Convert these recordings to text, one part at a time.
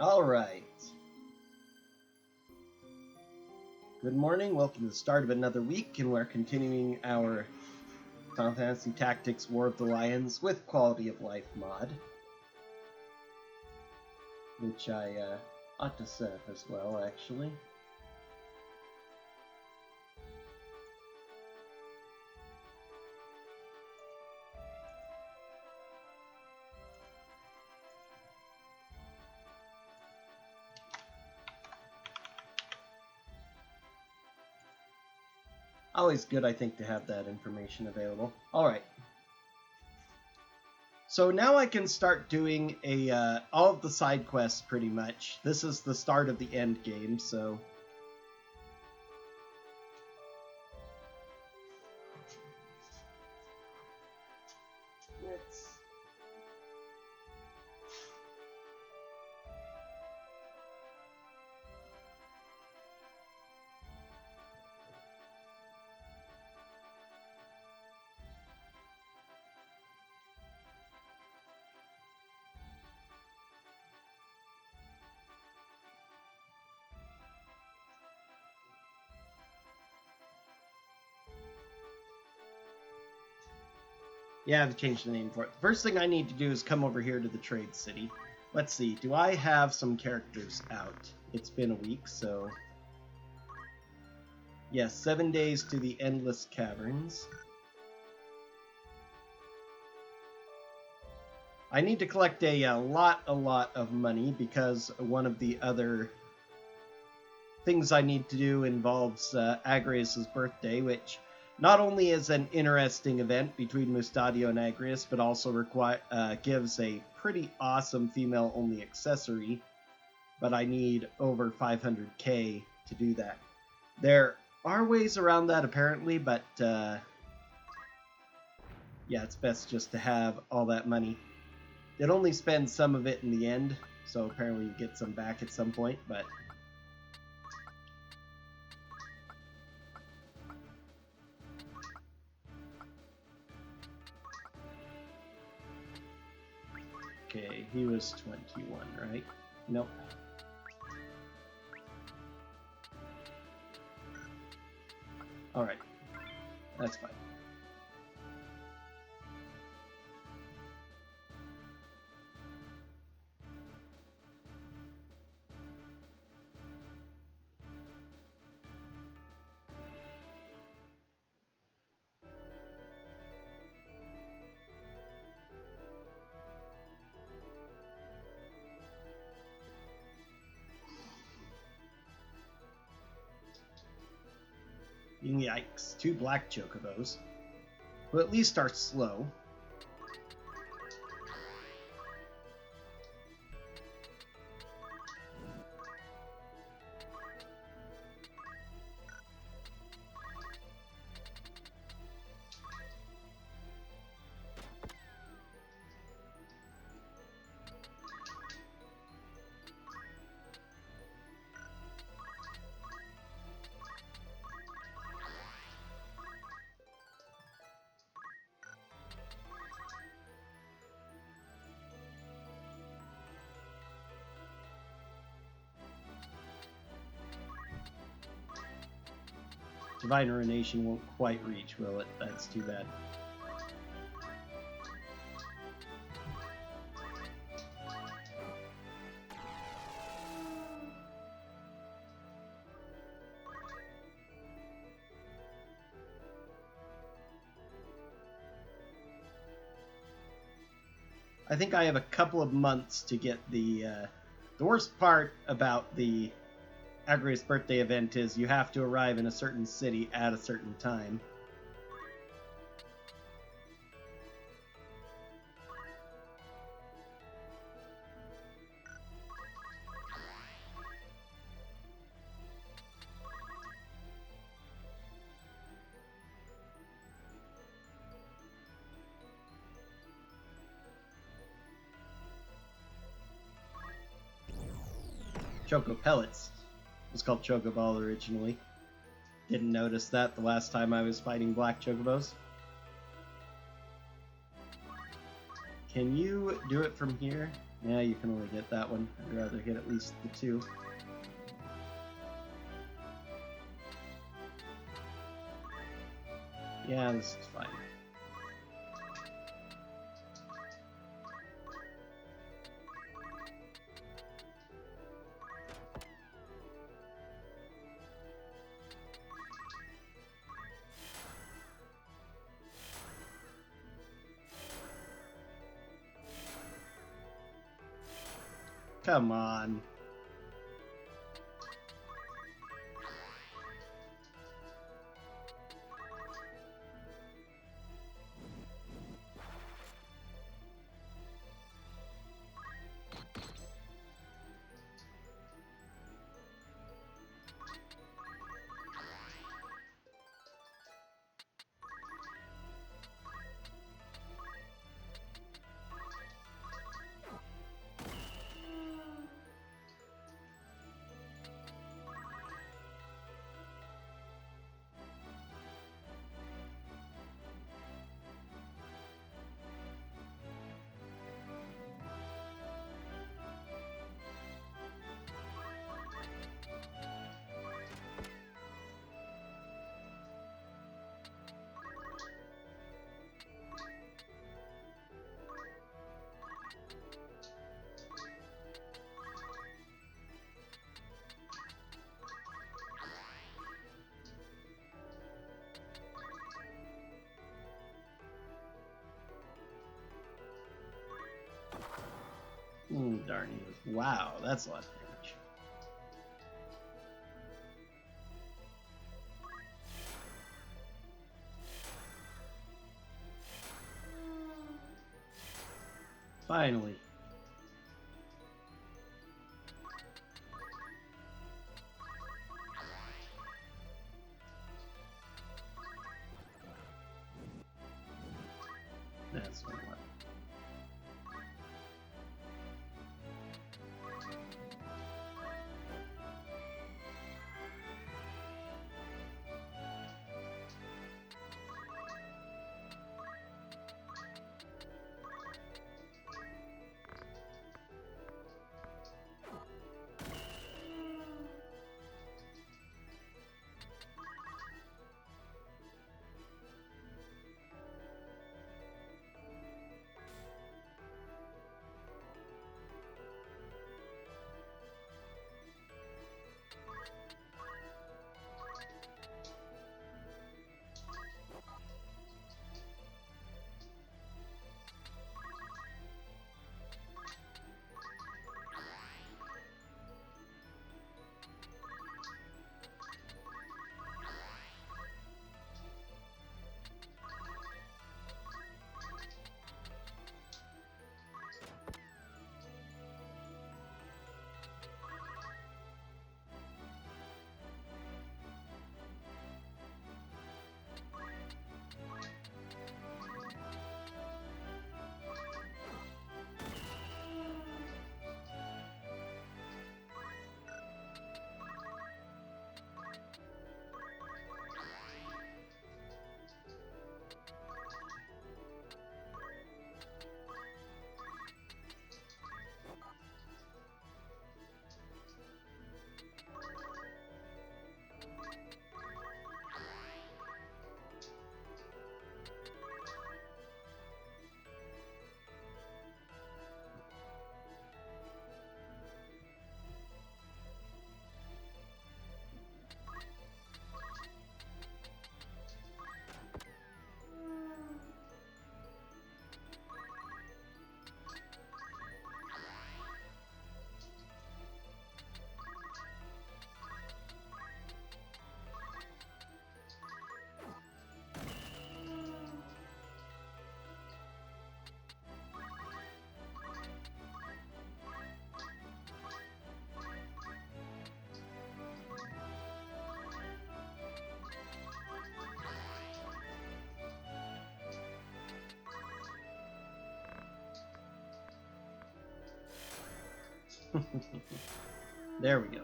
Alright. Good morning, welcome to the start of another week, and we're continuing our Final Fantasy Tactics War of the Lions with Quality of Life mod. Which I ought to set up as well, actually. Always good, I think, to have that information available. Alright. So now I can start doing all of the side quests, pretty much. This is the start of the end game, so... Let's... Yeah, I've changed the name for it. The first thing I need to do is come over here to the trade city. Let's see, do I have some characters out? It's been a week, so... Yes, 7 days to the Endless Caverns. I need to collect a lot of money because one of the other things I need to do involves Agrias' birthday, which not only is an interesting event between Mustadio and Agrias, but also gives a pretty awesome female-only accessory, but I need over 500k to do that. There are ways around that, apparently, but yeah, it's best just to have all that money. It only spends some of it in the end, so apparently you get some back at some point, but... Okay, he was 21, right? Nope. Alright. That's fine. Yikes, 2 black chocobos. Well, at least start slow. Divine Urination won't quite reach, will it? That's too bad. I think I have a couple of months to get the worst part about the Agrias birthday event is you have to arrive in a certain city at a certain time. Choco Pellets. It was called Choco Ball originally. Didn't notice that the last time I was fighting black chocobos. Can you do it from here? Yeah, you can only get that one. I'd rather get at least the two. Yeah, this is fine. Come on. Darn you. Wow, that's a lot of damage. Finally. That's what I want. There we go.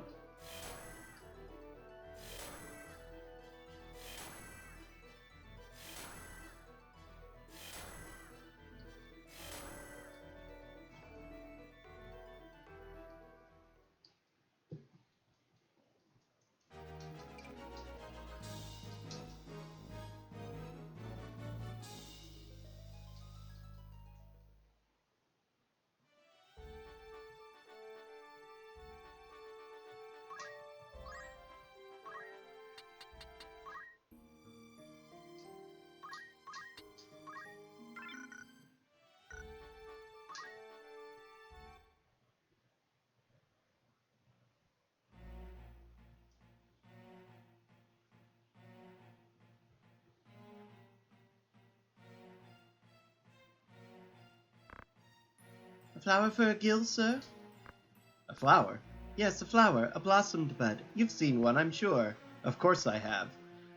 flower for a gill, sir? A flower? Yes, a flower, a blossomed bud. You've seen one, I'm sure. Of course I have.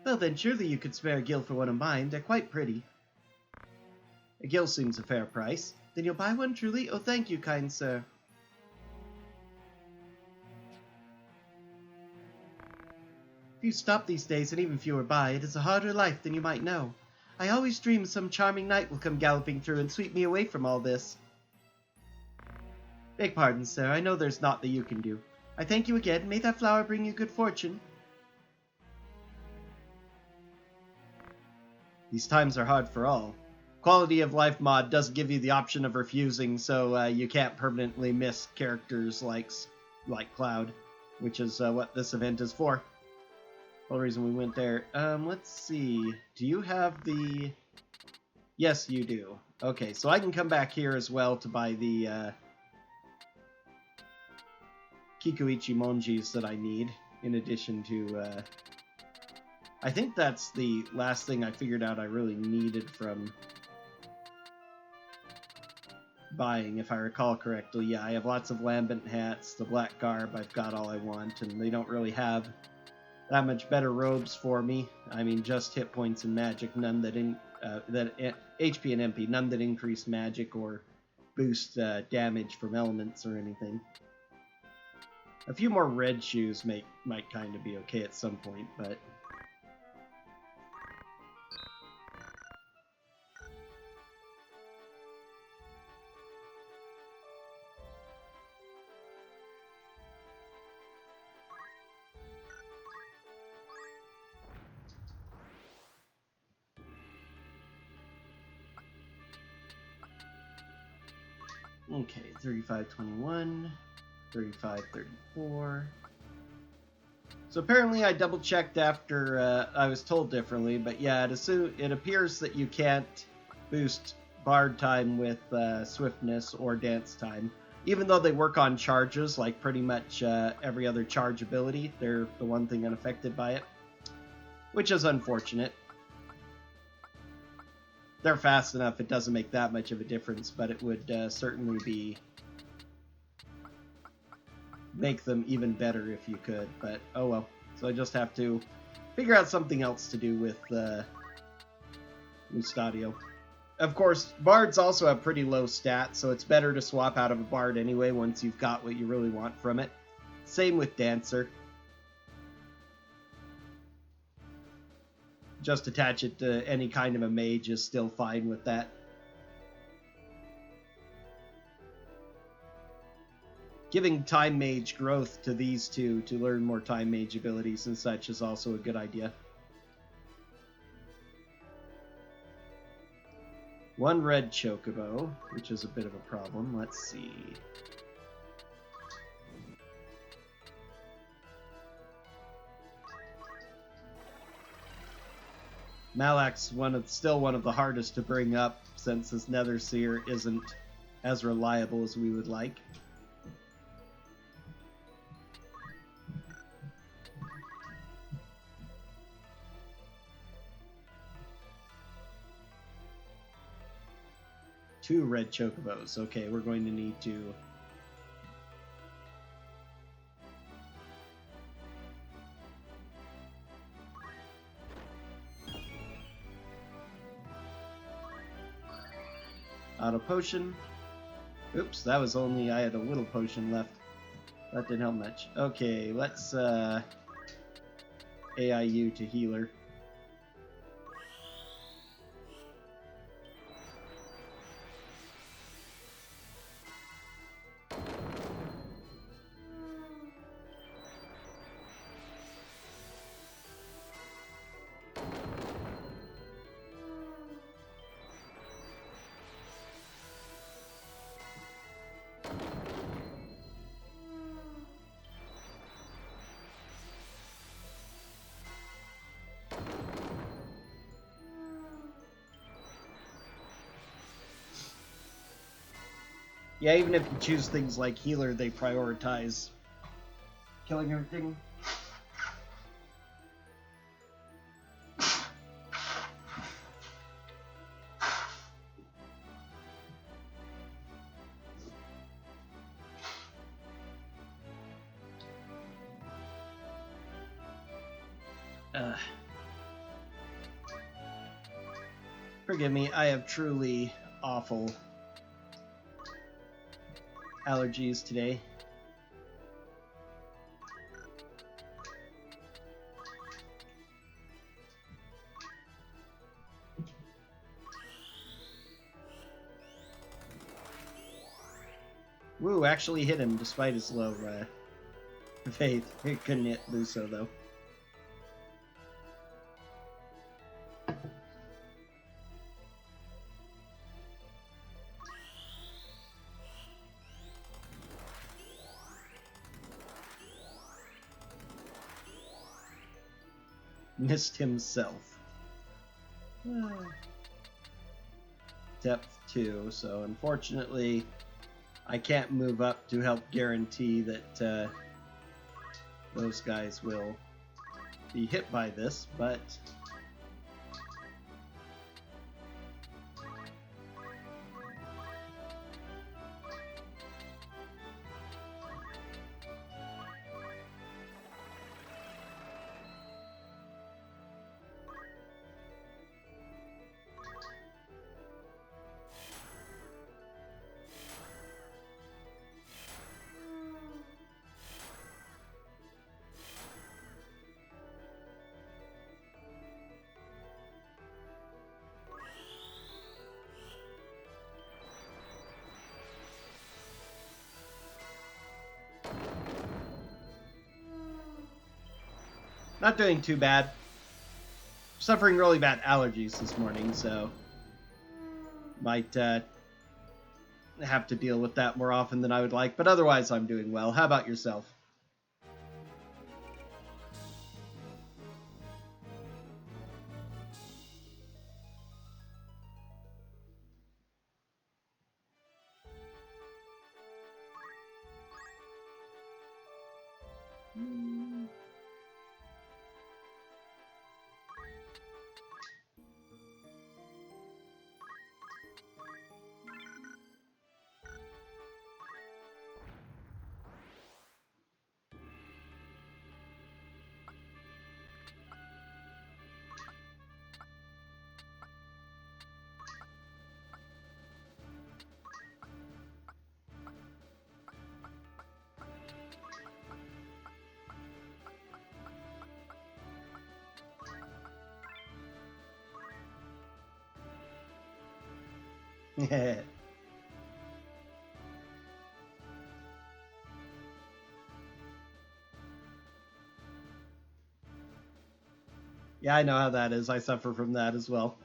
Well then, surely you could spare a gill for one of mine. They're quite pretty. A gill seems a fair price. Then you'll buy one, truly? Oh, thank you, kind sir. Few stop these days, and even fewer buy. It is a harder life than you might know. I always dream some charming knight will come galloping through and sweep me away from all this. Beg pardon, sir. I know there's naught that you can do. I thank you again. May that flower bring you good fortune. These times are hard for all. Quality of life mod does give you the option of refusing, so you can't permanently miss characters like Cloud, which is what this event is for. The reason we went there. Let's see. Do you have the... Yes, you do. Okay, so I can come back here as well to buy the Kikuichi Monjis that I need, in addition to... I think that's the last thing I figured out I really needed from buying, if I recall correctly. Yeah, I have lots of lambent hats, the black garb, I've got all I want, and they don't really have that much better robes for me. I mean, just hit points and magic, none that HP and MP, none that increase magic or boost damage from elements or anything. A few more red shoes might kind of be okay at some point, but... Okay, 35.21, 35.34. So apparently I double-checked after I was told differently, but yeah, it appears that you can't boost Bard time with Swiftness or Dance time. Even though they work on charges, like pretty much every other charge ability, they're the one thing unaffected by it, which is unfortunate. They're fast enough, it doesn't make that much of a difference, but it would certainly make them even better if you could, but oh well. So I just have to figure out something else to do with Mustadio. Of course, Bards also have pretty low stats, so it's better to swap out of a Bard anyway once you've got what you really want from it. Same with Dancer. Just attach it to any kind of a mage is still fine with that. Giving Time Mage growth to these two to learn more Time Mage abilities and such is also a good idea. One red chocobo, which is a bit of a problem. Let's see. Malak's still one of the hardest to bring up, since his Nether Seer isn't as reliable as we would like. Two red chocobos. Okay, we're going to need to... Auto potion. Oops, that was only... I had a little potion left. That didn't help much. Okay, let's AIU to healer. Yeah, even if you choose things like healer, they prioritize killing everything. Forgive me, I have truly awful allergies today. Woo, actually hit him despite his low faith. He couldn't hit Luso, though. Missed himself. Depth 2, so unfortunately I can't move up to help guarantee that those guys will be hit by this, but not doing too bad. Suffering really bad allergies this morning, so might have to deal with that more often than I would like, but otherwise I'm doing well. How about yourself? Yeah, I know how that is. I suffer from that as well.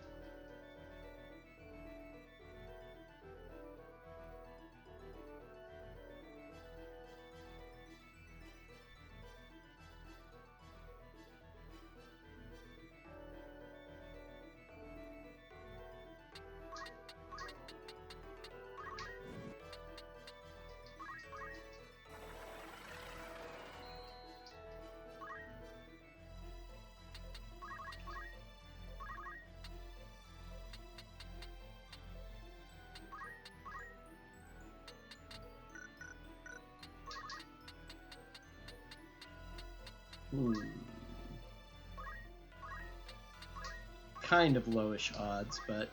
Kind of lowish odds, but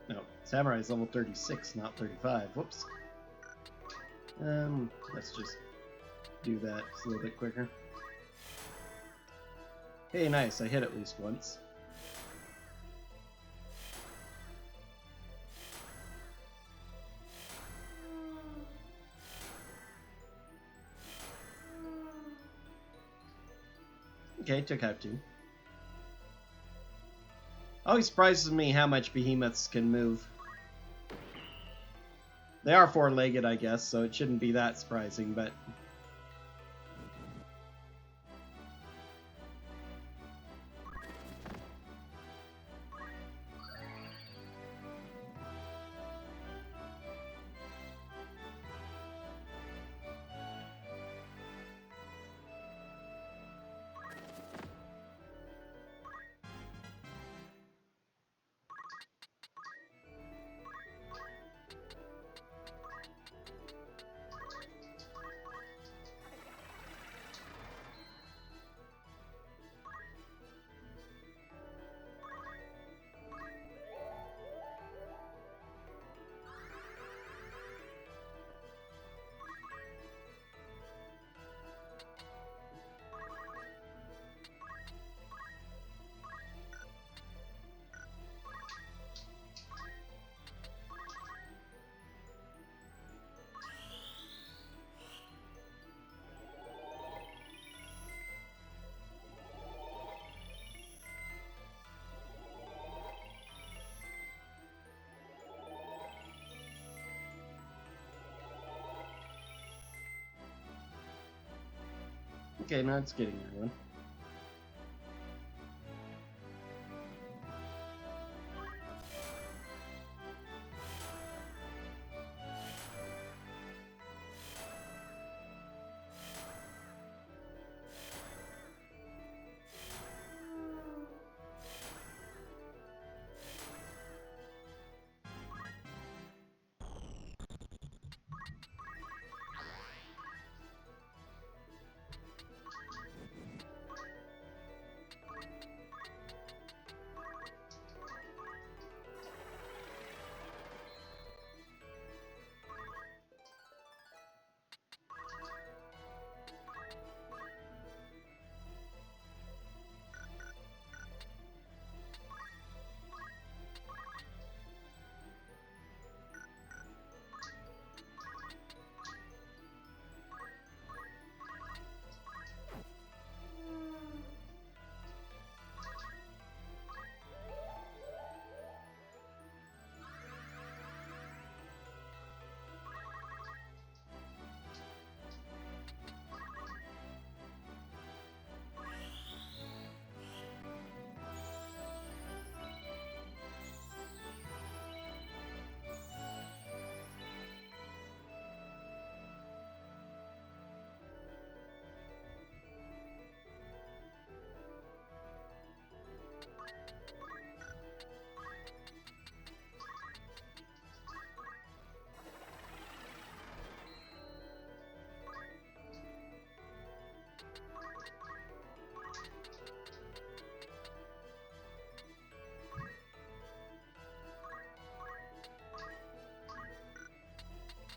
no, Samurai's level 36, not 35. Whoops. Let's just do that. It's a little bit quicker. Hey, nice. I hit at least once. Okay, took out 2. Always surprises me how much behemoths can move. They are four-legged, I guess, so it shouldn't be that surprising, but... Okay, now it's getting there one.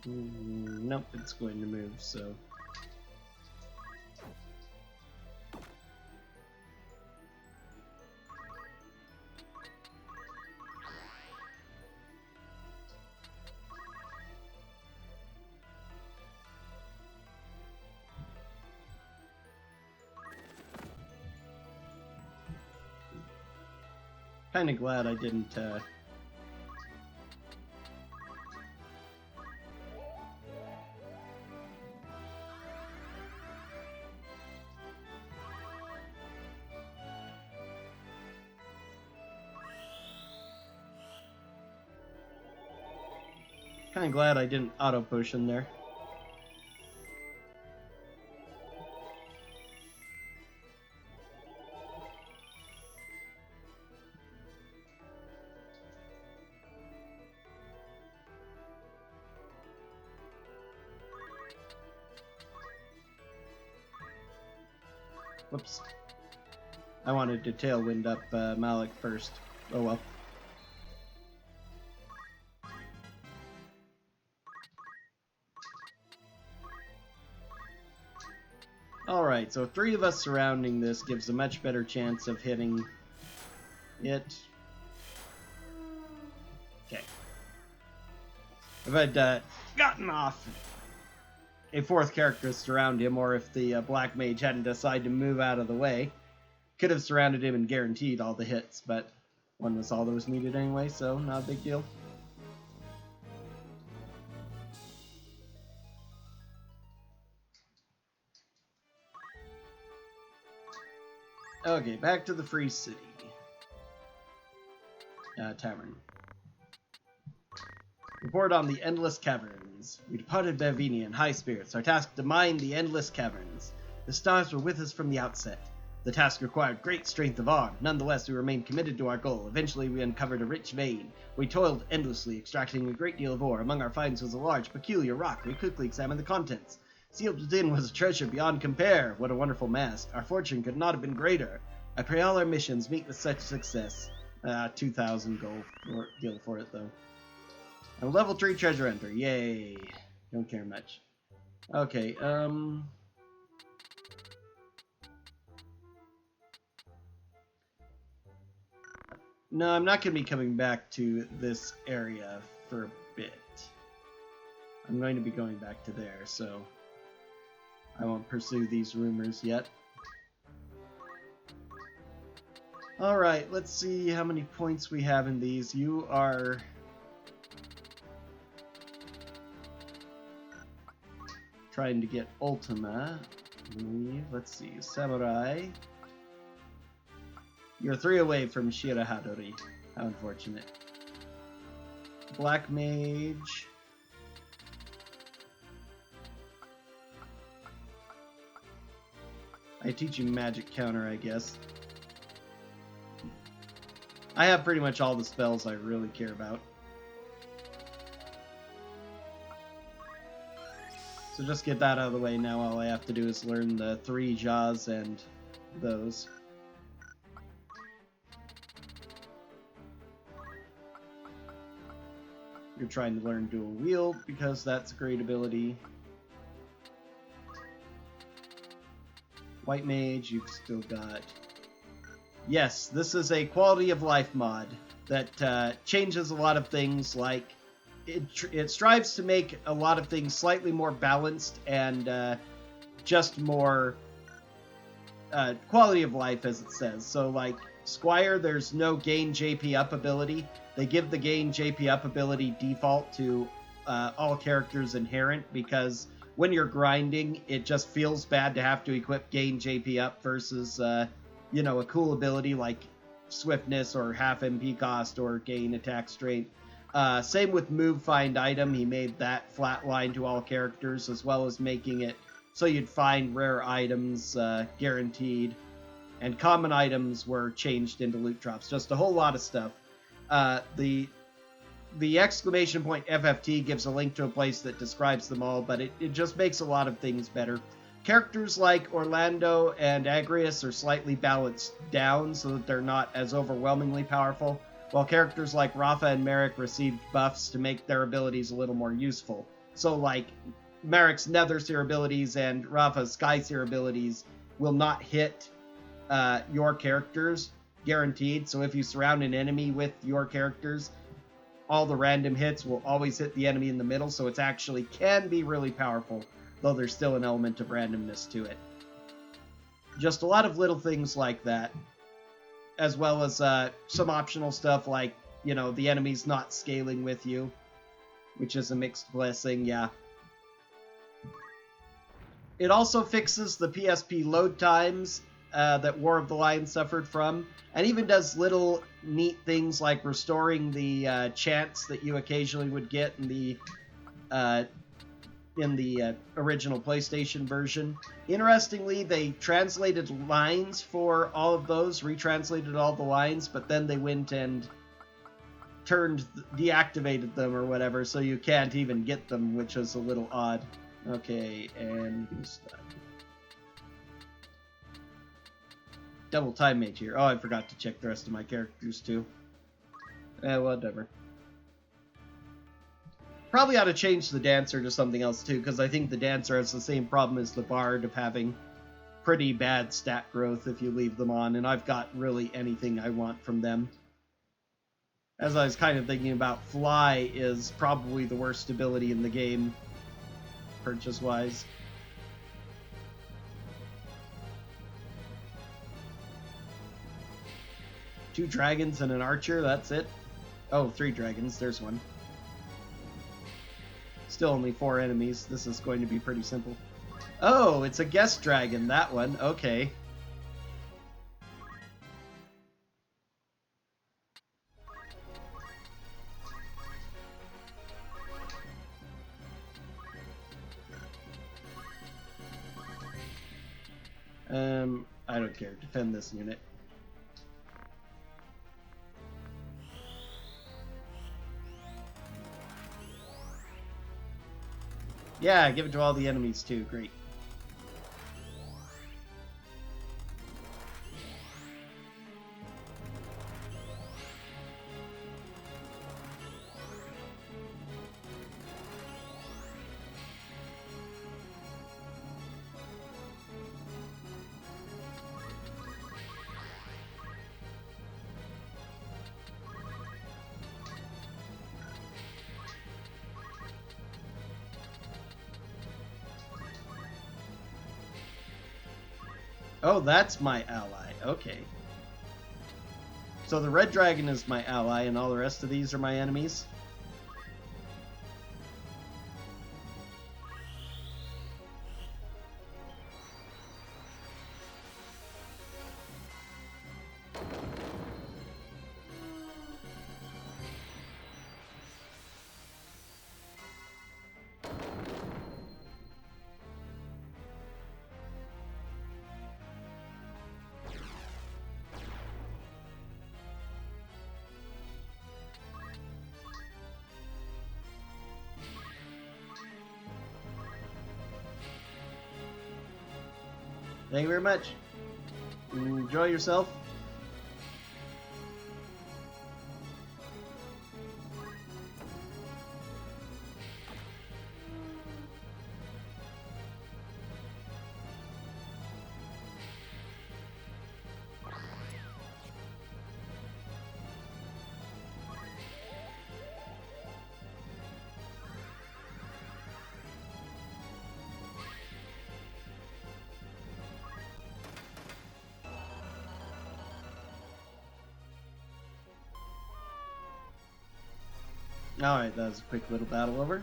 Nope, it's going to move, so... Kinda glad I didn't, Kinda glad I didn't auto-push in there. Whoops. I wanted to tailwind up Malik first. Oh well. Alright, so 3 of us surrounding this gives a much better chance of hitting it. Okay. If I'd gotten off a 4th character to surround him, or if the Black Mage hadn't decided to move out of the way, could have surrounded him and guaranteed all the hits, but 1 was all that was needed anyway, so not a big deal. Okay, back to the Free City. Tavern. Report on the Endless Caverns. We departed Bavini in high spirits, our task to mine the Endless Caverns. The stars were with us from the outset. The task required great strength of arm. Nonetheless, we remained committed to our goal. Eventually, we uncovered a rich vein. We toiled endlessly, extracting a great deal of ore. Among our finds was a large, peculiar rock. We quickly examined the contents. Sealed within was a treasure beyond compare. What a wonderful mask. Our fortune could not have been greater. I pray all our missions meet with such success. 2,000 gold gil for it, though. A level 3 treasure hunter. Yay. Don't care much. Okay, no, I'm not going to be coming back to this area for a bit. I'm going to be going back to there, so I won't pursue these rumors yet. Alright, let's see how many points we have in these. You are... trying to get Ultima. Let's see, Samurai. You're 3 away from Shirahadori. How unfortunate. Black Mage. I teach you magic counter, I guess. I have pretty much all the spells I really care about. So just get that out of the way now. All I have to do is learn the 3 Jaws and those. You're trying to learn dual wield because that's a great ability. White Mage, you've still got... Yes, this is a quality of life mod that changes a lot of things, like it strives to make a lot of things slightly more balanced and just more quality of life, as it says. So, like, Squire, there's no gain JP up ability. They give the gain JP up ability default to all characters inherent, because when you're grinding, it just feels bad to have to equip gain JP up versus, you know, a cool ability like swiftness or half MP cost or gain attack strength. Same with move find item. He made that flatline to all characters, as well as making it so you'd find rare items guaranteed. And common items were changed into loot drops. Just a whole lot of stuff. The exclamation point FFT gives a link to a place that describes them all, but it just makes a lot of things better. Characters like Orlando and Agrius are slightly balanced down so that they're not as overwhelmingly powerful, while characters like Rafa and Merrick received buffs to make their abilities a little more useful. So, like, Merrick's Nether Seer abilities and Rafa's Sky Seer abilities will not hit your characters, guaranteed. So if you surround an enemy with your characters, all the random hits will always hit the enemy in the middle, so it actually can be really powerful, though there's still an element of randomness to it. Just a lot of little things like that, as well as some optional stuff like, you know, the enemy's not scaling with you, which is a mixed blessing, yeah. It also fixes the PSP load times that War of the Lion suffered from, and even does little neat things like restoring the chants that you occasionally would get in the original PlayStation version. Interestingly, they translated lines for all of those, retranslated all the lines, but then they went and deactivated them or whatever, so you can't even get them, which is a little odd. Okay, and who's that? Double time mage here. Oh, I forgot to check the rest of my characters too. Whatever. Probably ought to change the dancer to something else too, because I think the dancer has the same problem as the bard of having pretty bad stat growth if you leave them on, and I've got really anything I want from them. As I was kind of thinking about, Fly is probably the worst ability in the game, purchase-wise. Two dragons and an archer, that's it. Oh, 3 dragons, there's one. Still only 4 enemies. This is going to be pretty simple. Oh, it's a guest dragon, that one. Okay. care defend this unit. Yeah, give it to all the enemies too. Great. Oh, that's my ally. Okay. So the red dragon is my ally, and all the rest of these are my enemies? Thank you very much. Enjoy yourself. Alright, that was a quick little battle over.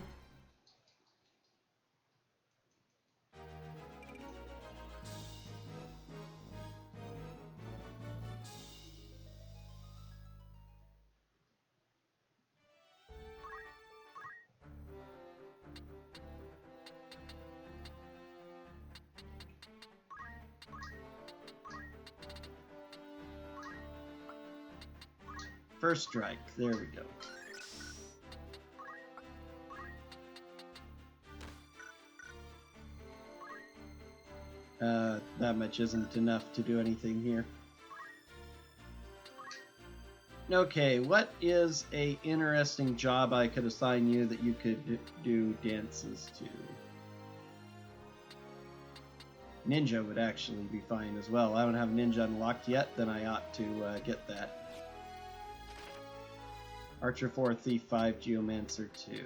First strike, there we go. That much isn't enough to do anything here. Okay, what is a interesting job I could assign you that you could do dances to? Ninja would actually be fine as well. I don't have Ninja unlocked yet, then I ought to get that. Archer 4, Thief 5, Geomancer 2.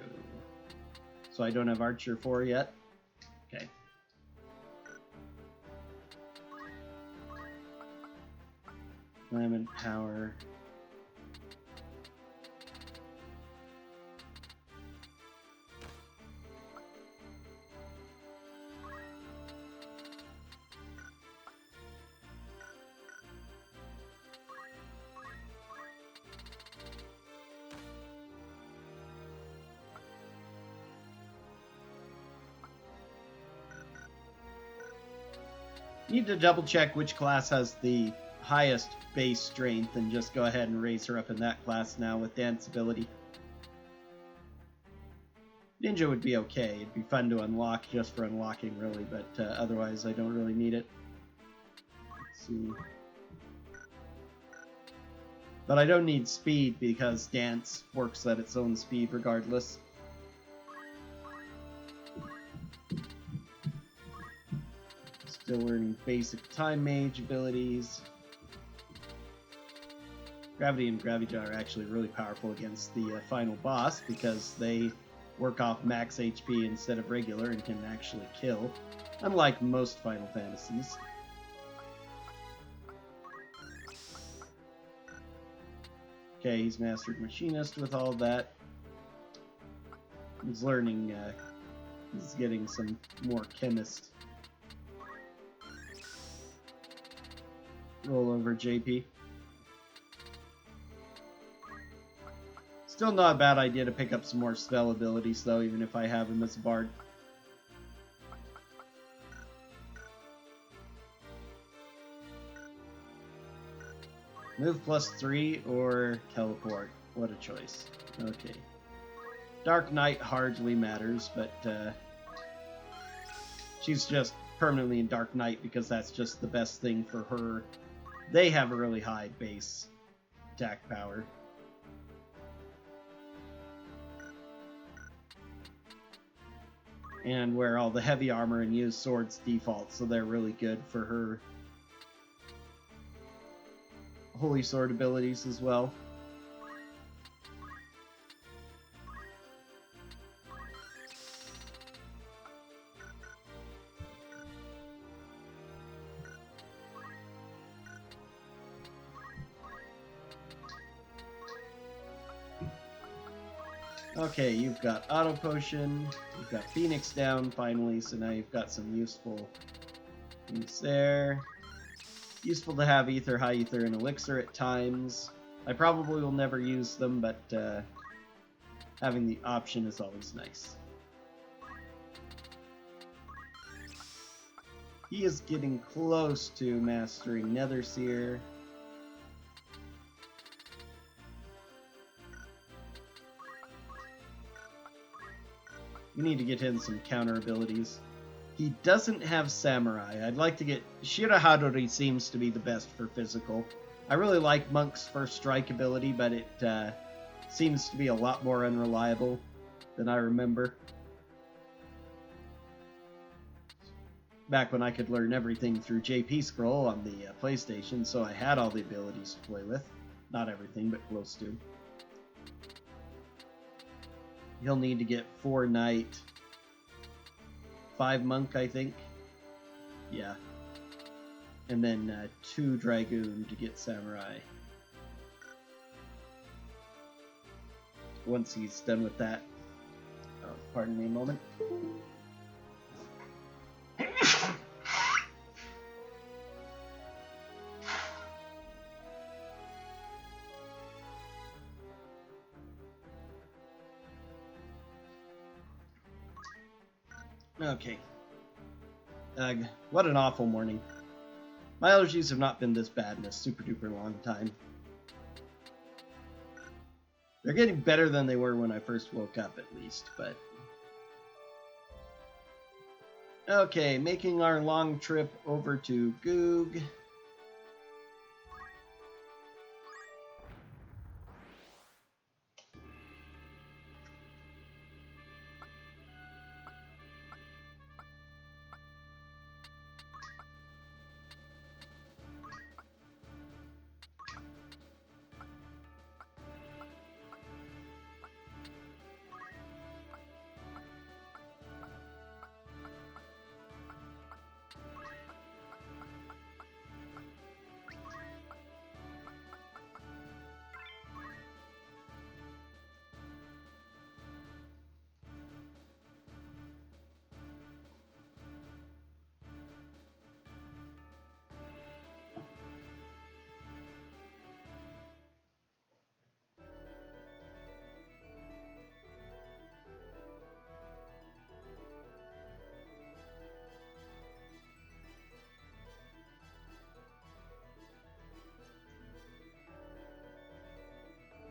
So I don't have Archer 4 yet? Okay. Lemon Power. Need to double check which class has the highest base strength and just go ahead and raise her up in that class now with dance ability. Ninja would be okay. It'd be fun to unlock just for unlocking, really, but otherwise I don't really need it. Let's see. But I don't need speed because dance works at its own speed regardless. Still learning basic time mage abilities. Gravity and Gravity are actually really powerful against the final boss because they work off max HP instead of regular and can actually kill, unlike most Final Fantasies. Okay, he's mastered Machinist with all that. He's learning, he's getting some more Chemist. Roll over JP. Still not a bad idea to pick up some more spell abilities, though, even if I have him as a bard. Move +3 or teleport. What a choice. Okay. Dark Knight hardly matters, but she's just permanently in Dark Knight because that's just the best thing for her. They have a really high base attack power. And wear all the heavy armor and use swords default, so they're really good for her holy sword abilities as well. Okay, you've got Auto Potion, you've got Phoenix down finally, so now you've got some useful things there. Useful to have Ether, High Ether, and Elixir at times. I probably will never use them, but having the option is always nice. He is getting close to mastering Netherseer. We need to get him some counter abilities. He doesn't have Samurai. I'd like to get... Shirahadori seems to be the best for physical. I really like Monk's first strike ability, but it seems to be a lot more unreliable than I remember. Back when I could learn everything through JP Scroll on the PlayStation, so I had all the abilities to play with. Not everything, but close to. He'll need to get 4 Knight, 5 Monk, I think. Yeah. And then 2 Dragoon to get Samurai. Once he's done with that. Oh, pardon me a moment. Okay. What an awful morning. My allergies have not been this bad in a super duper long time. They're getting better than they were when I first woke up, at least, but... Okay, making our long trip over to Goog.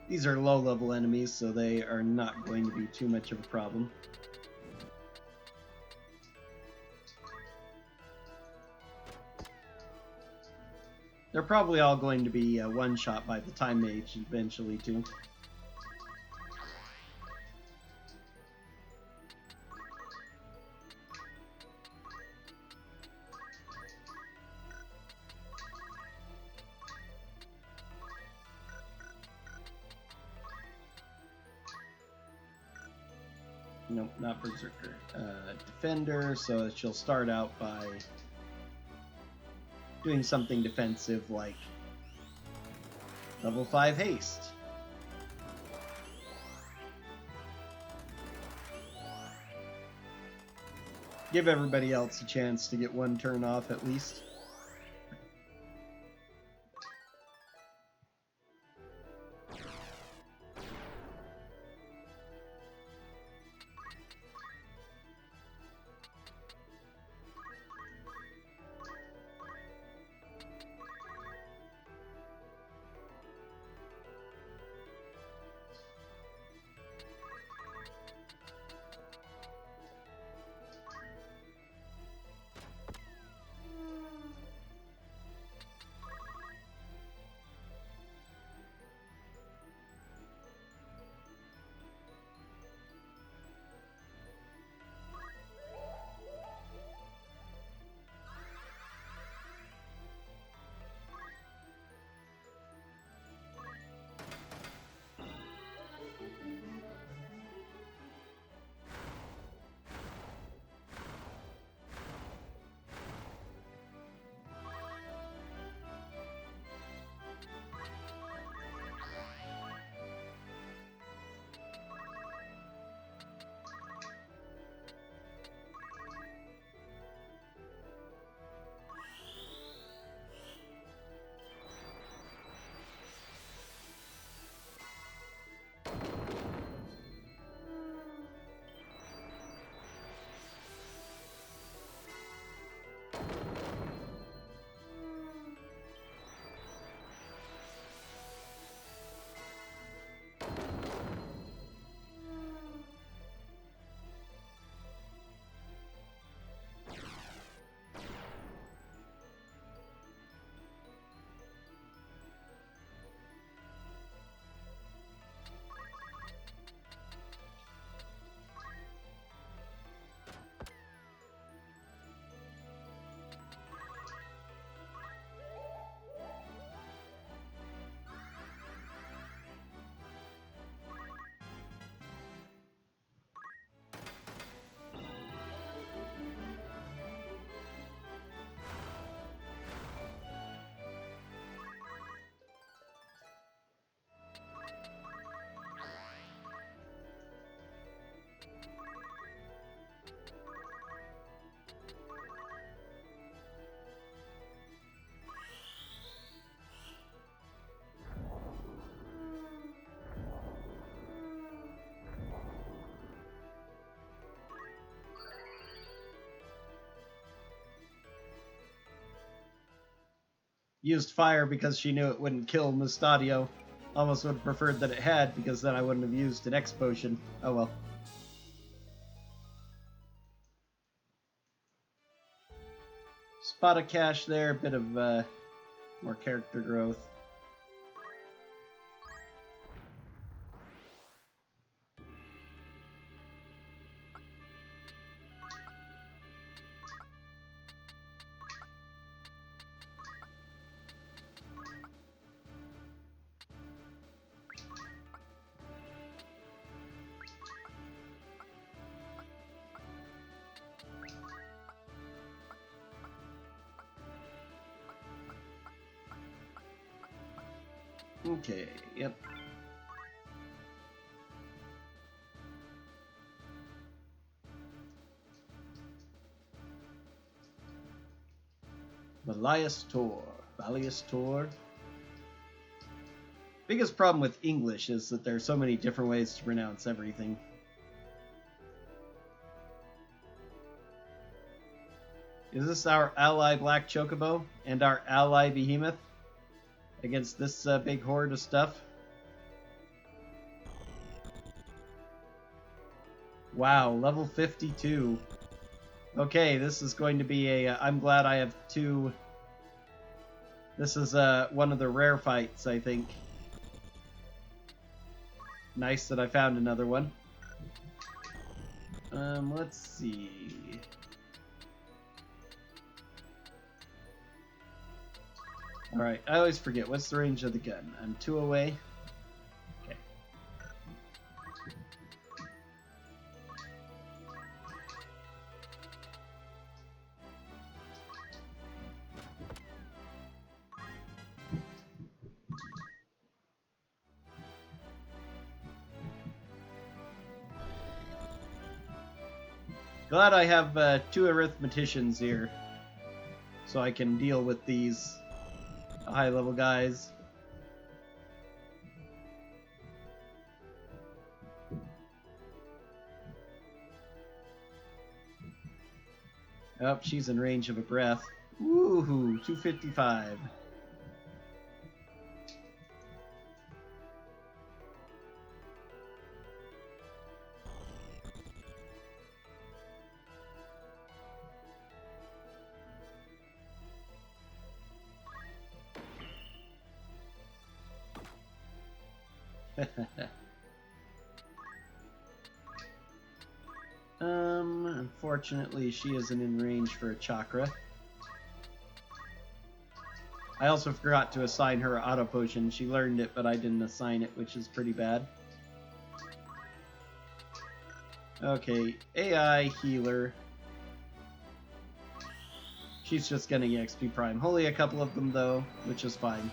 These are low-level enemies, so they are not going to be too much of a problem. They're probably all going to be one-shot by the time mage eventually, too. Nope, not Berserker. Defender, so she'll start out by doing something defensive like level 5 haste. Give everybody else a chance to get one turn off at least. used fire because she knew it wouldn't kill Mustadio. Almost would have preferred that it had, because then I wouldn't have used an X potion. Oh well. Spot a cache there, a bit of more character growth. Okay, yep. Valius Tor. Biggest problem with English is that there are so many different ways to pronounce everything. Is this our ally Black Chocobo and our ally Behemoth against this big horde of stuff? Wow, level 52. Okay, this is going to be a... I'm glad I have two... This is one of the rare fights, I think. Nice that I found another one. Let's see... Alright, I always forget. What's the range of the gun? I'm 2 away. Okay. Glad I have 2 arithmeticians here, so I can deal with these high-level guys. Oh, she's in range of a breath. Woohoo, 255. Unfortunately, she isn't in range for a chakra. I also forgot to assign her auto potion. She learned it, but I didn't assign it, which is pretty bad. Okay, AI healer. She's just getting XP Prime. Only a couple of them, though, which is fine.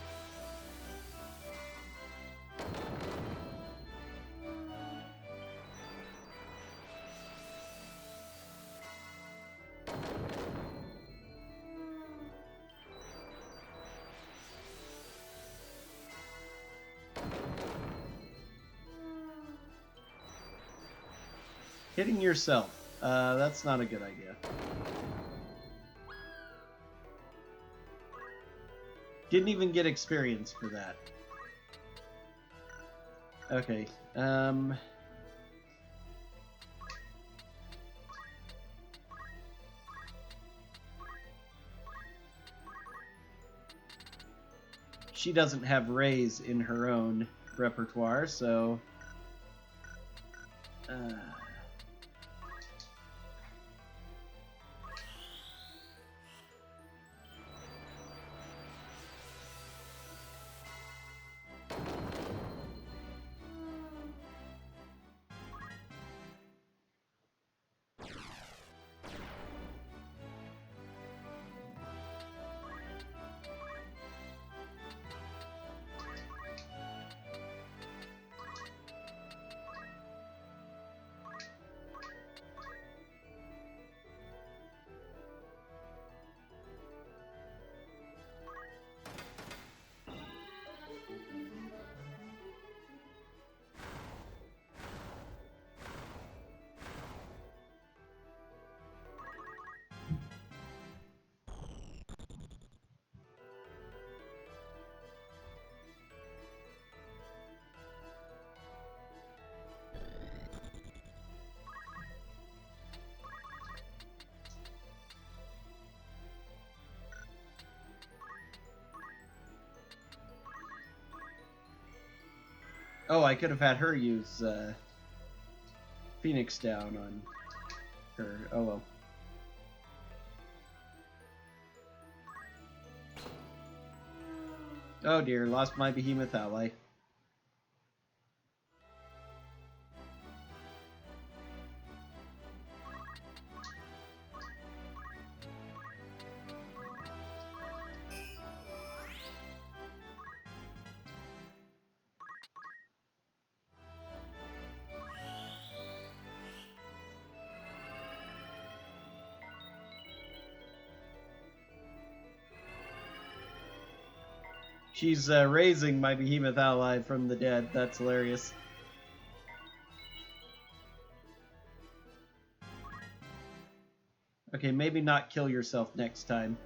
Hitting yourself. That's not a good idea. Didn't even get experience for that. Okay. She doesn't have raise in her own repertoire, so... Oh, I could have had her use Phoenix Down on her. Oh well. Oh dear, lost my behemoth ally. She's raising my behemoth ally from the dead. That's hilarious. Okay, maybe not kill yourself next time.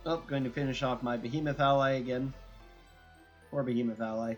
Oh, going to finish off my behemoth ally again. Or behemoth ally.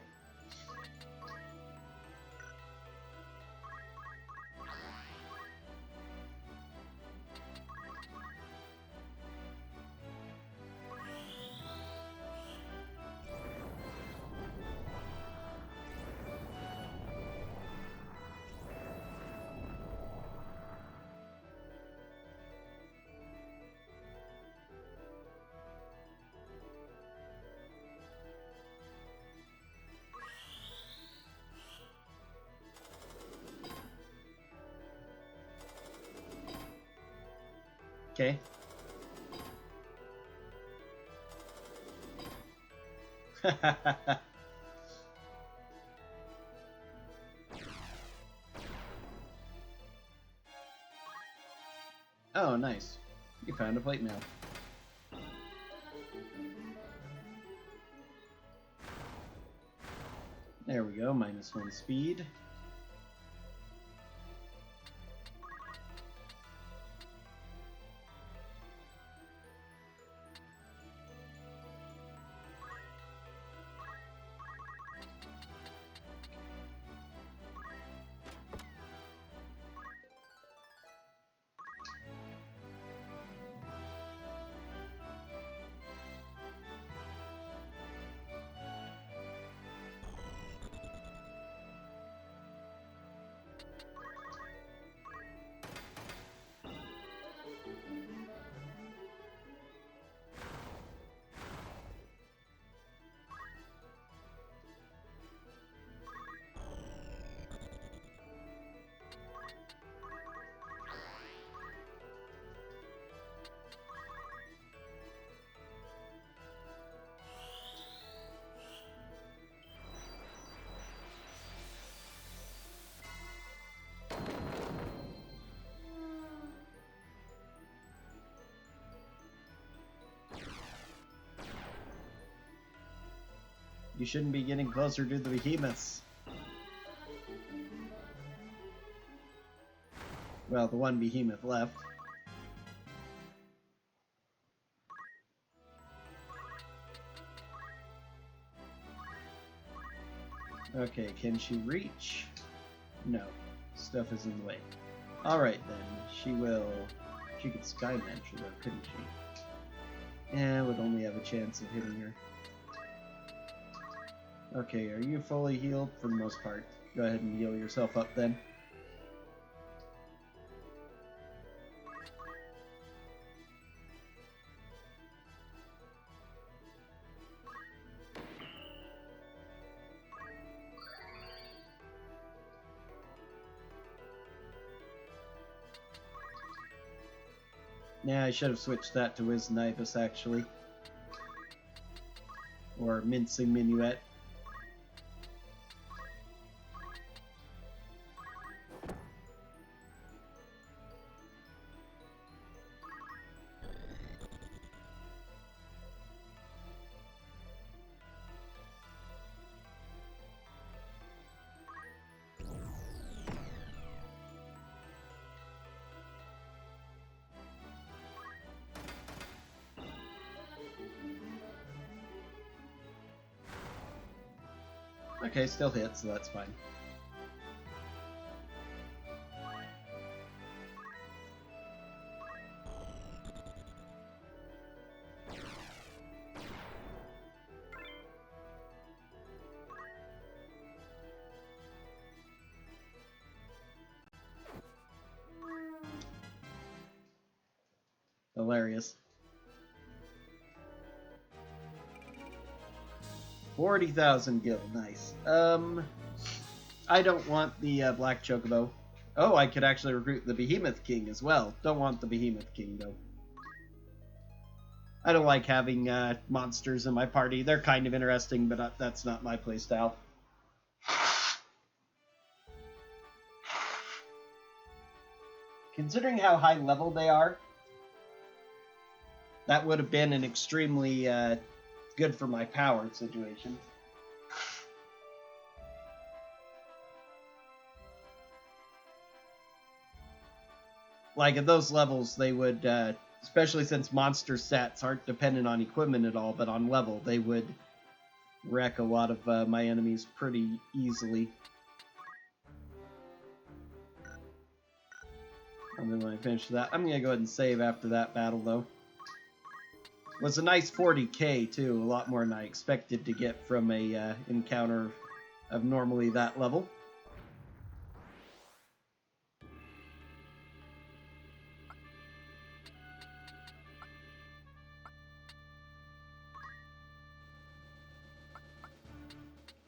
Okay. Oh, nice. You found a plate mail. There we go, -1 speed. You shouldn't be getting closer to the behemoths. Well, the one behemoth left. Okay, can she reach? No. Stuff is in the way. Alright then, she will... She could Sky Mantra though, couldn't she? Eh, would only have a chance of hitting her. Okay, are you fully healed? For the most part. Go ahead and heal yourself up then. Yeah, I should have switched that to Wisnibus, actually. Or Mincing Minuet. Okay, still hits, so that's fine. Hilarious. 40,000 gil, nice. I don't want the Black Chocobo. Oh, I could actually recruit the Behemoth King as well. Don't want the Behemoth King, though. I don't like having monsters in my party. They're kind of interesting, but that's not my playstyle. Considering how high level they are, that would have been an extremely good for my powered situation. Like, at those levels, they would, especially since monster stats aren't dependent on equipment at all, but on level, they would wreck a lot of my enemies pretty easily. And then when I finish that, I'm going to go ahead and save after that battle, though. It was a nice 40k, too, a lot more than I expected to get from a encounter of normally that level.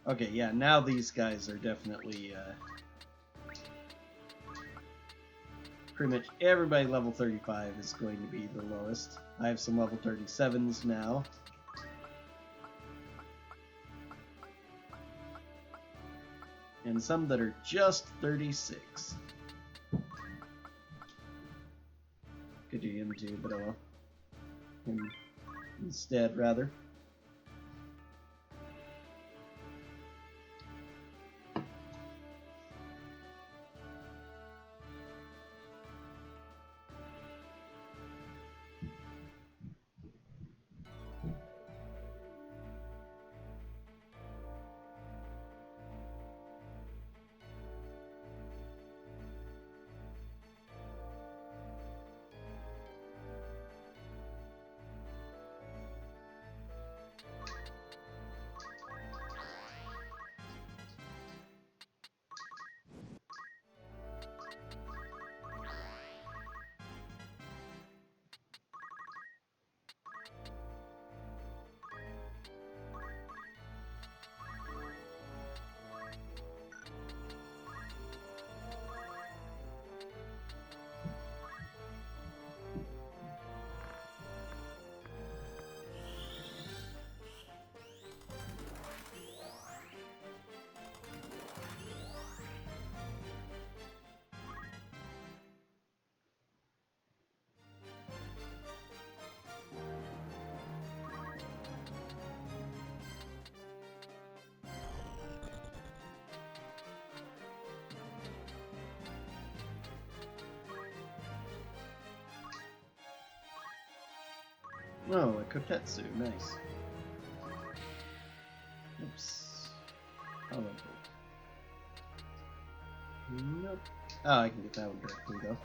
Okay, yeah, now these guys are definitely pretty much everybody level 35 is going to be the lowest. I have some level 37s now. And some that are just 36. Could do him too, but oh well. Him instead, rather. Oh, a kotetsu. Nice. Oops. Oh, nope. Oh, I can get that one directly, though.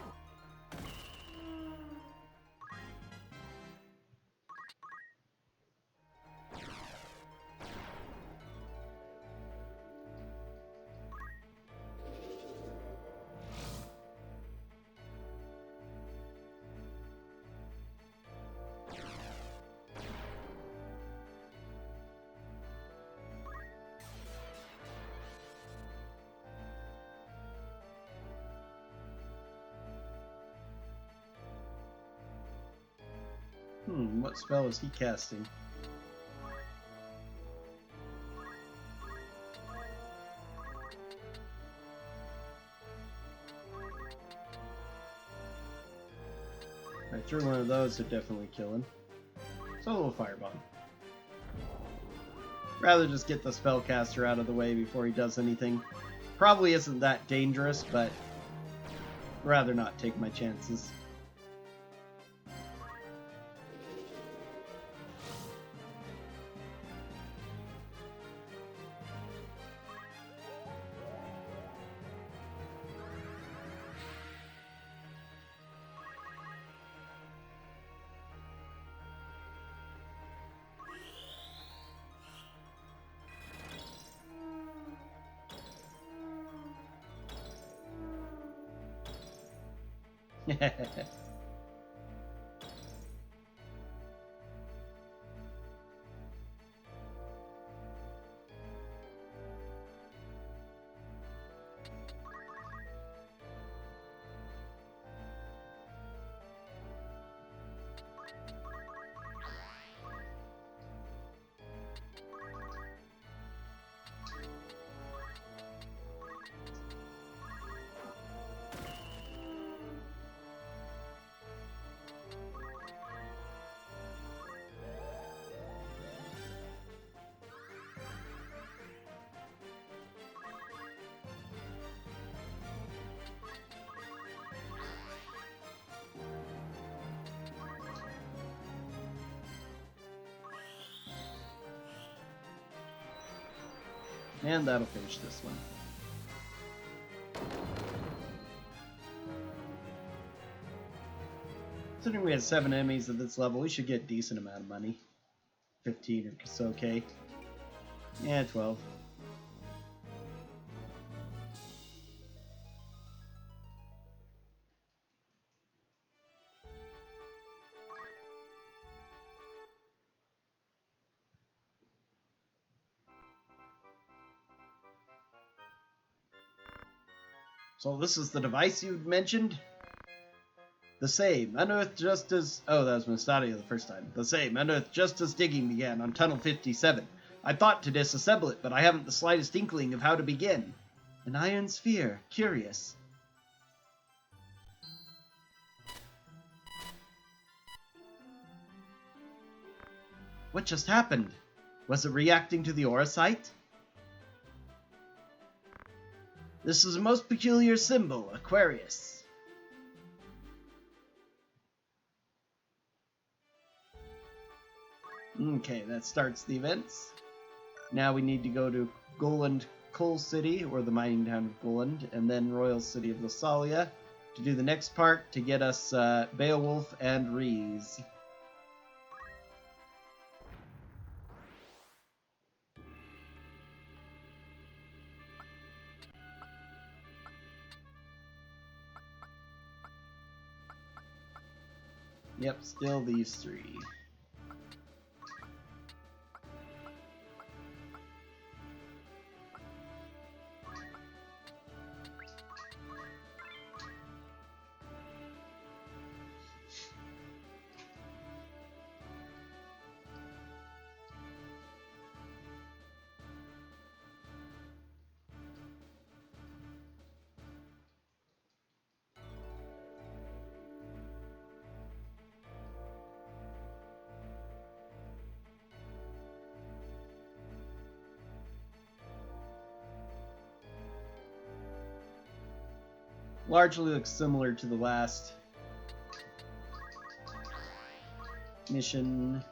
What spell is he casting? I threw one of those to definitely kill him. So a little firebomb. Rather just get the spellcaster out of the way before he does anything. Probably isn't that dangerous, but rather not take my chances. And that'll finish this one. Considering we had 7 enemies at this level, we should get a decent amount of money. 15 or so okay. Yeah, 12. So this is the device you mentioned? The same. Unearthed just as... Oh, that was Mystadia the first time. The same. Unearthed just as digging began on Tunnel 57. I thought to disassemble it, but I haven't the slightest inkling of how to begin. An iron sphere. Curious. What just happened? Was it reacting to the auracite? This is a most peculiar symbol, Aquarius. Okay, that starts the events. Now we need to go to Goland Coal City, or the mining town of Goland, and then Royal City of Lasalia to do the next part to get us Beowulf and Rees. Yep, still these 3. Largely looks similar to the last. mission.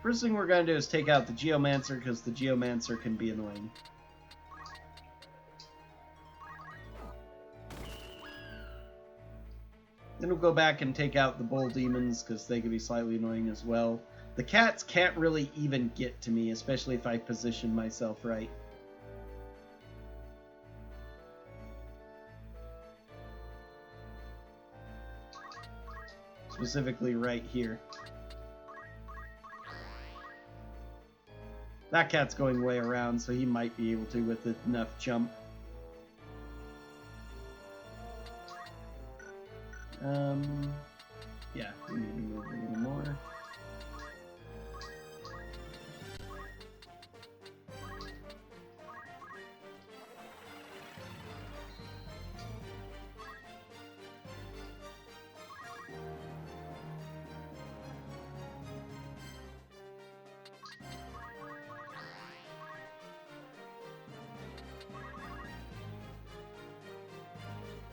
First thing we're going to do is take out the Geomancer, because the Geomancer can be annoying. Then we'll go back and take out the Bull Demons, because they can be slightly annoying as well. The cats can't really even get to me, especially if I position myself right. Specifically right here. That cat's going way around, so he might be able to with enough jump. Yeah, we need to move a little more.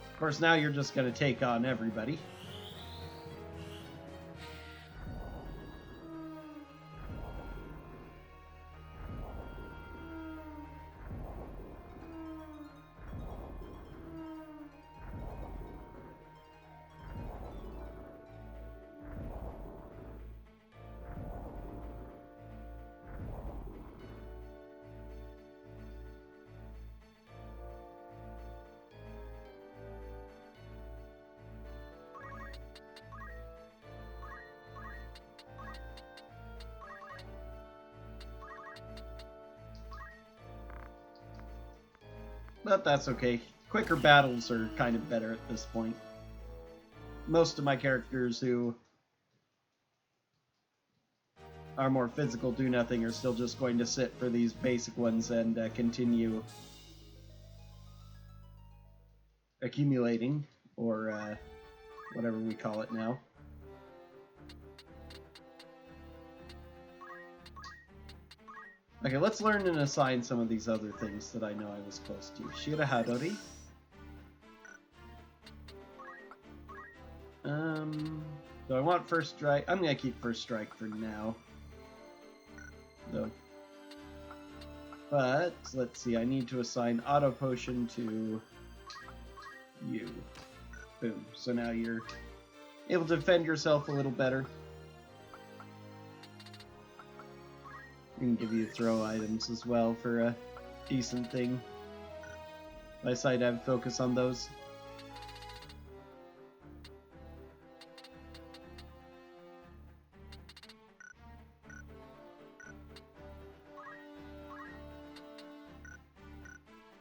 Of course, now you're just going to take on everybody. But that's okay. Quicker battles are kind of better at this point. Most of my characters who are more physical do nothing are still just going to sit for these basic ones and continue accumulating, or whatever we call it now. Okay, let's learn and assign some of these other things that I know I was close to. Shira Hadori. Do I want first strike? I'm gonna keep first strike for now. Though. But, let's see, I need to assign auto potion to you. Boom. So now you're able to defend yourself a little better. We can give you throw items as well for a decent thing. I decide to have focus on those.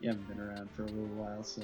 You haven't been around for a little while, so...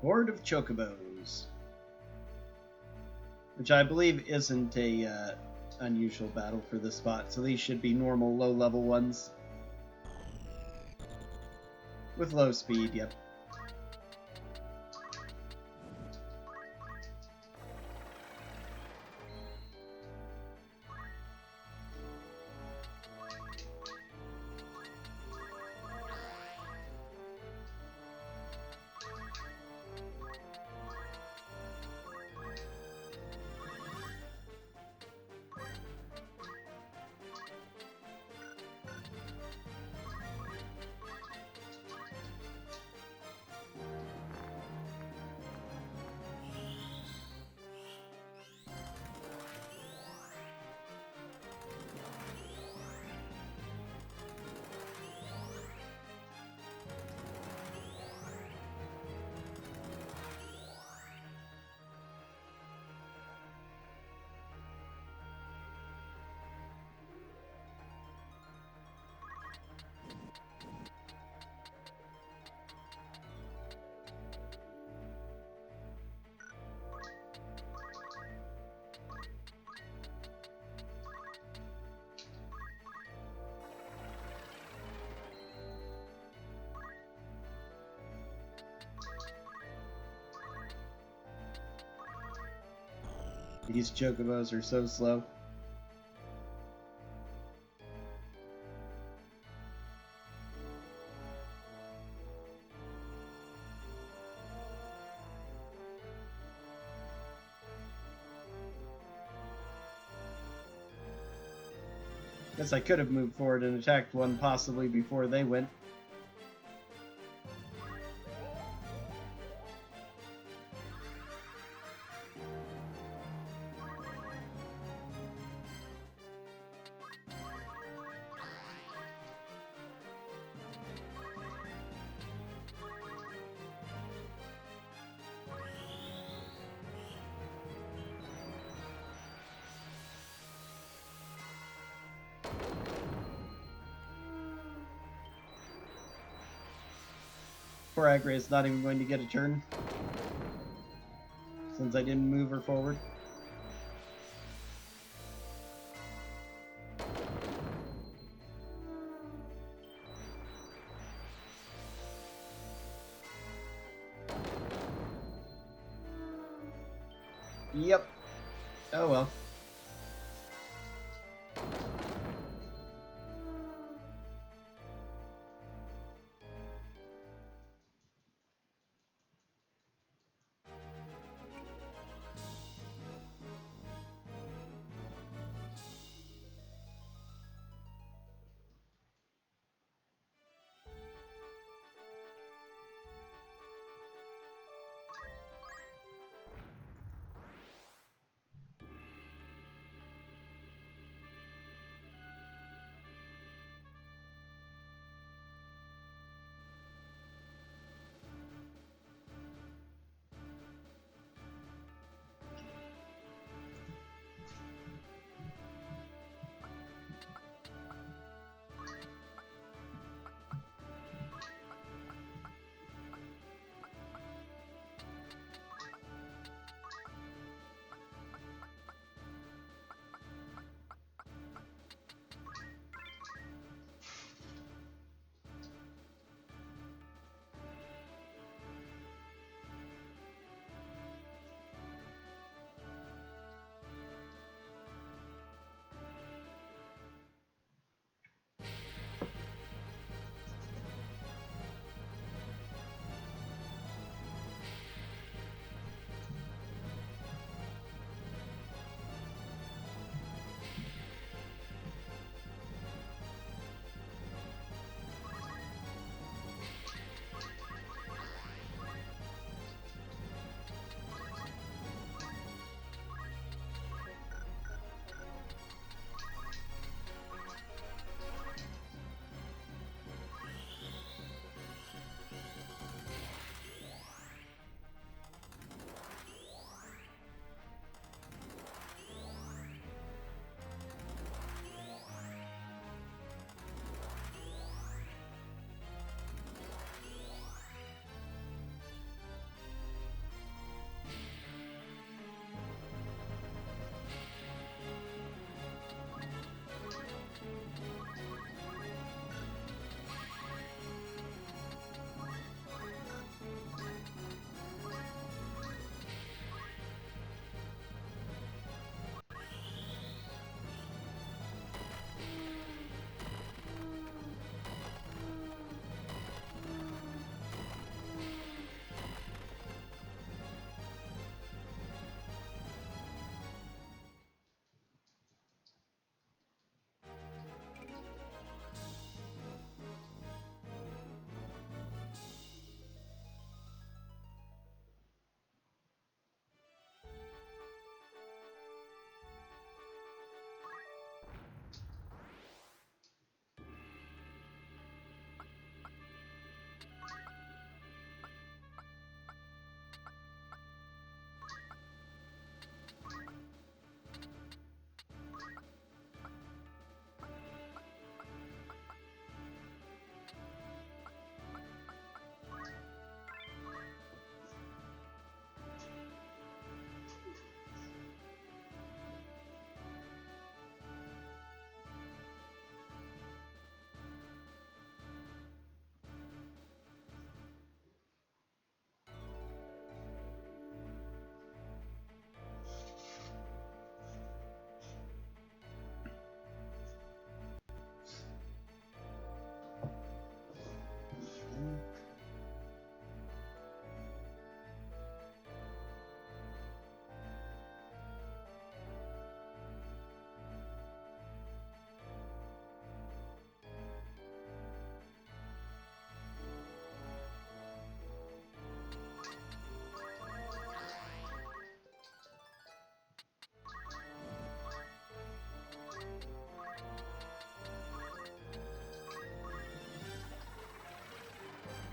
Horde of Chocobos. Which I believe isn't a unusual battle for this spot, so these should be normal low-level ones. With low speed, yep. These chocobos are so slow. Guess I could have moved forward and attacked one possibly before they went. Poor Agri is not even going to get a turn, since I didn't move her forward. Yep. Oh well.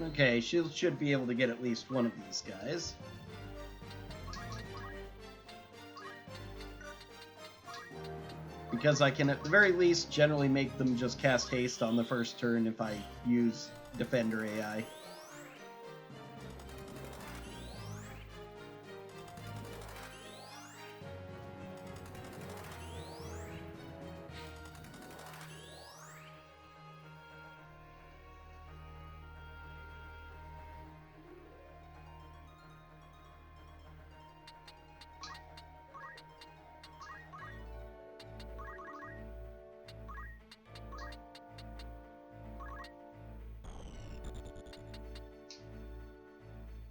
Okay, she should be able to get at least one of these guys. Because I can at the very least generally make them just cast haste on the first turn if I use Defender AI.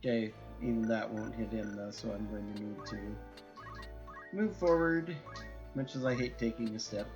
Okay, even that won't hit him though, so I'm going to need to move forward, much as I hate taking a step.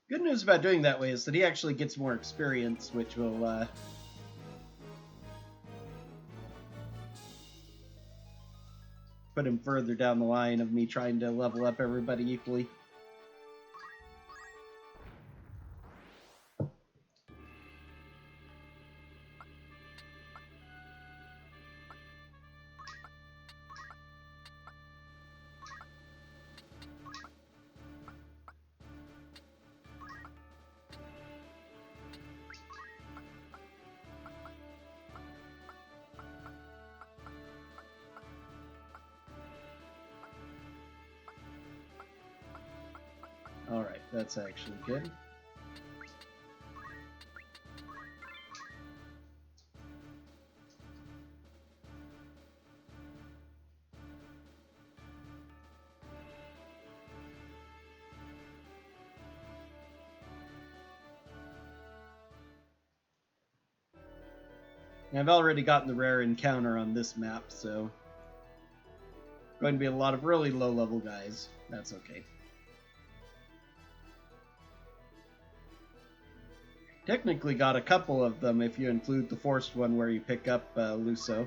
Good news about doing that way is that he actually gets more experience, which will put him further down the line of me trying to level up everybody equally. Alright, that's actually good. I've already gotten the rare encounter on this map, so going to be a lot of really low-level guys. That's okay. Technically got a couple of them if you include the forced one where you pick up Luso.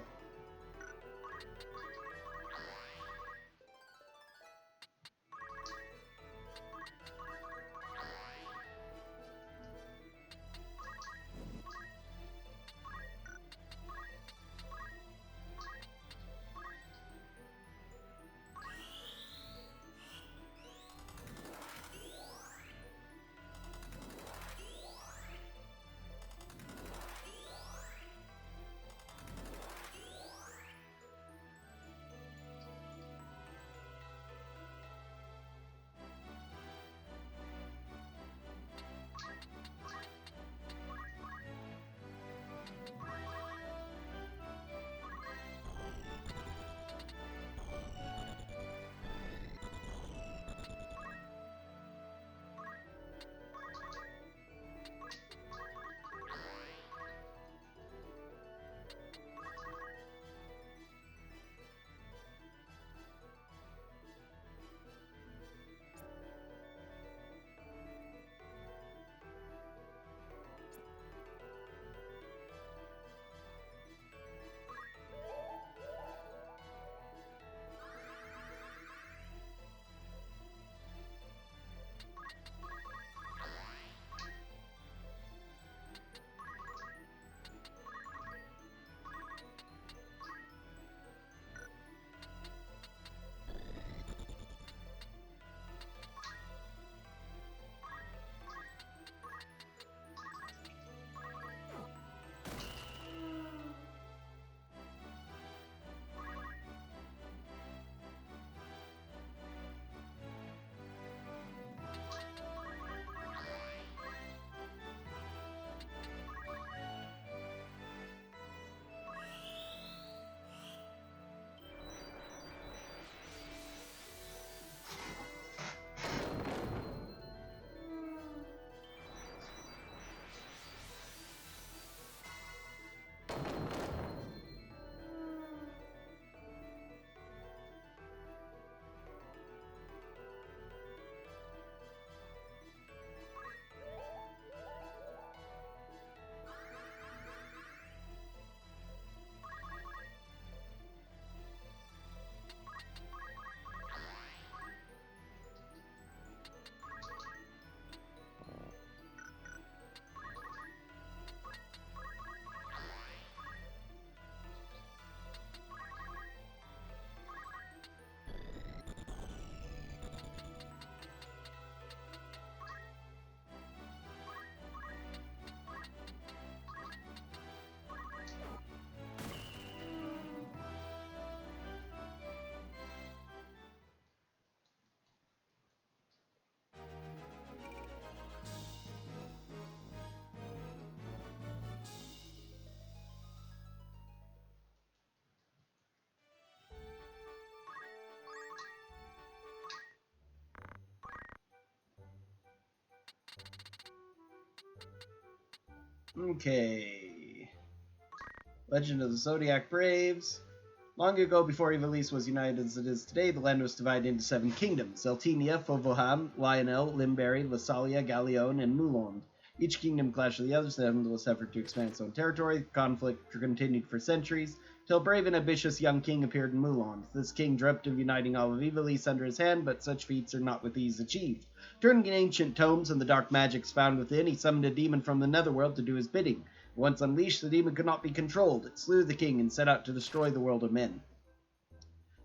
Okay. Legend of the Zodiac Braves. Long ago, before Ivalice was united as it is today, the land was divided into 7 kingdoms: Zeltinia, Fovoham, Lionel, Limberry, Lassalia, Gallione, and Moulond. Each kingdom clashed with the others in an endless effort to expand its own territory. The conflict continued for centuries, till a brave and ambitious young king appeared in Moulond. This king dreamt of uniting all of Ivalice under his hand, but such feats are not with ease achieved. Turning in ancient tomes and the dark magics found within, he summoned a demon from the netherworld to do his bidding. Once unleashed, the demon could not be controlled. It slew the king and set out to destroy the world of men.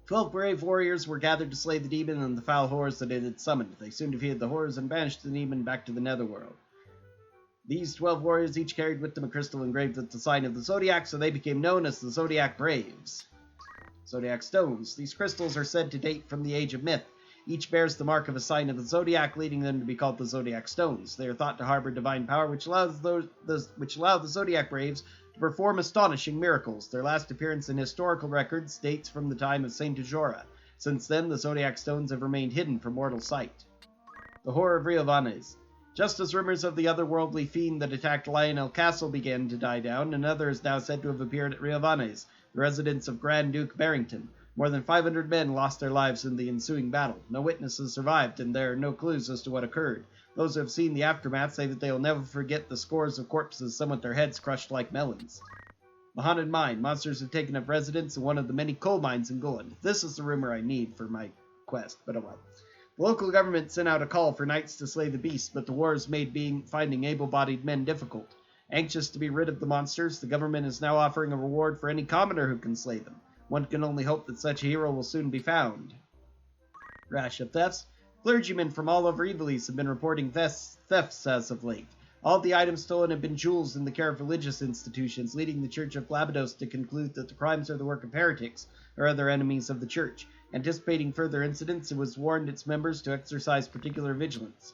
12 brave warriors were gathered to slay the demon and the foul horrors that it had summoned. They soon defeated the horrors and banished the demon back to the netherworld. These 12 warriors each carried with them a crystal engraved with the sign of the Zodiac, so they became known as the Zodiac Braves. Zodiac Stones. These crystals are said to date from the age of myth. Each bears the mark of a sign of the Zodiac, leading them to be called the Zodiac Stones. They are thought to harbor divine power, which allow the Zodiac Braves to perform astonishing miracles. Their last appearance in historical records dates from the time of Saint Ajora. Since then, the Zodiac Stones have remained hidden from mortal sight. The Horror of Riovanes. Just as rumors of the otherworldly fiend that attacked Lionel Castle began to die down, another is now said to have appeared at Riovanes, the residence of Grand Duke Barrington. More than 500 men lost their lives in the ensuing battle. No witnesses survived, and there are no clues as to what occurred. Those who have seen the aftermath say that they will never forget the scores of corpses, some with their heads crushed like melons. The Haunted Mine. Monsters have taken up residence in one of the many coal mines in Goland. This is the rumor I need for my quest, but oh well. The local government sent out a call for knights to slay the beast, but the wars made finding able-bodied men difficult. Anxious to be rid of the monsters, the government is now offering a reward for any commoner who can slay them. One can only hope that such a hero will soon be found. Rash of thefts. Clergymen from all over Ivalice have been reporting thefts as of late. All the items stolen have been jewels in the care of religious institutions, leading the Church of Glabados to conclude that the crimes are the work of heretics or other enemies of the Church. Anticipating further incidents, it was warned its members to exercise particular vigilance.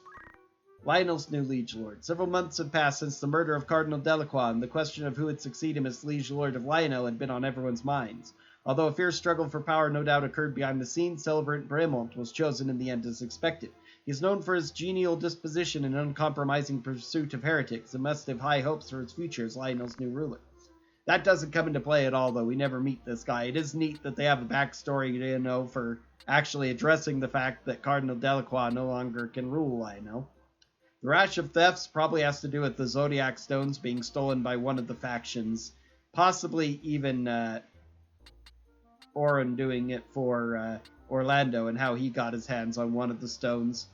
Lionel's new liege lord. Several months had passed since the murder of Cardinal Delacroix, and the question of who would succeed him as liege lord of Lionel had been on everyone's minds. Although a fierce struggle for power no doubt occurred behind the scenes, celebrant Bremont was chosen in the end as expected. He is known for his genial disposition and uncompromising pursuit of heretics, and must have high hopes for his future as Lionel's new ruler. That doesn't come into play at all, though. We never meet this guy. It is neat that they have a backstory, for actually addressing the fact that Cardinal Delacroix no longer can rule Lionel. The rash of thefts probably has to do with the Zodiac Stones being stolen by one of the factions. Possibly even Oren doing it for Orlando and how he got his hands on one of the stones.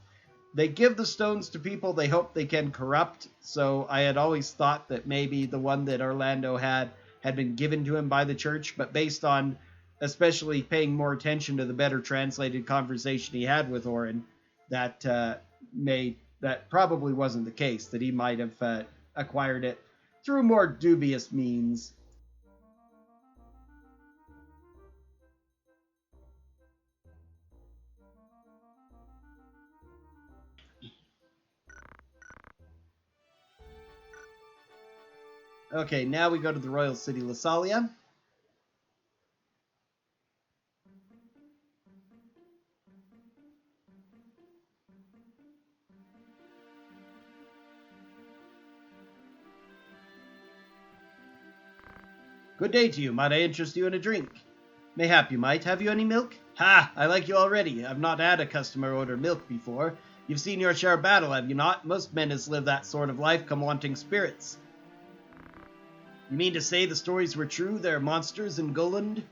They give the stones to people they hope they can corrupt, so I had always thought that maybe the one that Orlando had been given to him by the church, but based on especially paying more attention to the better translated conversation he had with Oren, that probably wasn't the case, that he might have acquired it through more dubious means. Okay, now we go to the royal city Lassalia. Good day to you. Might I interest you in a drink? Mayhap you might. Have you any milk? Ha! I like you already. I've not had a customer order milk before. You've seen your share of battle, have you not? Most men as live that sort of life come wanting spirits. You mean to say the stories were true? There are monsters in Goland?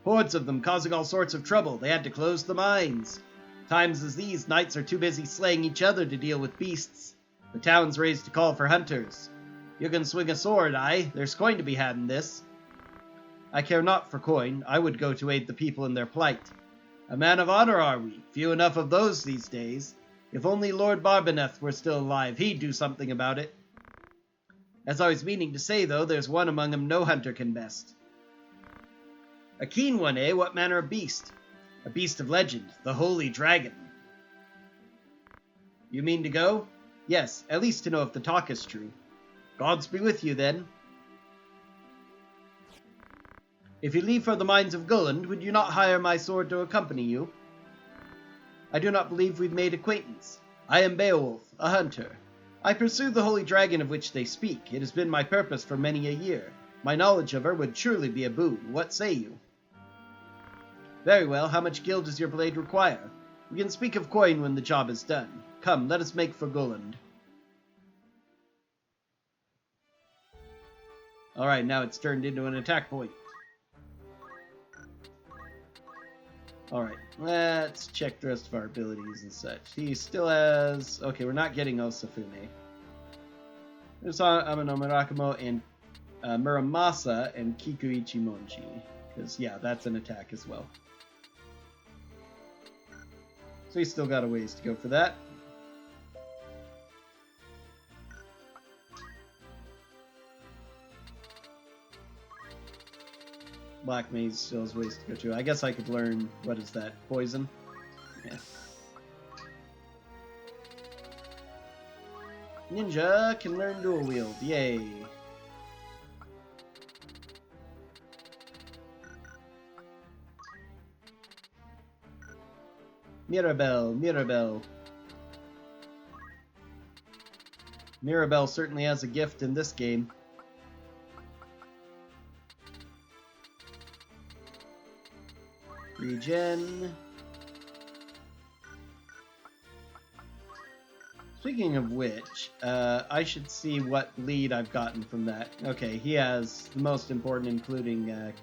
Hordes of them, causing all sorts of trouble. They had to close the mines. Times as these, knights are too busy slaying each other to deal with beasts. The town's raised a call for hunters. You can swing a sword, aye. There's coin to be had in this. I care not for coin. I would go to aid the people in their plight. A man of honor are we. Few enough of those these days. If only Lord Barbeneth were still alive, he'd do something about it. As I was meaning to say, though, there's one among 'em no hunter can best. A keen one, eh? What manner of beast? A beast of legend, the holy dragon. You mean to go? Yes, at least to know if the talk is true. Gods be with you, then. If you leave for the mines of Goland, would you not hire my sword to accompany you? I do not believe we've made acquaintance. I am Beowulf, a hunter. I pursue the holy dragon of which they speak. It has been my purpose for many a year. My knowledge of her would surely be a boon. What say you? Very well. How much gil does your blade require? We can speak of coin when the job is done. Come, let us make for Goland. Alright, now it's turned into an attack point. Alright, let's check the rest of our abilities and such. He still has... Okay, we're not getting Osafune. There's Amano Murakumo and Muramasa and Kikuichi Monchi. Because, yeah, that's an attack as well. So he's still got a ways to go for that. Black Mage still has ways to go too. I guess I could learn, what is that, poison? Yeah. Ninja can learn dual wield, yay! Mirabelle. Mirabelle certainly has a gift in this game. Regen. Speaking of which, I should see what lead I've gotten from that. Okay, he has the most important, including,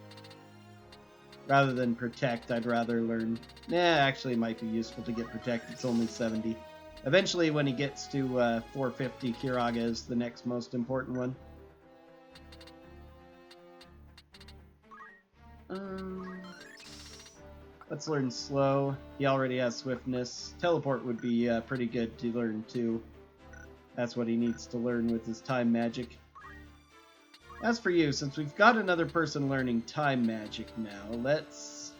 rather than Protect, I'd rather learn... actually it might be useful to get Protect, it's only 70. Eventually, when he gets to 450, Kiraga is the next most important one. Let's learn Slow. He already has Swiftness. Teleport would be pretty good to learn too. That's what he needs to learn with his Time Magic. As for you, since we've got another person learning Time Magic now, let's...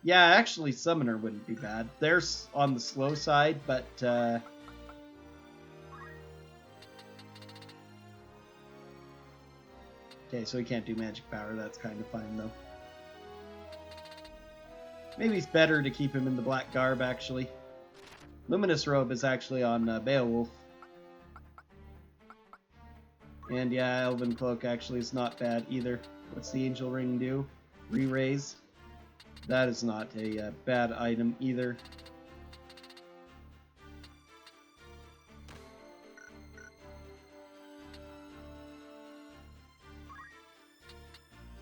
Yeah, actually Summoner wouldn't be bad. They're on the slow side, but... Okay, so he can't do magic power. That's kind of fine, though. Maybe it's better to keep him in the black garb, actually. Luminous Robe is actually on Beowulf. And yeah, Elven Cloak actually is not bad either. What's the Angel Ring do? Re-raise. That is not a bad item either.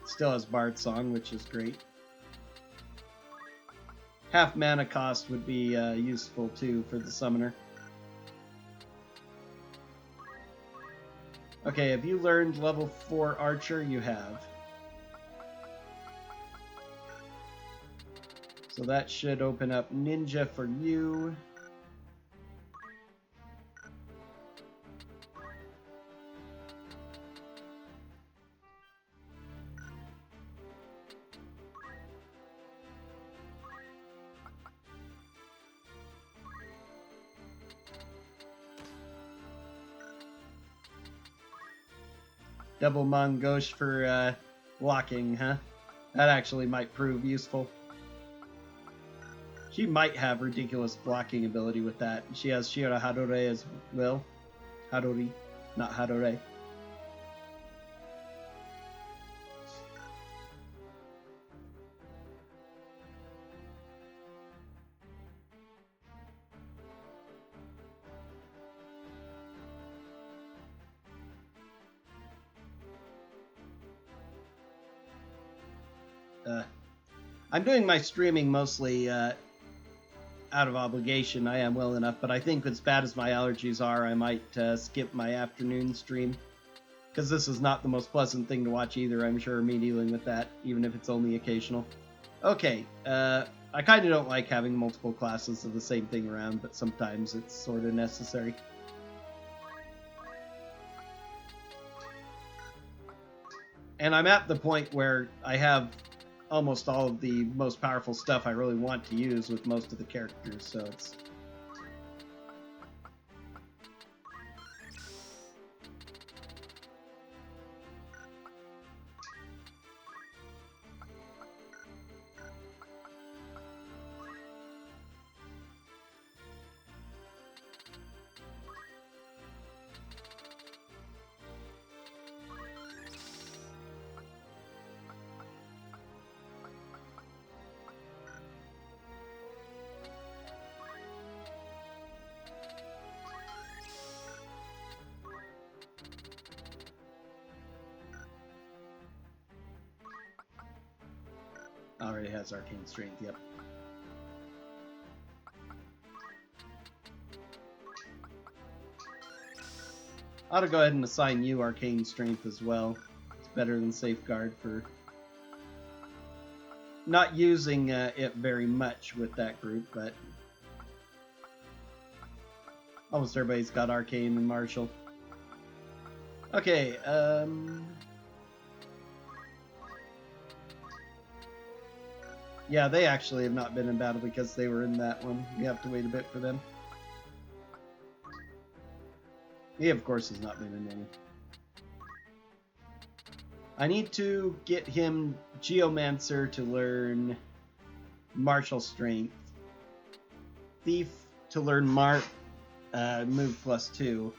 Still has Bard Song, which is great. Half mana cost would be useful too for the summoner. Okay, have you learned level 4 Archer? You have. So that should open up Ninja for you. Double Mongosh for blocking, huh? That actually might prove useful. She might have ridiculous blocking ability with that. She has Shira Hadore as well. Hadori, not Hadore. I'm doing my streaming mostly out of obligation. I am well enough, but I think as bad as my allergies are, I might skip my afternoon stream. Because this is not the most pleasant thing to watch either, I'm sure, me dealing with that, even if it's only occasional. Okay, I kind of don't like having multiple classes of the same thing around, but sometimes it's sort of necessary. And I'm at the point where I have almost all of the most powerful stuff I really want to use with most of the characters, so it's... Already has arcane strength, yep. I ought to go ahead and assign you arcane strength as well. It's better than safeguard for not using it very much with that group, but almost everybody's got arcane and martial. Okay, yeah, they actually have not been in battle because they were in that one. We have to wait a bit for them. He, of course, has not been in any. I need to get him Geomancer to learn martial strength. Thief to learn move +2.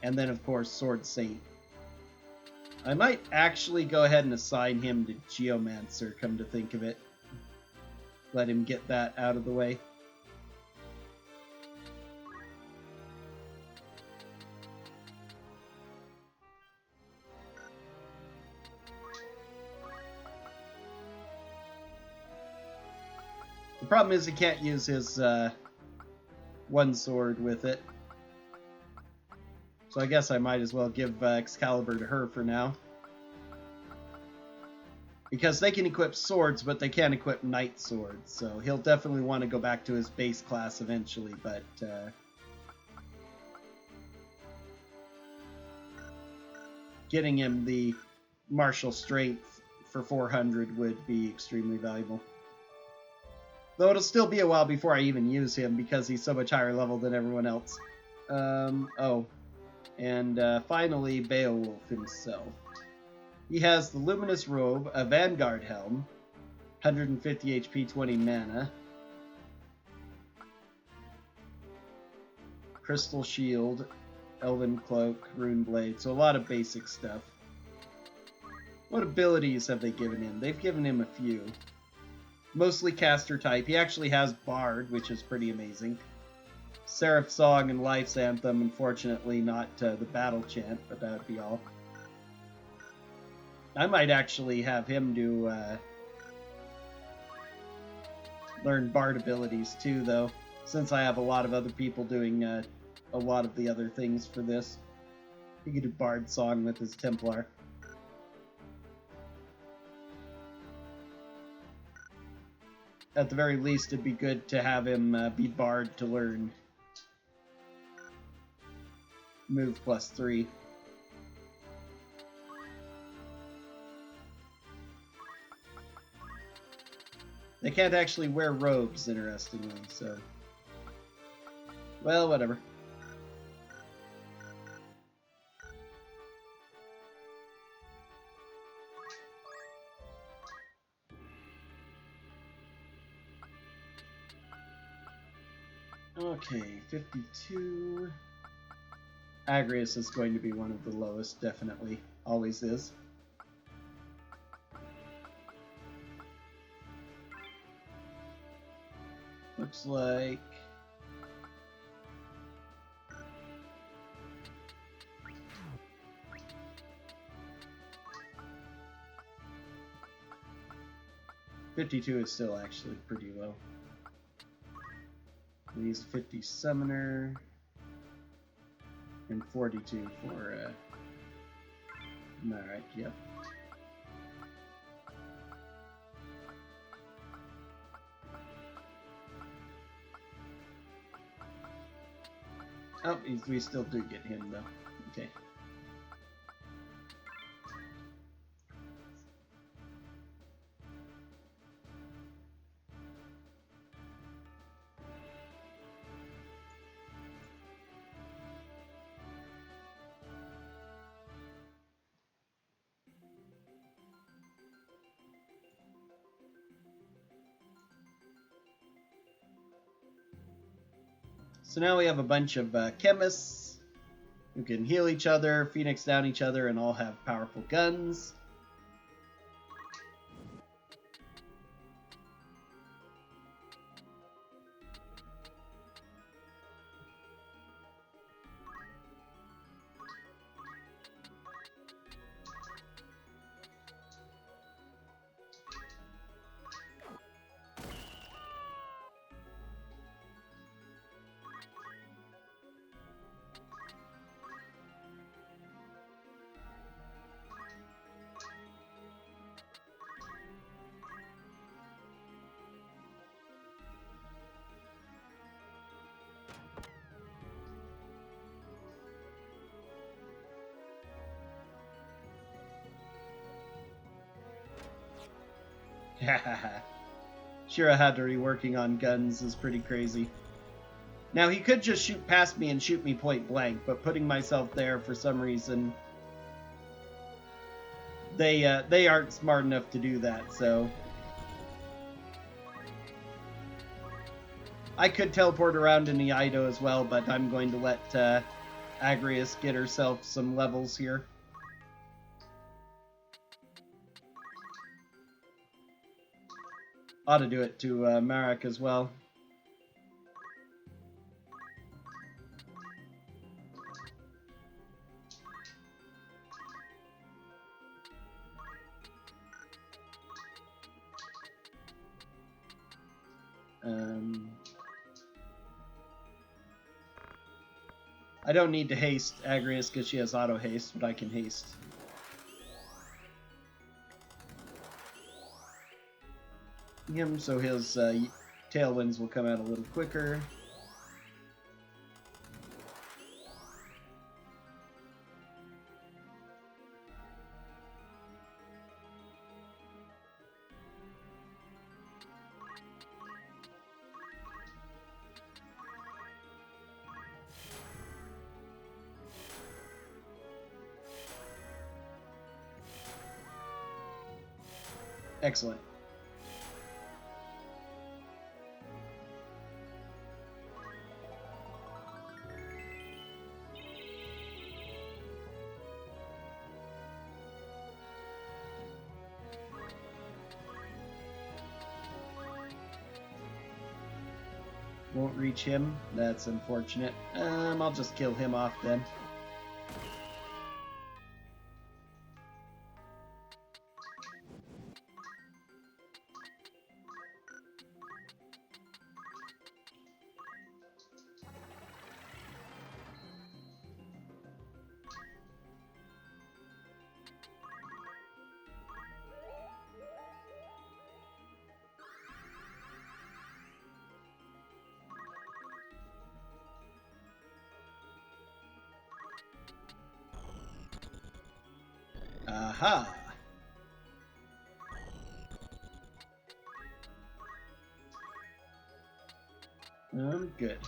And then, of course, Sword Saint. I might actually go ahead and assign him to Geomancer, come to think of it. Let him get that out of the way. The problem is he can't use his one sword with it. So I guess I might as well give Excalibur to her for now. Because they can equip swords, but they can't equip knight swords. So he'll definitely want to go back to his base class eventually, but getting him the martial strength for 400 would be extremely valuable. Though it'll still be a while before I even use him because he's so much higher level than everyone else. Finally, Beowulf himself. He has the Luminous Robe, a Vanguard Helm, 150 HP, 20 mana, Crystal Shield, Elven Cloak, Rune Blade, so a lot of basic stuff. What abilities have they given him? They've given him a few. Mostly caster type. He actually has Bard, which is pretty amazing. Seraph Song and Life's Anthem, unfortunately not the Battle Chant, but that would be all. I might actually have him do learn Bard abilities too, though, since I have a lot of other people doing a lot of the other things for this. He could do Bard Song with his Templar. At the very least, it'd be good to have him be Bard to learn move +3. They can't actually wear robes, interestingly, so... Well, whatever. Okay, 52. Agrius is going to be one of the lowest, definitely. Always is. Looks like... $52 is still actually pretty low. He's 50 Summoner, and 42 for, alright, yep. Oh, we still do get him, though. Okay. So now we have a bunch of chemists who can heal each other, phoenix down each other, and all have powerful guns. Shirahadori working on guns is pretty crazy. Now, he could just shoot past me and shoot me point blank, but putting myself there for some reason, they aren't smart enough to do that, so... I could teleport around in Iaido as well, but I'm going to let Agrias get herself some levels here. Ought to do it to Marek as well. I don't need to haste Agrias because she has auto haste, but I can haste. Him so his tailwinds will come out a little quicker. Excellent. Won't reach him. That's unfortunate. I'll just kill him off then. Aha! I'm good.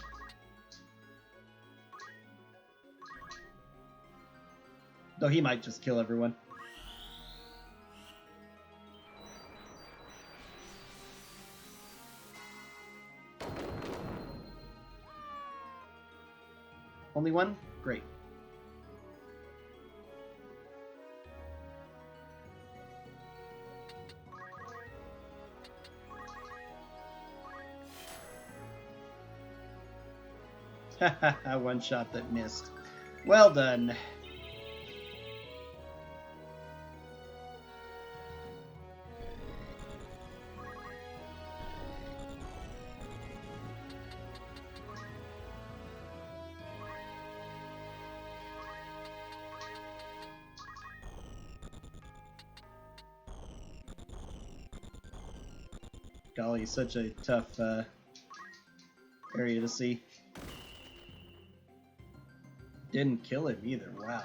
Though he might just kill everyone. Only one? Great. One shot that missed. Well done. Golly, such a tough area to see. Didn't kill him either, wow.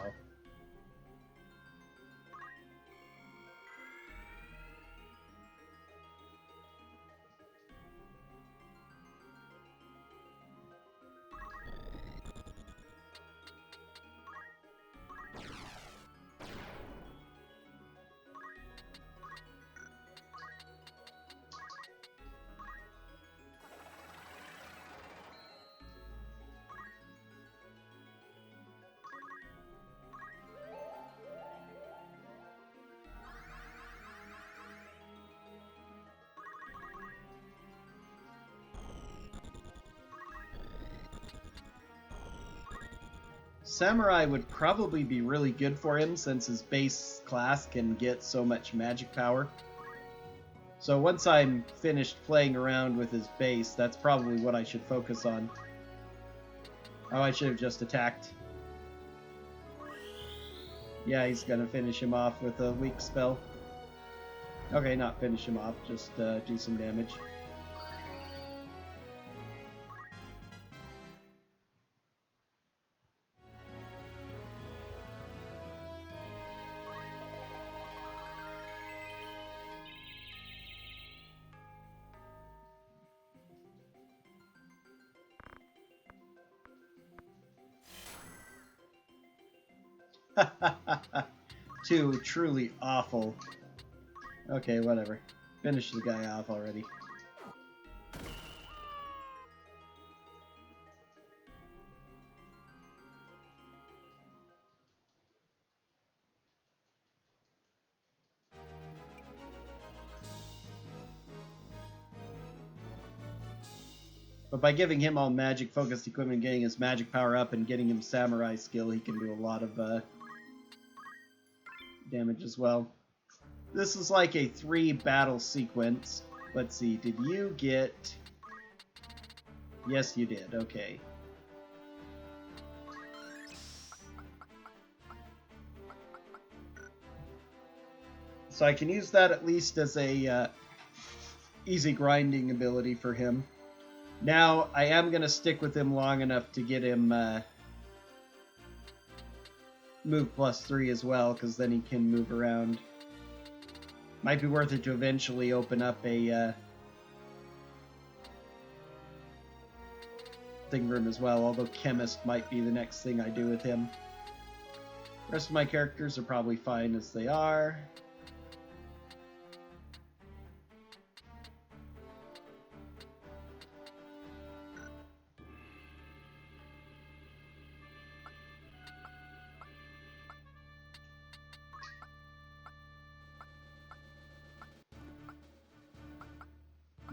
Samurai would probably be really good for him since his base class can get so much magic power. So once I'm finished playing around with his base, that's probably what I should focus on. Oh, I should have just attacked. Yeah, he's gonna finish him off with a weak spell. Okay, not finish him off, just do some damage. Two truly awful. Okay, whatever. Finish the guy off already. But by giving him all magic focused equipment, getting his magic power up, and getting him samurai skill, he can do a lot of damage as well. This is like a 3 battle sequence. Let's see, did you get... Yes, you did, okay. So I can use that at least as a easy grinding ability for him. Now, I am going to stick with him long enough to get him move +3 as well, because then he can move around. Might be worth it to eventually open up a thing room as well, although Chemist might be the next thing I do with him. The rest of my characters are probably fine as they are.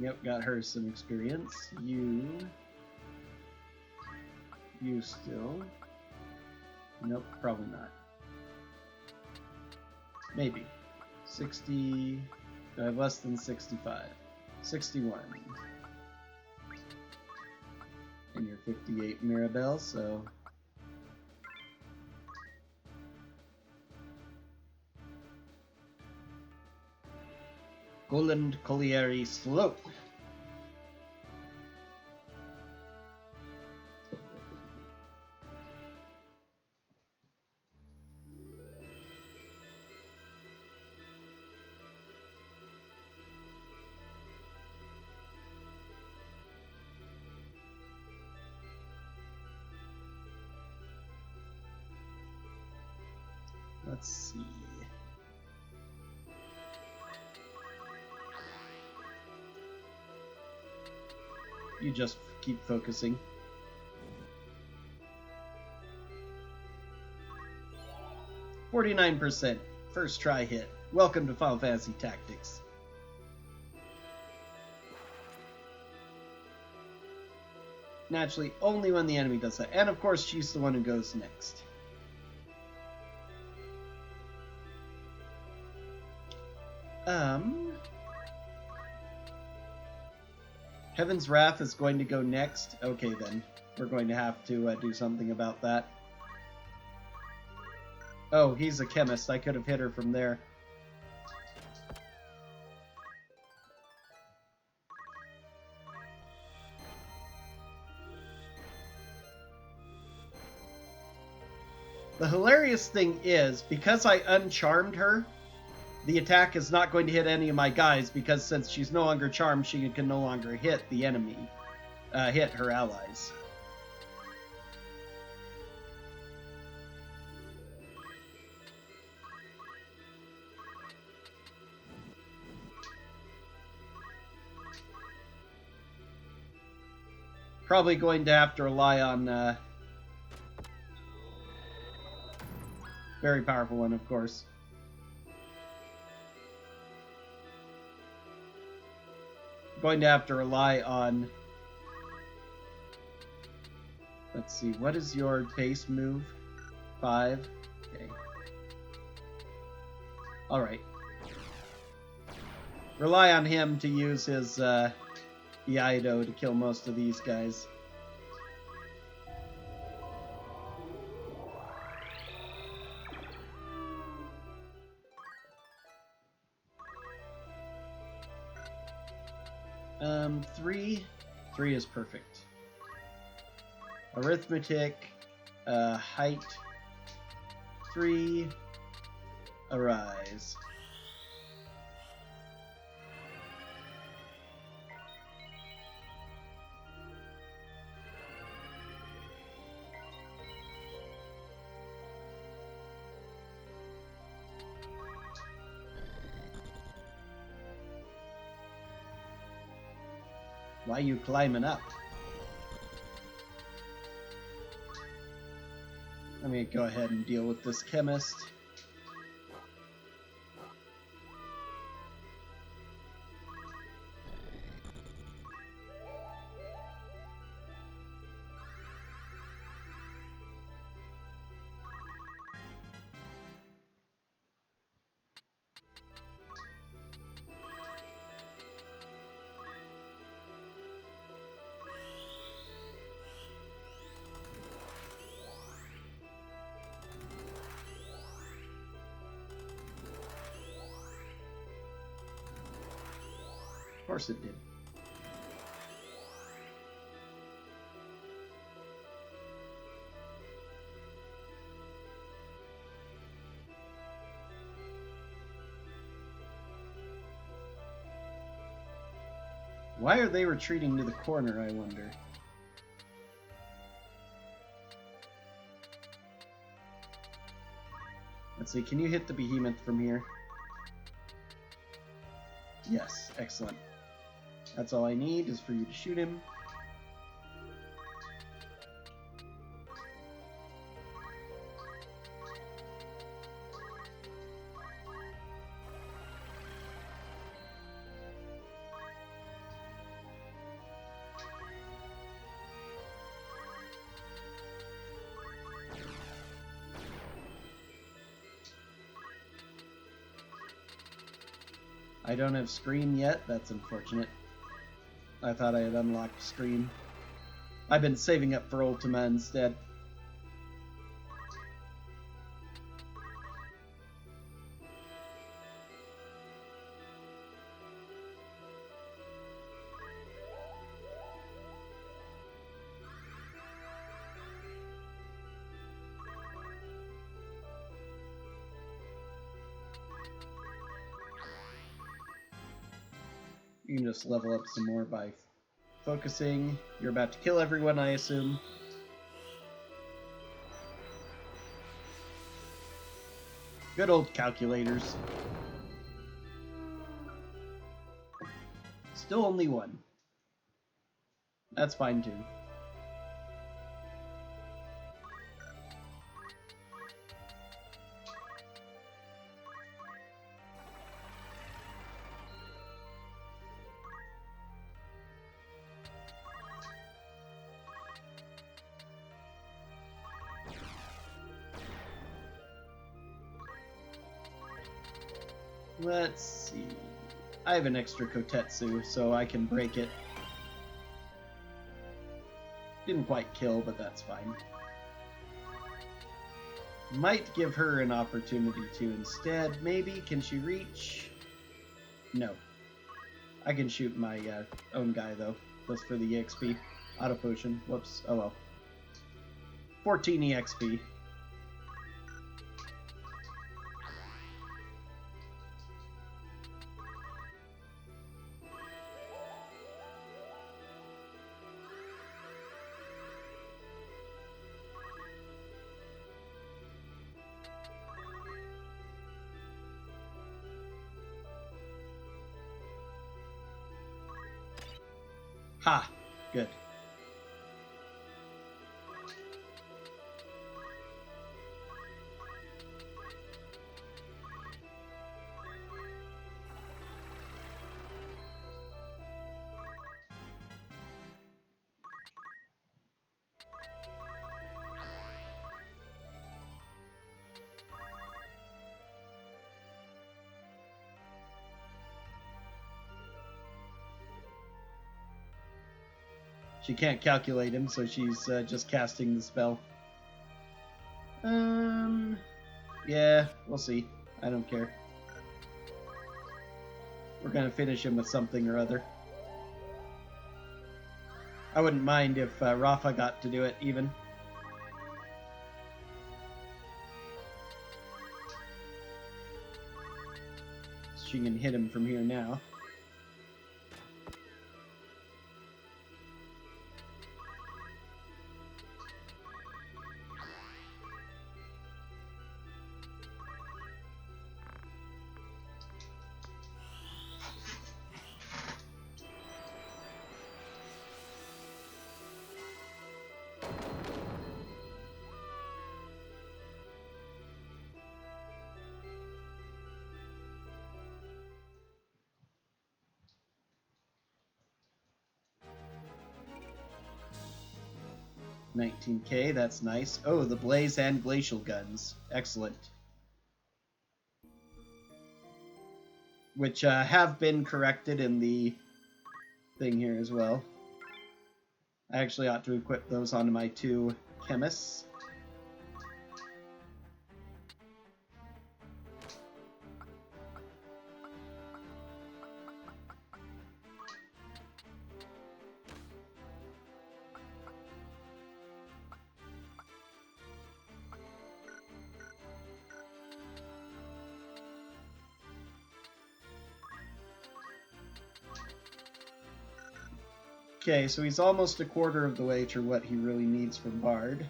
Yep, got her some experience. You still? Nope, probably not. Maybe. 60... Do I have less than 65? 61. And you're 58, Mirabelle, so... Goland Colliery Slope. Let's see. You just keep focusing. 49%. First try hit. Welcome to Final Fantasy Tactics. Naturally, only when the enemy does that. And of course, she's the one who goes next. Heaven's Wrath is going to go next. Okay, then. We're going to have to do something about that. Oh, he's a chemist. I could have hit her from there. The hilarious thing is, because I uncharmed her, the attack is not going to hit any of my guys, because since she's no longer charmed, she can no longer hit the enemy, hit her allies. Probably going to have to rely on very powerful one, of course. Going to have to rely on... Let's see, what is your base move? 5? Okay. Alright. Rely on him to use his Iaido to kill most of these guys. Three is perfect. Arithmetic, height, 3, arise. Why you climbing up? Let me go ahead and deal with this chemist. Of course it did. Why are they retreating to the corner, I wonder? Let's see, can you hit the behemoth from here? Yes, excellent. That's all I need is for you to shoot him. I don't have Scream yet. That's unfortunate. I thought I had unlocked Scream. I've been saving up for Ultima instead. You can just level up some more by focusing. You're about to kill everyone, I assume. Good old calculators. Still only one. That's fine too. Let's see. I have an extra Kotetsu, so I can break it. Didn't quite kill, but that's fine. Might give her an opportunity to instead. Maybe. Can she reach? No. I can shoot my own guy, though. Just for the EXP. Auto potion. Whoops. Oh well. 14 EXP. Ha! Good. She can't calculate him, so she's just casting the spell. Yeah, we'll see. I don't care. We're gonna finish him with something or other. I wouldn't mind if Rafa got to do it, even. She can hit him from here now. 19k, that's nice. Oh, the blaze and glacial guns. Excellent. Which have been corrected in the thing here as well. I actually ought to equip those onto my 2 chemists. Okay, so he's almost a quarter of the way to what he really needs from Bard.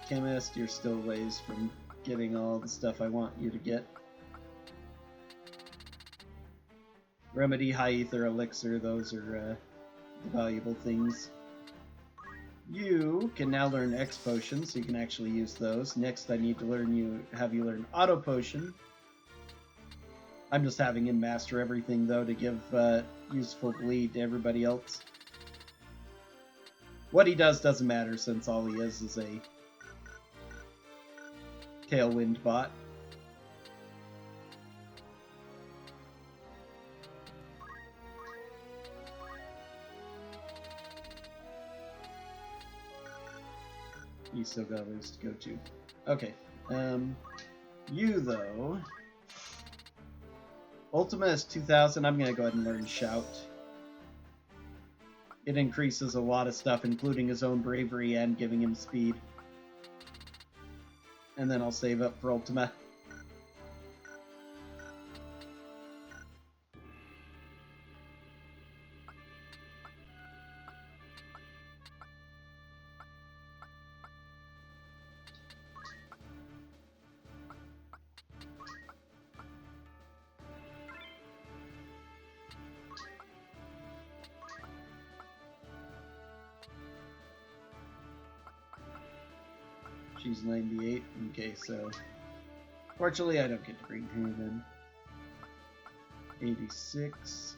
Chemist, you're still a ways from getting all the stuff I want you to get. Remedy, High Ether, Elixir, those are the valuable things. You can now learn X Potion, so you can actually use those. Next, I need to have you learn Auto Potion. I'm just having him master everything, though, to give useful bleed to everybody else. What he does doesn't matter, since all he is a Tailwind bot. You still got others to go to. Okay. You, though... Ultima is 2,000. I'm going to go ahead and learn Shout. It increases a lot of stuff, including his own bravery and giving him speed. And then I'll save up for Ultima. She's 98. Okay, so... Fortunately, I don't get to bring her then. 86.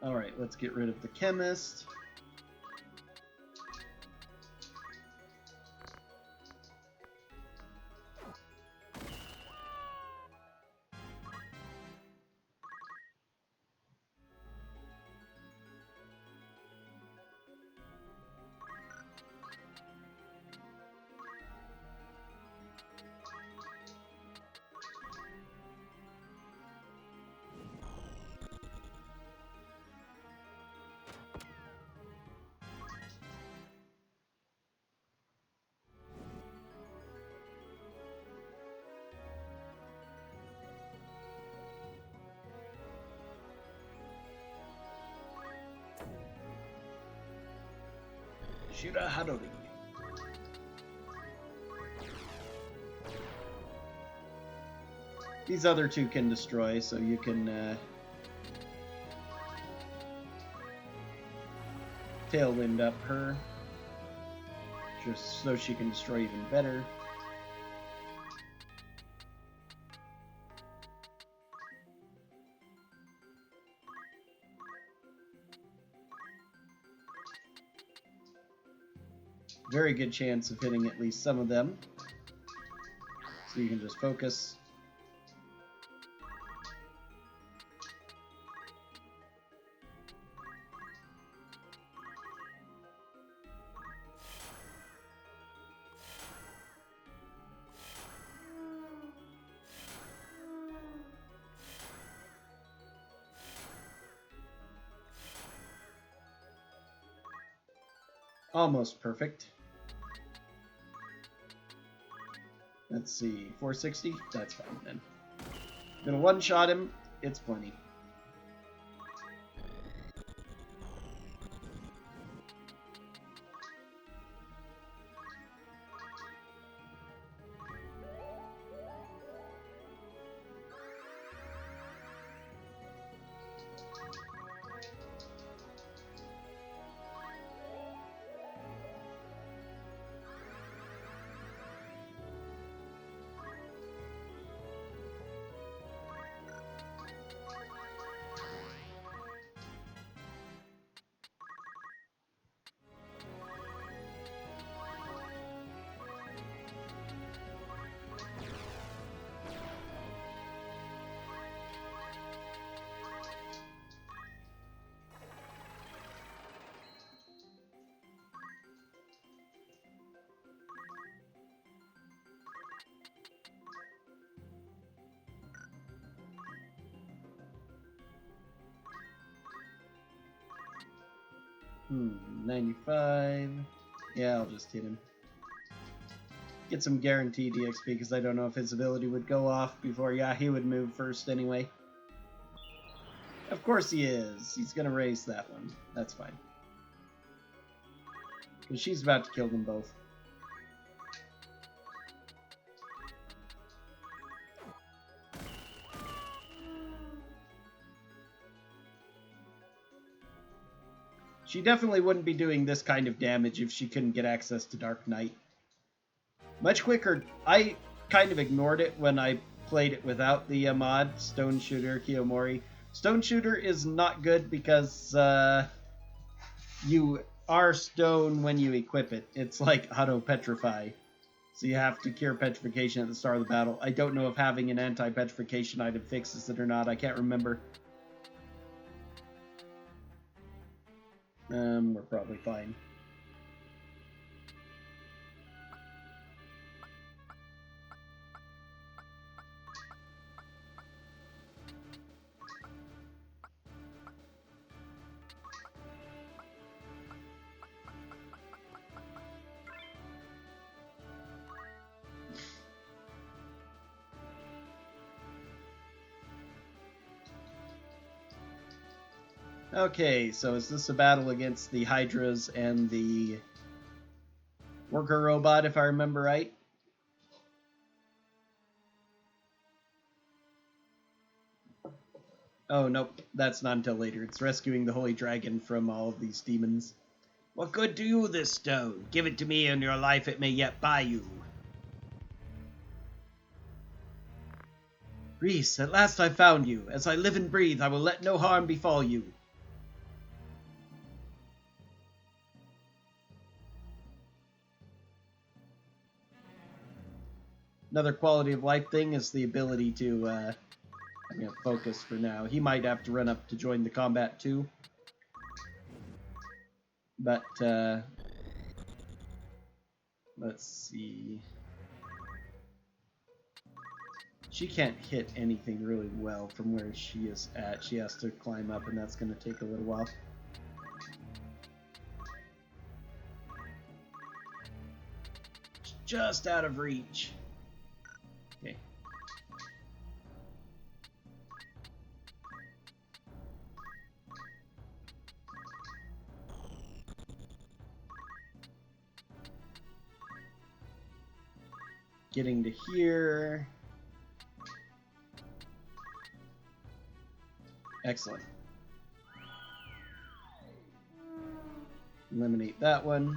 Alright, let's get rid of the chemist. Shura Hadori. These other two can destroy, so you can tailwind up her, just so she can destroy even better. Very good chance of hitting at least some of them. So you can just focus. Almost perfect. Let's see, 460? That's fine then. Gonna one-shot him. It's plenty. Hmm, 95. Yeah, I'll just hit him. Get some guaranteed EXP because I don't know if his ability would go off before. Yeah, he would move first anyway. Of course he is. He's going to raise that one. That's fine. Because she's about to kill them both. She definitely wouldn't be doing this kind of damage if she couldn't get access to Dark Knight. Much quicker. I kind of ignored it when I played it without the mod, Stone Shooter Kiyomori. Stone Shooter is not good because you are stone when you equip it. It's like auto-petrify. So you have to cure petrification at the start of the battle. I don't know if having an anti-petrification item fixes it or not. I can't remember. We're probably fine. Okay, so is this a battle against the Hydras and the worker robot, if I remember right? Oh, nope, that's not until later. It's rescuing the Holy Dragon from all of these demons. What good do you this stone? Give it to me and your life it may yet buy you. Reese, at last I found you. As I live and breathe, I will let no harm befall you. Another quality of life thing is the ability to, I'm going to focus for now. He might have to run up to join the combat too. But, let's see. She can't hit anything really well from where she is at. She has to climb up, and that's going to take a little while. Just out of reach. Okay. Getting to here. Excellent. Eliminate that one.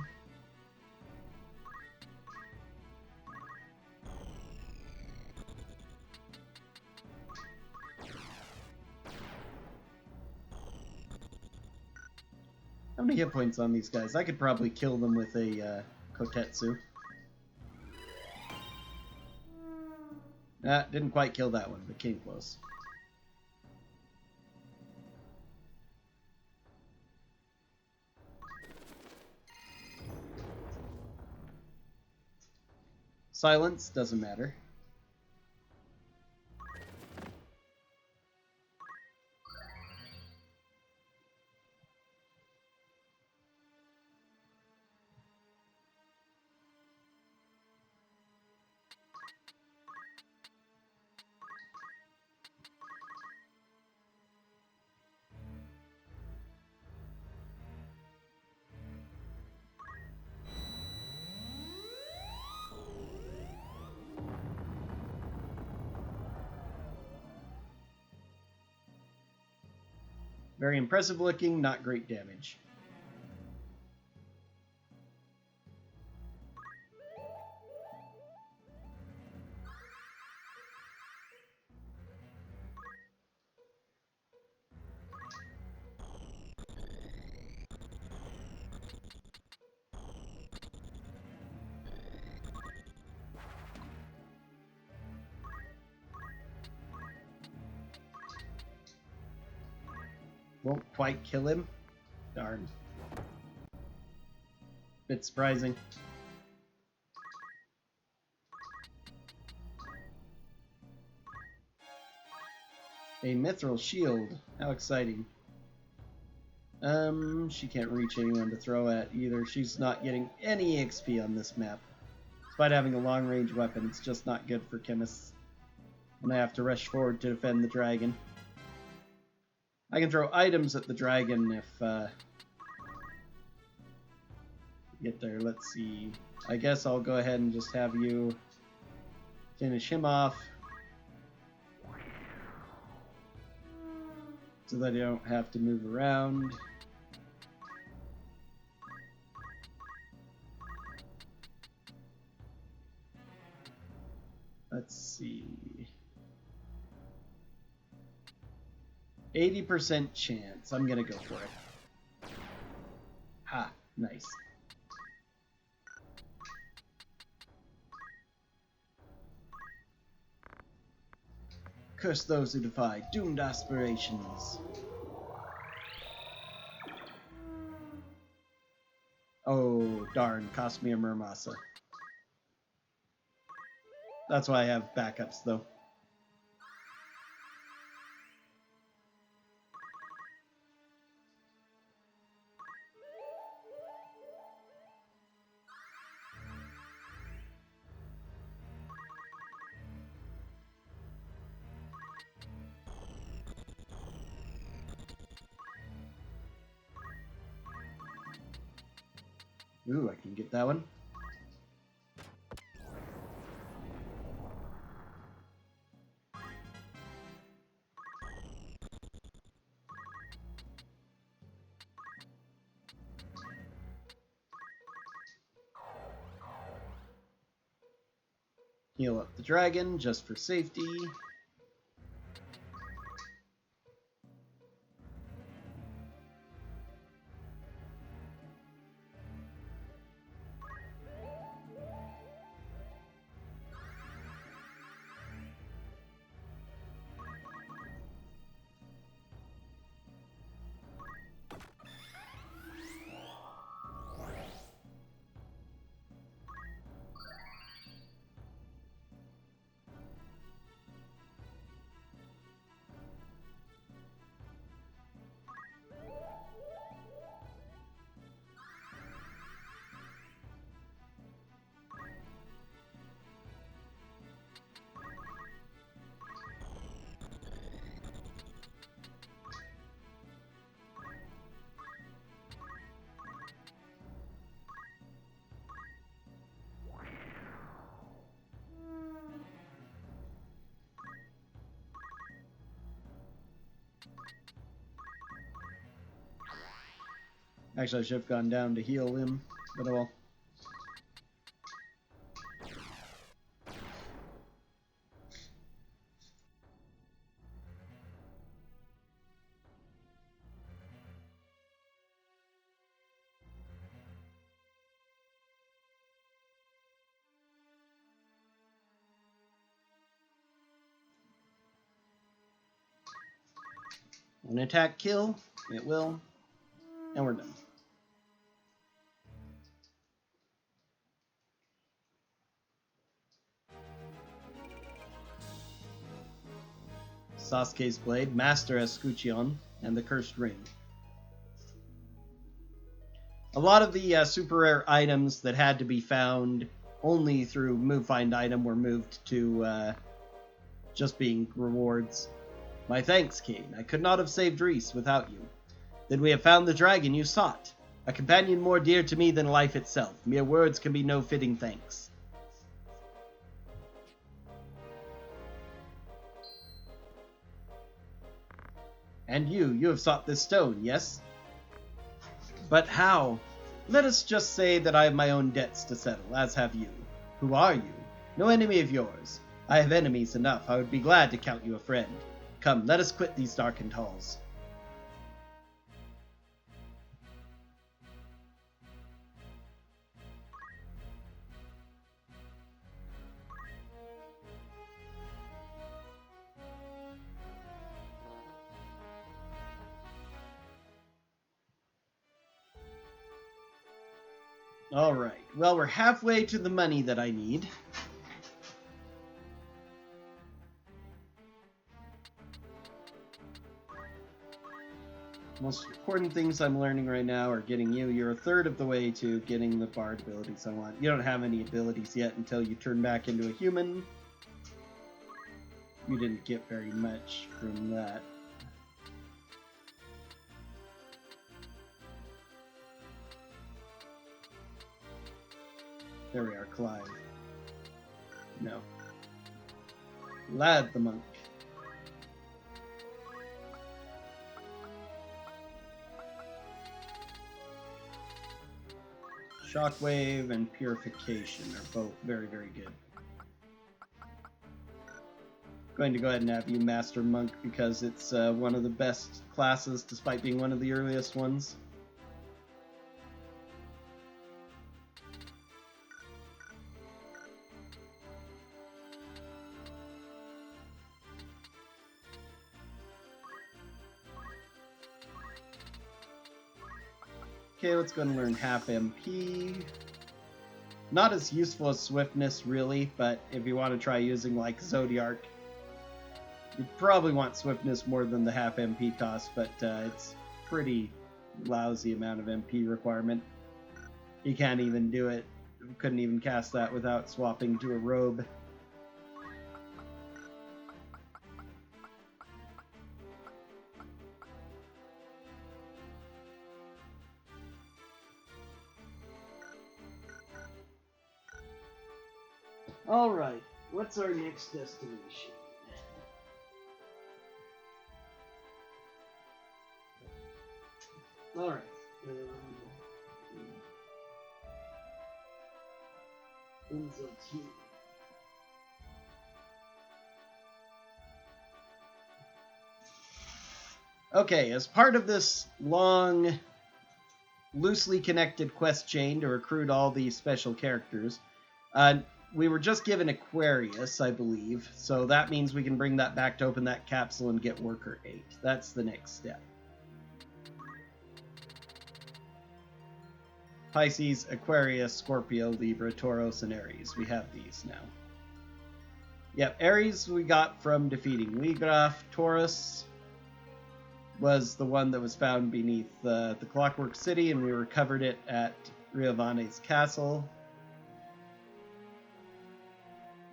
How many hit points on these guys? I could probably kill them with a Kotetsu. Didn't quite kill that one, but came close. Silence, doesn't matter. Very impressive looking, not great damage. Won't quite kill him. Darn. Bit surprising. A mithril shield. How exciting. She can't reach anyone to throw at either. She's not getting any XP on this map. Despite having a long-range weapon, it's just not good for chemists. And I have to rush forward to defend the dragon. I can throw items at the dragon if, get there. Let's see. I guess I'll go ahead and just have you finish him off. So that I don't have to move around. Let's see. 80% chance. I'm gonna go for it. Ha, nice. Curse those who defy doomed aspirations. Oh, darn. Cost me a Murmasa. That's why I have backups, though. Ooh, I can get that one. Heal up the dragon just for safety. Actually, I should have gone down to heal him, but oh well. An attack kill, it will, and we're done. Sasuke's Blade, Master Escutcheon, and the Cursed Ring. A lot of the super rare items that had to be found only through Move Find Item were moved to just being rewards. My thanks, Kane. I could not have saved Reese without you. Then we have found the dragon you sought, a companion more dear to me than life itself. Mere words can be no fitting thanks. And you have sought this stone, yes? But how? Let us just say that I have my own debts to settle, as have you. Who are you? No enemy of yours. I have enemies enough. I would be glad to count you a friend. Come, let us quit these darkened halls. Alright, well, we're halfway to the money that I need. Most important things I'm learning right now are getting you. You're a third of the way to getting the bard abilities I want. You don't have any abilities yet until you turn back into a human. You didn't get very much from that. There we are, Clive. No. Lad the monk. Shockwave and Purification are both very, very good. Going to go ahead and have you Master Monk because it's one of the best classes despite being one of the earliest ones. Okay, let's go and learn half MP. Not as useful as Swiftness, really, but if you want to try using, like, Zodiac, you'd probably want Swiftness more than the half MP cost, but it's pretty lousy amount of MP requirement. You can't even do it. Couldn't even cast that without swapping to a robe. Alright, what's our next destination? Alright. Okay, as part of this long, loosely connected quest chain to recruit all these special characters, we were just given Aquarius, I believe, so that means we can bring that back to open that capsule and get Worker 8. That's the next step. Pisces, Aquarius, Scorpio, Libra, Taurus, and Aries. We have these now. Yep, Aries we got from defeating Legraf. Taurus was the one that was found beneath the Clockwork City, and we recovered it at Riovane's castle.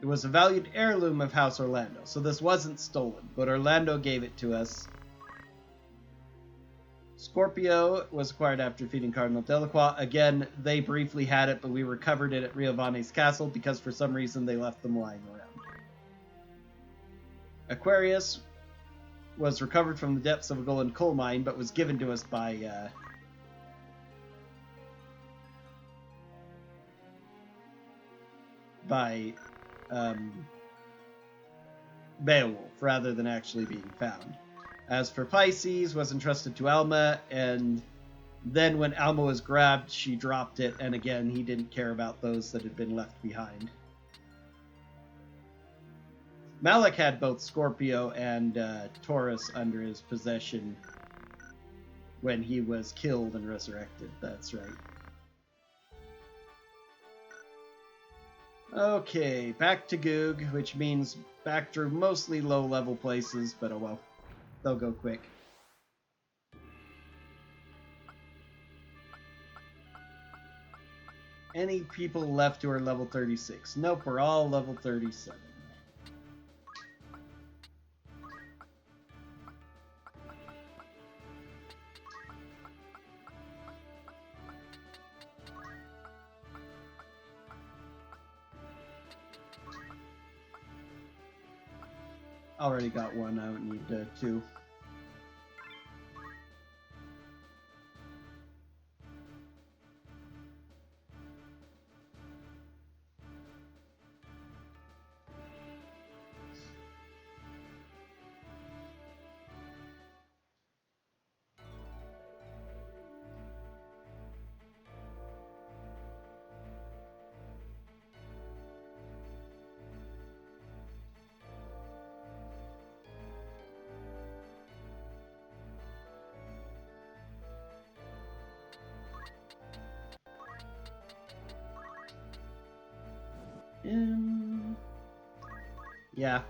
It was a valued heirloom of House Orlando, so this wasn't stolen, but Orlando gave it to us. Scorpio was acquired after defeating Cardinal Delacroix. Again, they briefly had it, but we recovered it at Riovane's castle because for some reason they left them lying around. Aquarius was recovered from the depths of a golden coal mine, but was given to us by Beowulf, rather than actually being found. As for Pisces, was entrusted to Alma, and then when Alma was grabbed, she dropped it, and again, he didn't care about those that had been left behind. Malik had both Scorpio and Taurus under his possession when he was killed and resurrected, that's right. Okay, back to Goog, which means back through mostly low-level places, but oh well. They'll go quick. Any people left who are level 36? Nope, we're all level 37. Already got one, I don't need two. Yeah.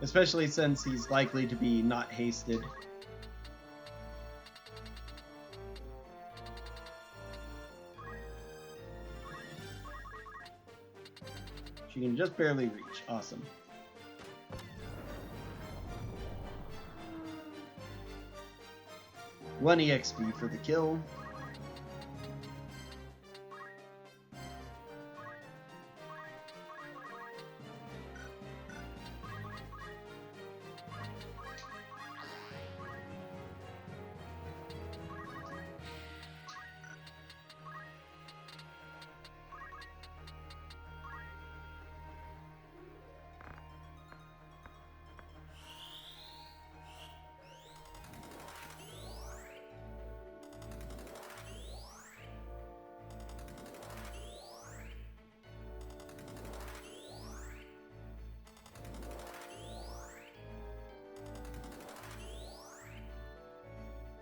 Especially since he's likely to be not hasted. She can just barely reach. Awesome. One EXP for the kill.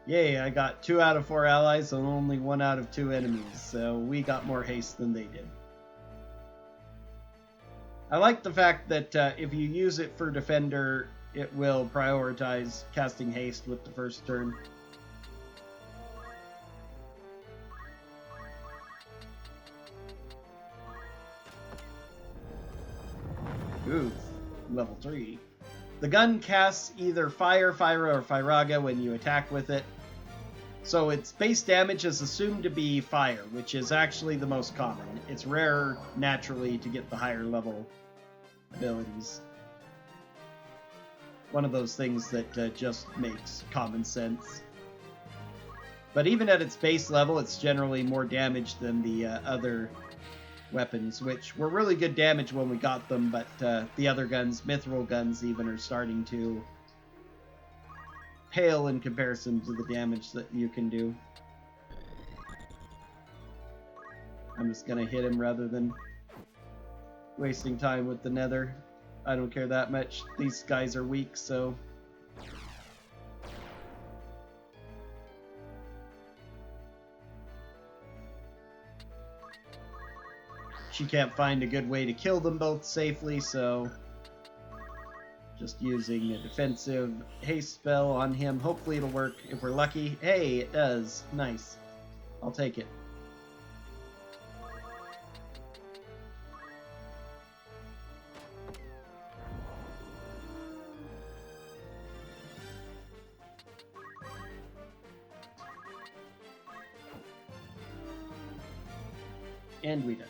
Yay, I got 2 out of 4 allies and only 1 out of 2 enemies, so we got more haste than they did. I like the fact that if you use it for defender, it will prioritize casting haste with the first turn. Ooh, level 3. The gun casts either fire, Fyra, or Fyraga when you attack with it. So its base damage is assumed to be fire, which is actually the most common. It's rarer, naturally, to get the higher level abilities. One of those things that just makes common sense. But even at its base level, it's generally more damage than the other weapons, which were really good damage when we got them, but the other guns, mithril guns even, are starting to pale in comparison to the damage that you can do. I'm just gonna hit him rather than wasting time with the nether. I don't care that much. These guys are weak, so... She can't find a good way to kill them both safely, so... just using a defensive haste spell on him. Hopefully it'll work if we're lucky. Hey, it does. Nice. I'll take it. And we done.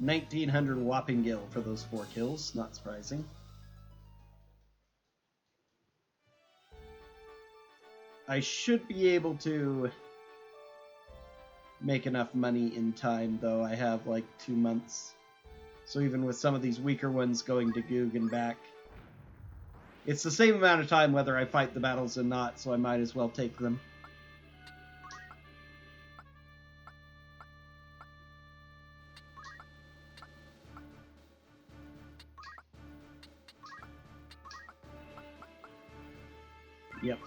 1900 whopping gil for those 4 kills. Not surprising. I should be able to make enough money in time, though. I have like 2 months. So even with some of these weaker ones going to Goog and back, it's the same amount of time whether I fight the battles or not, so I might as well take them. Yep.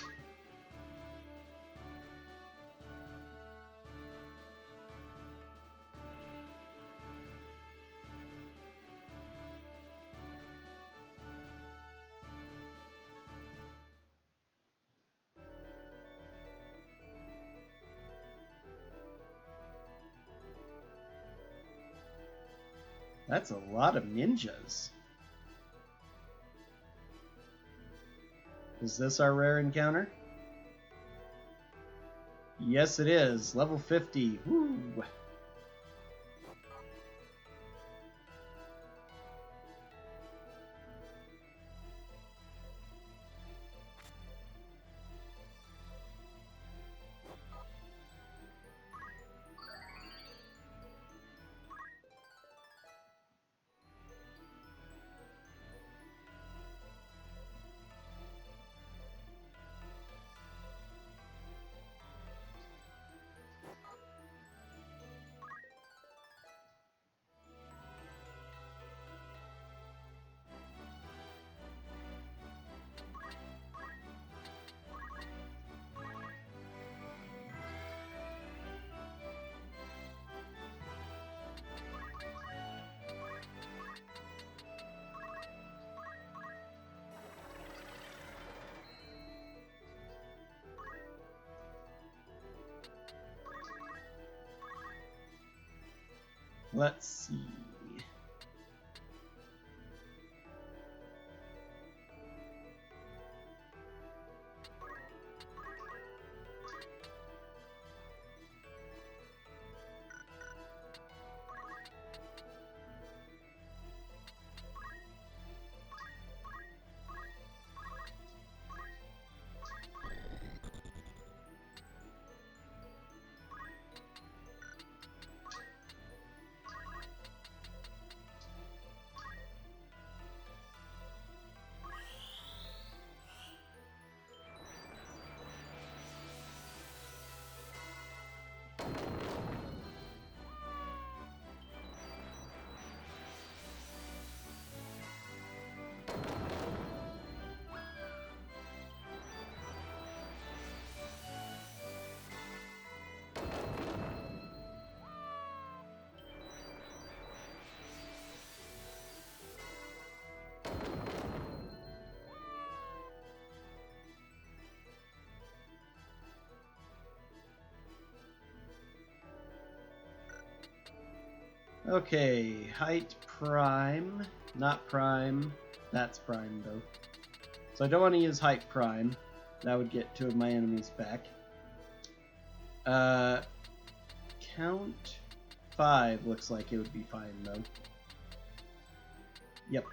That's a lot of ninjas. Is this our rare encounter? Yes, it is. Level 50. Woo! Let's see. Okay, height prime, not prime. That's prime though. So I don't want to use height prime. That would get two of my enemies back. Count 5 looks like it would be fine though. Yep.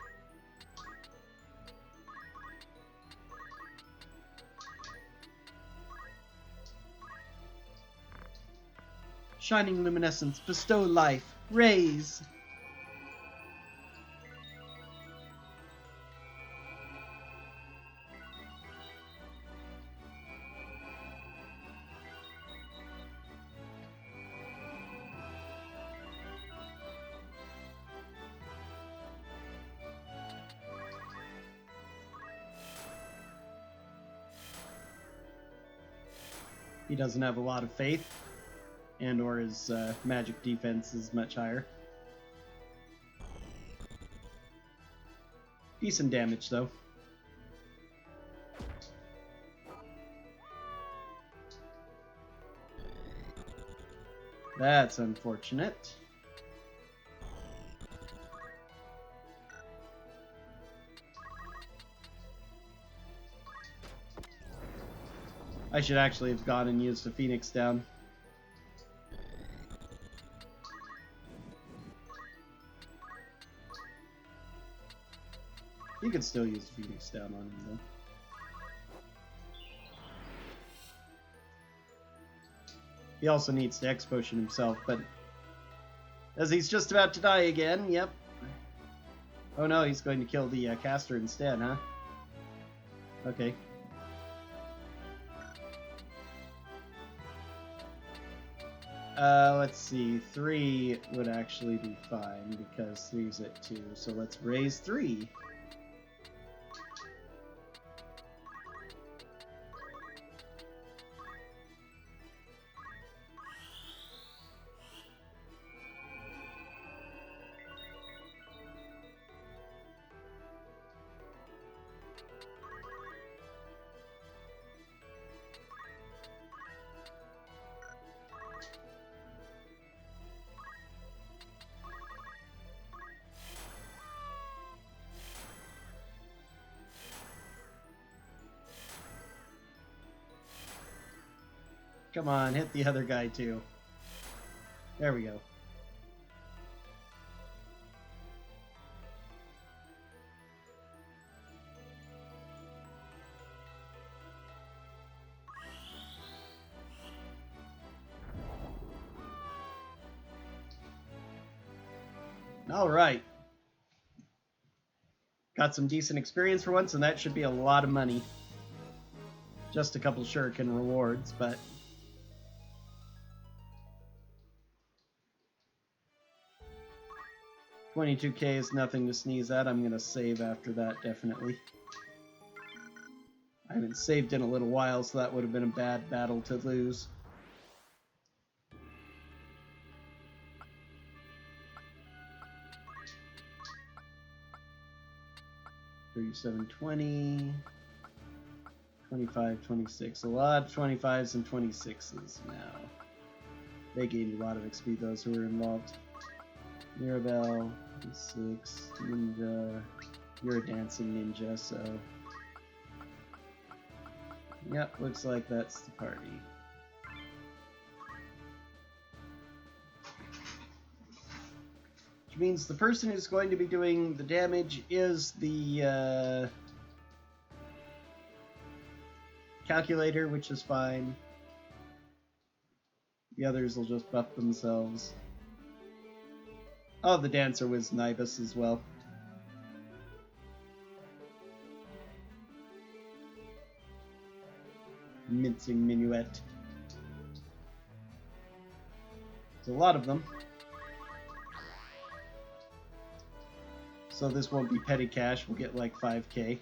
Shining luminescence, bestow life, raise. He doesn't have a lot of faith, and or his magic defense is much higher. Decent damage though. That's unfortunate. I should actually have gone and used a Phoenix down. You could still use the Phoenix down on him though. He also needs to X potion himself, but as he's just about to die again, yep. Oh no, he's going to kill the caster instead, huh? Okay. Let's see. 3 would actually be fine because 3's at 2. So let's raise 3. Come on, hit the other guy too. There we go. All right. Got some decent experience for once, and that should be a lot of money. Just a couple shuriken rewards, but... $22,000 is nothing to sneeze at. I'm going to save after that, definitely. I haven't saved in a little while, so that would have been a bad battle to lose. $37.20, 25, 26. A lot of 25s and 26s now. They gained a lot of XP, those who were involved. Mirabelle, 6, ninja. You're a dancing ninja, so... Yep, looks like that's the party. Which means the person who's going to be doing the damage is the calculator, which is fine. The others will just buff themselves. Oh, the dancer was Nibus as well. Mincing minuet. There's a lot of them. So this won't be petty cash, we'll get like 5k.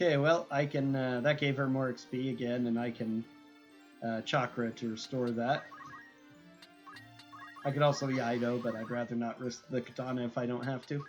Okay, well, I can, that gave her more XP again, and I can chakra to restore that. I could also Yaido, but I'd rather not risk the katana if I don't have to.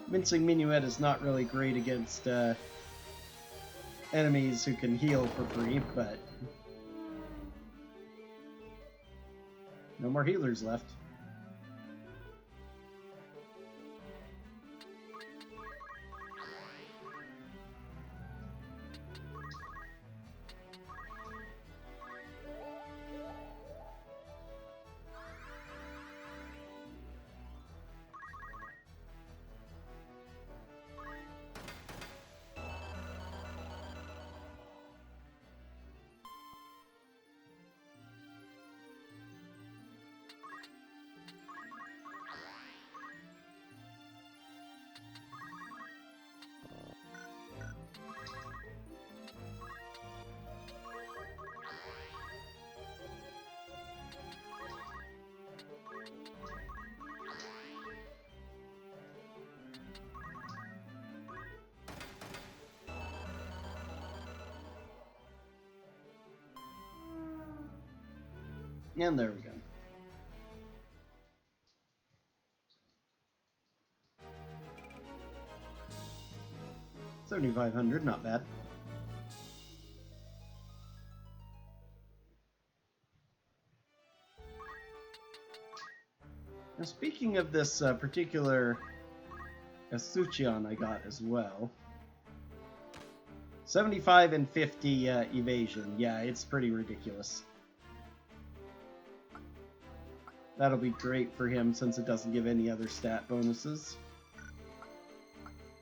Mincing Minuet is not really great against enemies who can heal for free, but no more healers left. And there we go. 7,500, not bad. Now, speaking of this particular Asuchion I got as well, 75 and 50 evasion. Yeah, it's pretty ridiculous. That'll be great for him since it doesn't give any other stat bonuses.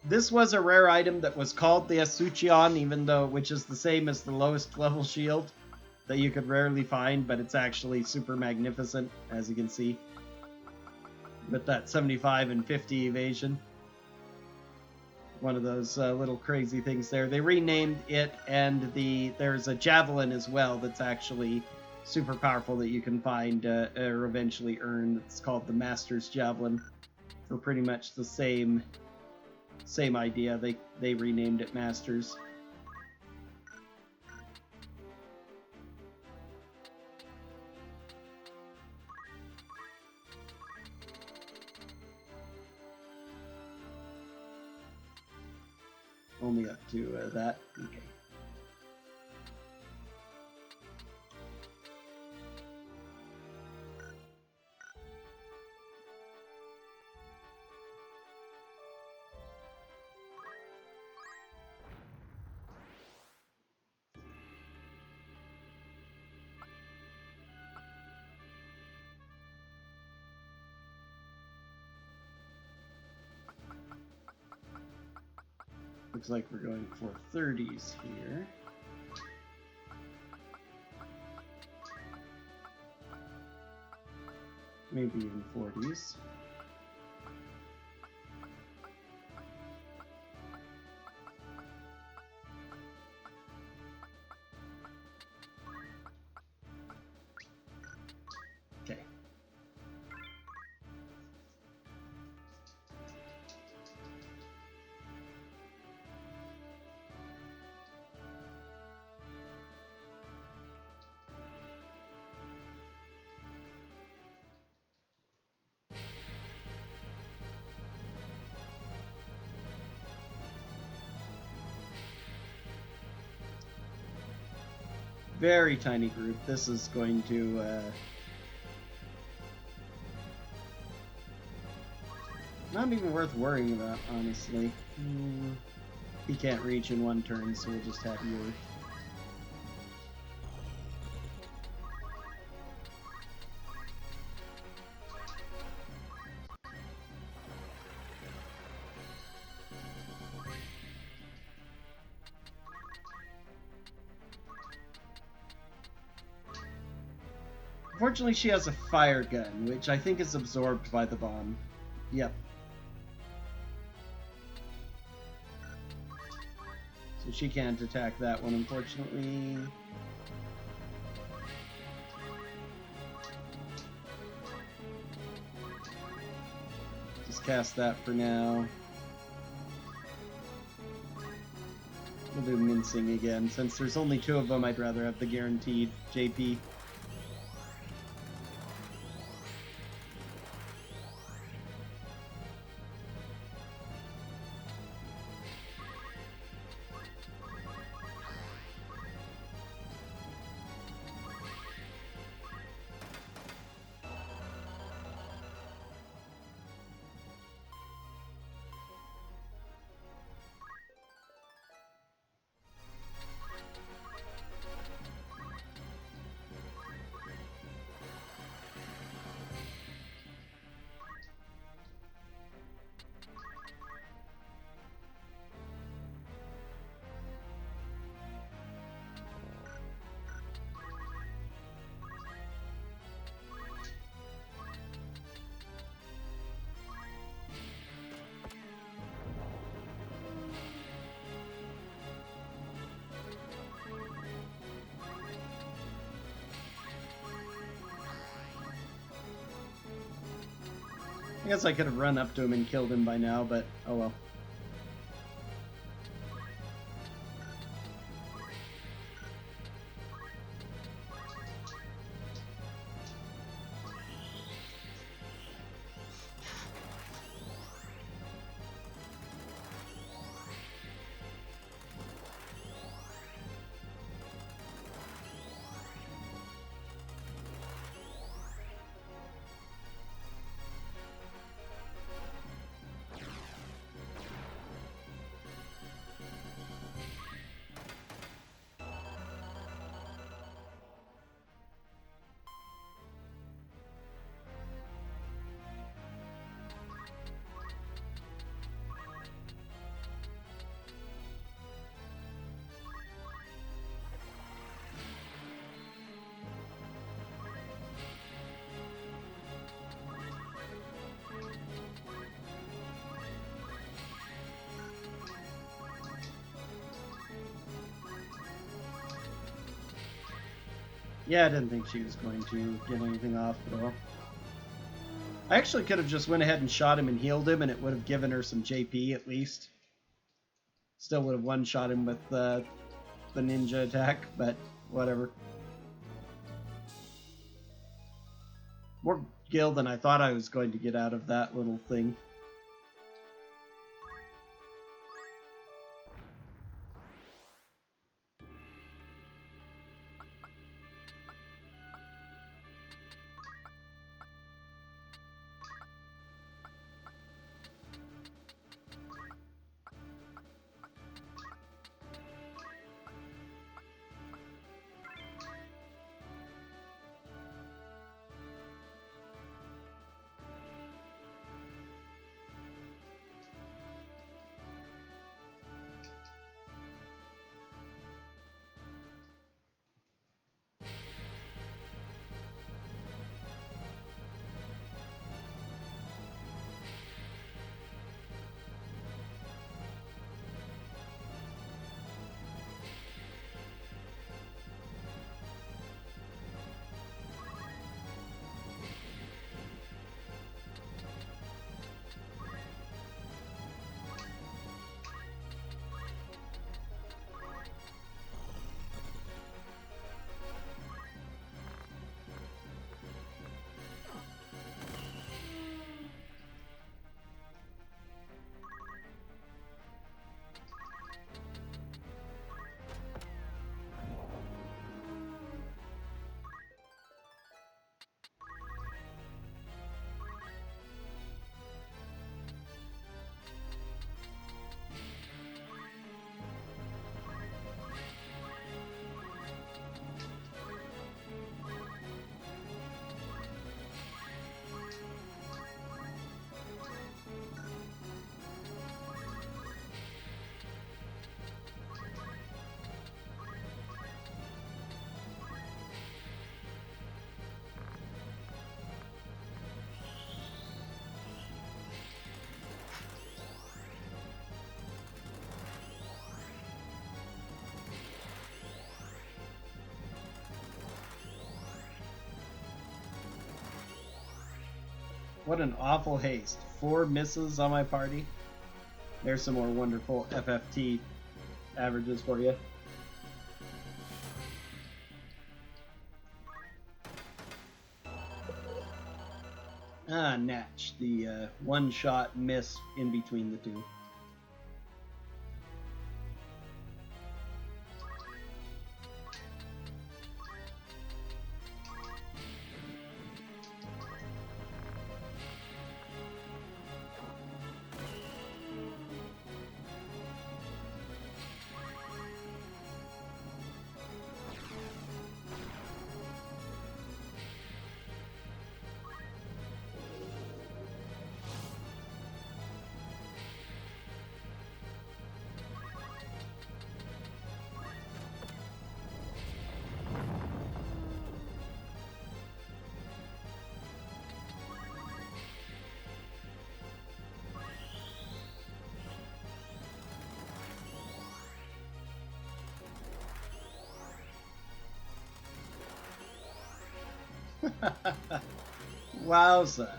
This was a rare item that was called the Asuchion, even though, which is the same as the lowest level shield that you could rarely find, but it's actually super magnificent, as you can see. With that 75 and 50 evasion. One of those little crazy things there. They renamed it, and there's a Javelin as well that's actually super powerful that you can find or eventually earn. It's called the Master's Javelin for pretty much the same idea. They renamed it Masters. Only up to that. Okay. Looks like we're going for 30s here. Maybe even 40s. Okay. Very tiny group. This is going to not even worth worrying about, honestly. He can't reach in one turn, so we'll just have Yuri. Unfortunately, she has a fire gun, which I think is absorbed by the bomb. Yep. So she can't attack that one, unfortunately. Just cast that for now. We'll do mincing again. Since there's only 2 of them, I'd rather have the guaranteed JP. I guess I could have run up to him and killed him by now, but oh well. Yeah, I didn't think she was going to get anything off at all. I actually could have just went ahead and shot him and healed him, and it would have given her some JP at least. Still would have one-shot him with the ninja attack, but whatever. More gil than I thought I was going to get out of that little thing. What an awful haste. 4 misses on my party. There's some more wonderful FFT averages for you. Ah, Natch, the one-shot miss in between the two. Wowza.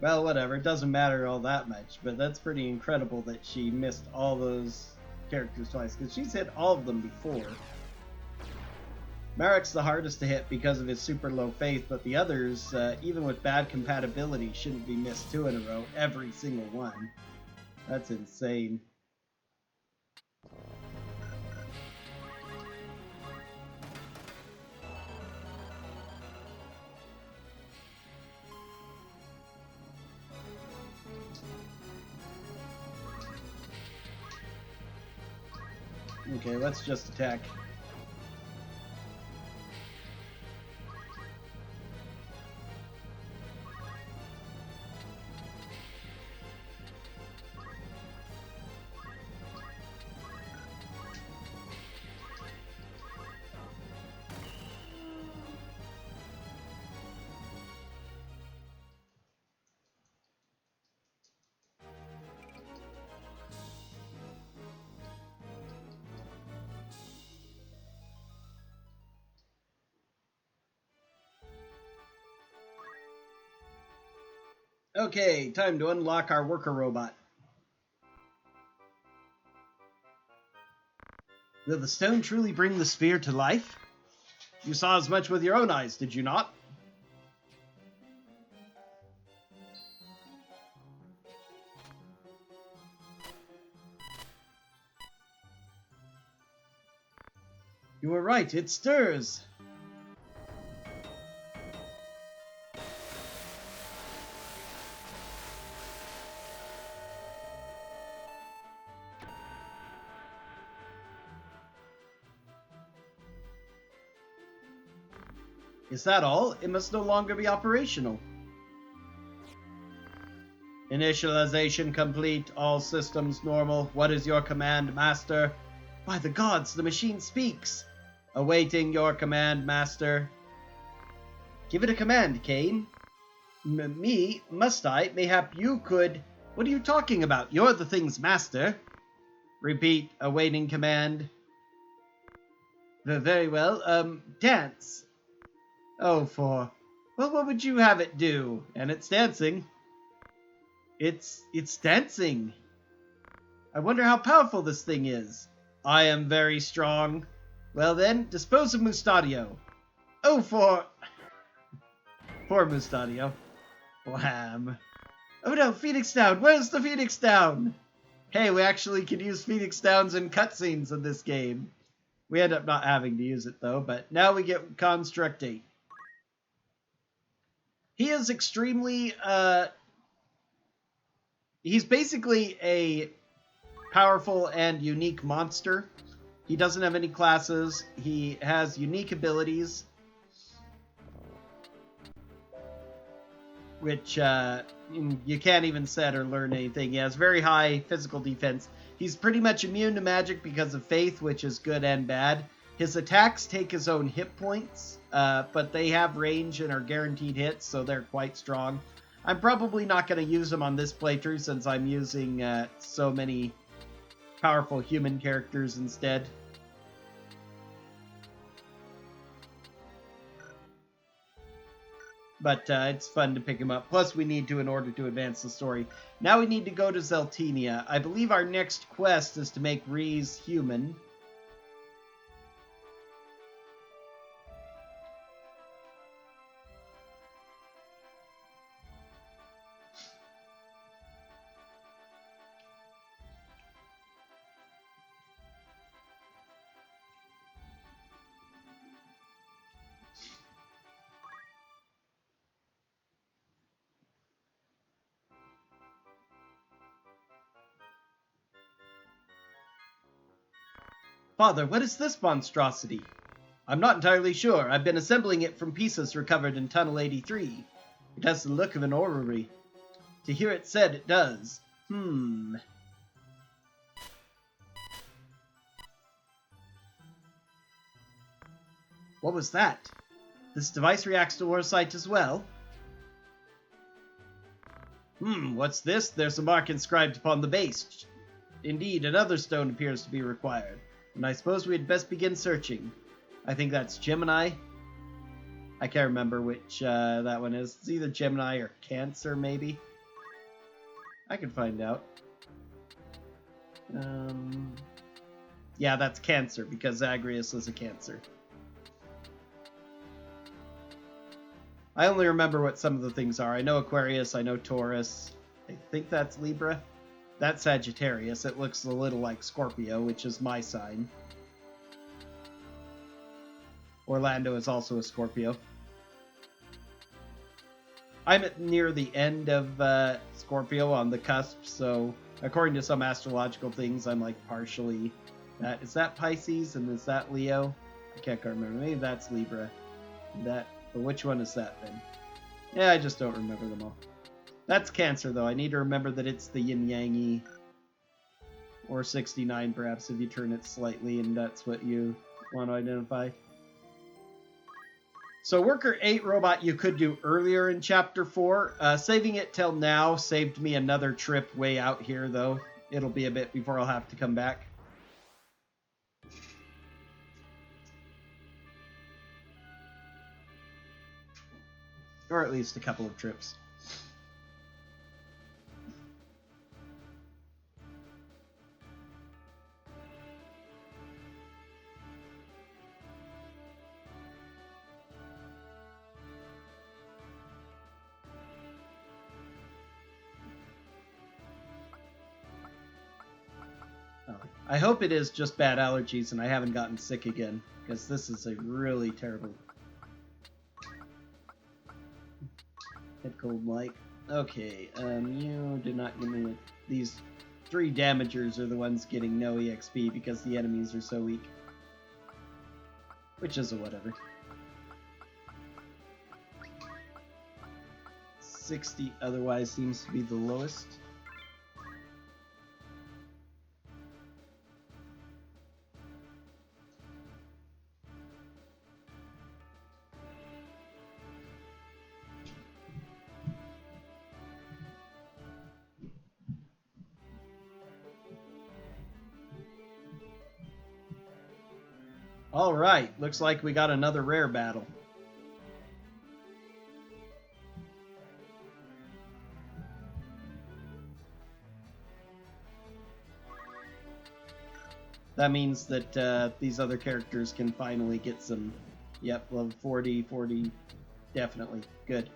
Well, whatever. It doesn't matter all that much, but that's pretty incredible that she missed all those characters twice, because she's hit all of them before. Marek's the hardest to hit because of his super low faith, but the others, even with bad compatibility, shouldn't be missed 2 in a row, every single one. That's insane. Okay, let's just attack. Okay, time to unlock our worker robot. Will the stone truly bring the sphere to life? You saw as much with your own eyes, did you not? You were right, it stirs. Is that all? It must no longer be operational. Initialization complete. All systems normal. What is your command, Master? By the gods, the machine speaks. Awaiting your command, Master. Give it a command, Cain. Me? Must I? Mayhap you could... What are you talking about? You're the thing's master. Repeat. Awaiting command. Very well. Dance. Oh, for... Well, what would you have it do? And it's dancing. It's dancing. I wonder how powerful this thing is. I am very strong. Well then, dispose of Mustadio. Oh, for... Poor Mustadio. Wham. Oh no, Phoenix Down. Where's the Phoenix Down? Hey, we actually can use Phoenix Downs in cutscenes in this game. We end up not having to use it though, but now we get Construct 8. He is extremely, he's basically a powerful and unique monster. He doesn't have any classes. He has unique abilities, which you can't even set or learn anything. He has very high physical defense. He's pretty much immune to magic because of faith, which is good and bad. His attacks take his own hit points, but they have range and are guaranteed hits, so they're quite strong. I'm probably not going to use them on this playthrough since I'm using so many powerful human characters instead. But it's fun to pick him up. Plus, we need to in order to advance the story. Now we need to go to Zeltinia. I believe our next quest is to make Rhys human. Father, what is this monstrosity? I'm not entirely sure. I've been assembling it from pieces recovered in Tunnel 83. It has the look of an orrery. To hear it said, it does. What was that? This device reacts to auracite as well? What's this? There's a mark inscribed upon the base. Indeed, another stone appears to be required. And I suppose we had best begin searching. I think that's Gemini. I can't remember which that one is. It's either Gemini or Cancer, maybe. I can find out. Yeah, that's Cancer, because Zagreus is a Cancer. I only remember what some of the things are. I know Aquarius, I know Taurus. I think that's Libra. That's Sagittarius. It looks a little like Scorpio, which is my sign. Orlando is also a Scorpio. I'm near the end of Scorpio, on the cusp, so according to some astrological things, I'm like partially that. Is that Pisces and is that Leo? I can't remember. Maybe that's Libra. But which one is that then? Yeah, I just don't remember them all. That's Cancer, though. I need to remember that it's the yin-yang-y, or 69 perhaps if you turn it slightly, and that's what you want to identify. So Worker 8 robot you could do earlier in Chapter 4. Saving it till now saved me another trip way out here, though. It'll be a bit before I'll have to come back. Or at least a couple of trips. I hope it is just bad allergies and I haven't gotten sick again, because this is a really terrible head cold like. Okay, you did not give me these 3 damagers are the ones getting no EXP because the enemies are so weak. Which is a whatever. 60 otherwise seems to be the lowest. Alright, looks like we got another rare battle. That means that these other characters can finally get some, yep, level 40, 40, definitely, good.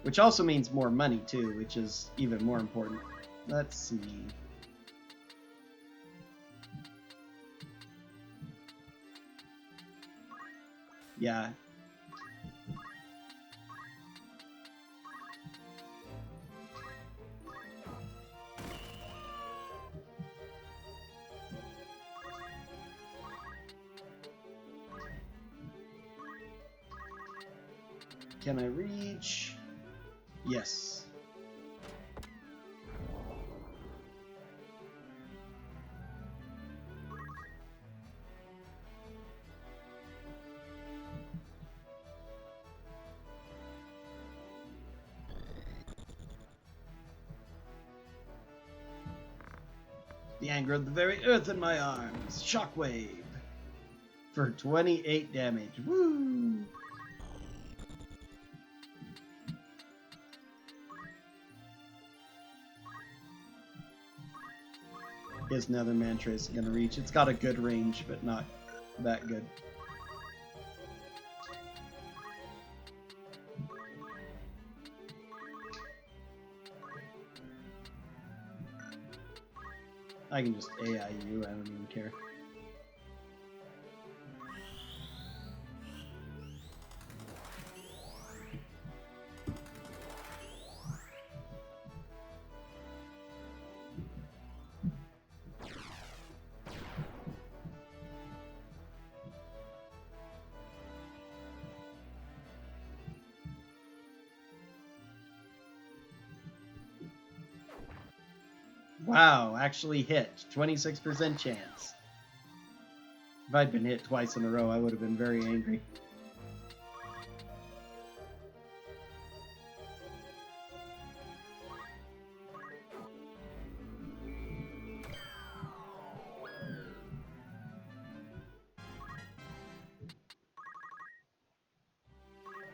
Which also means more money too, which is even more important. Let's see. Yeah. Can I reach? Yes. The anger of the very earth in my arms. Shockwave. For 28 damage. Woo! Here's another mantra is gonna reach. It's got a good range, but not that good. I can just AI you, I don't even care. Wow, actually hit. 26% chance. If I'd been hit twice in a row, I would have been very angry.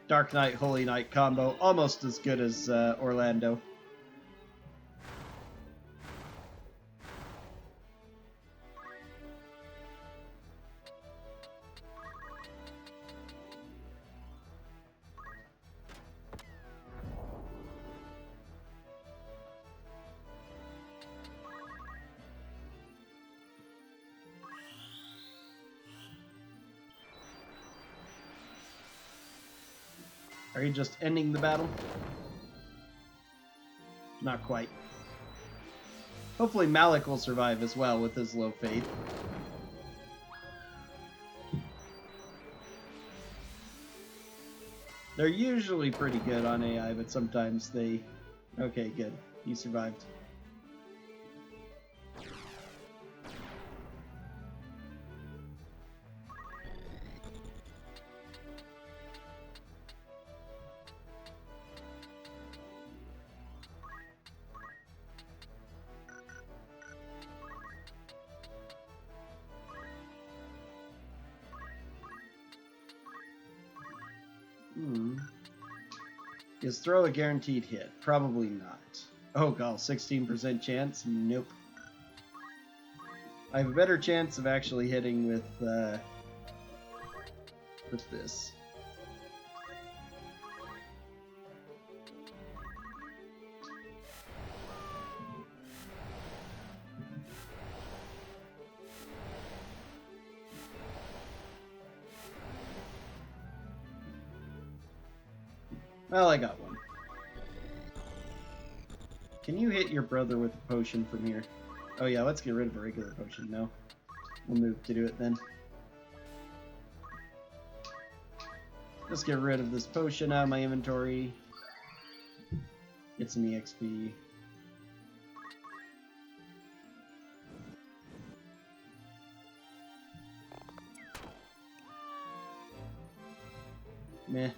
Dark Knight, Holy Knight combo, almost as good as Orlando. Are you just ending the battle? Not quite. Hopefully Malik will survive as well with his low faith. They're usually pretty good on AI, but sometimes they... Okay, good. He survived. Is throw a guaranteed hit? Probably not. Oh god, 16% chance? Nope. I have a better chance of actually hitting with this. Well, I got one. Can you hit your brother with a potion from here? Oh yeah, let's get rid of a regular potion. No. We'll move to do it then. Let's get rid of this potion out of my inventory. Get some EXP. Meh.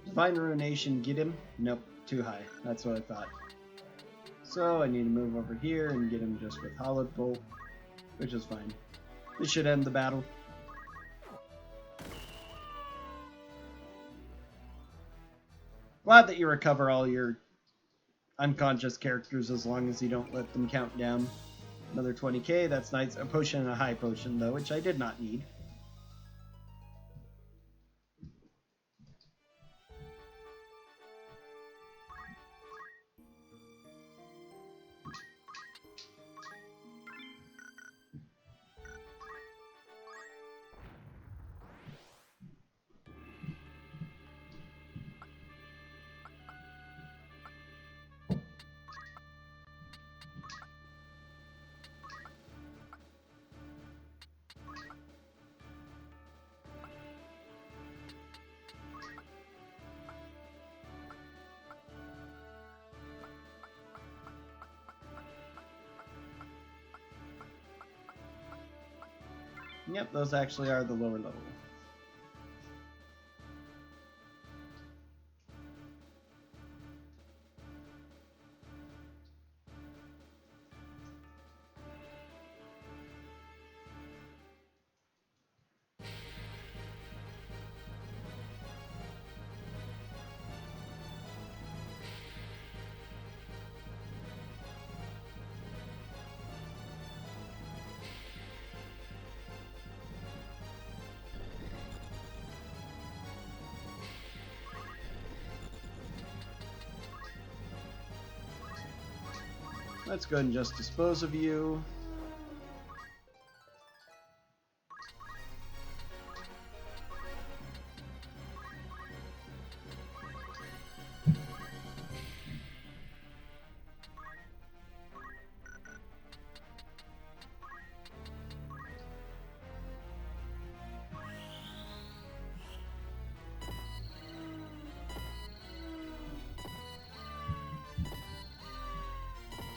Divine Ruination, get him? Nope, too high. That's what I thought. So I need to move over here and get him just with Hollowed Bolt, which is fine. This should end the battle. Glad that you recover all your unconscious characters as long as you don't let them count down. Another 20k, that's nice. A potion and a high potion though, which I did not need. Yep, those actually are the lower level. Let's go ahead and just dispose of you.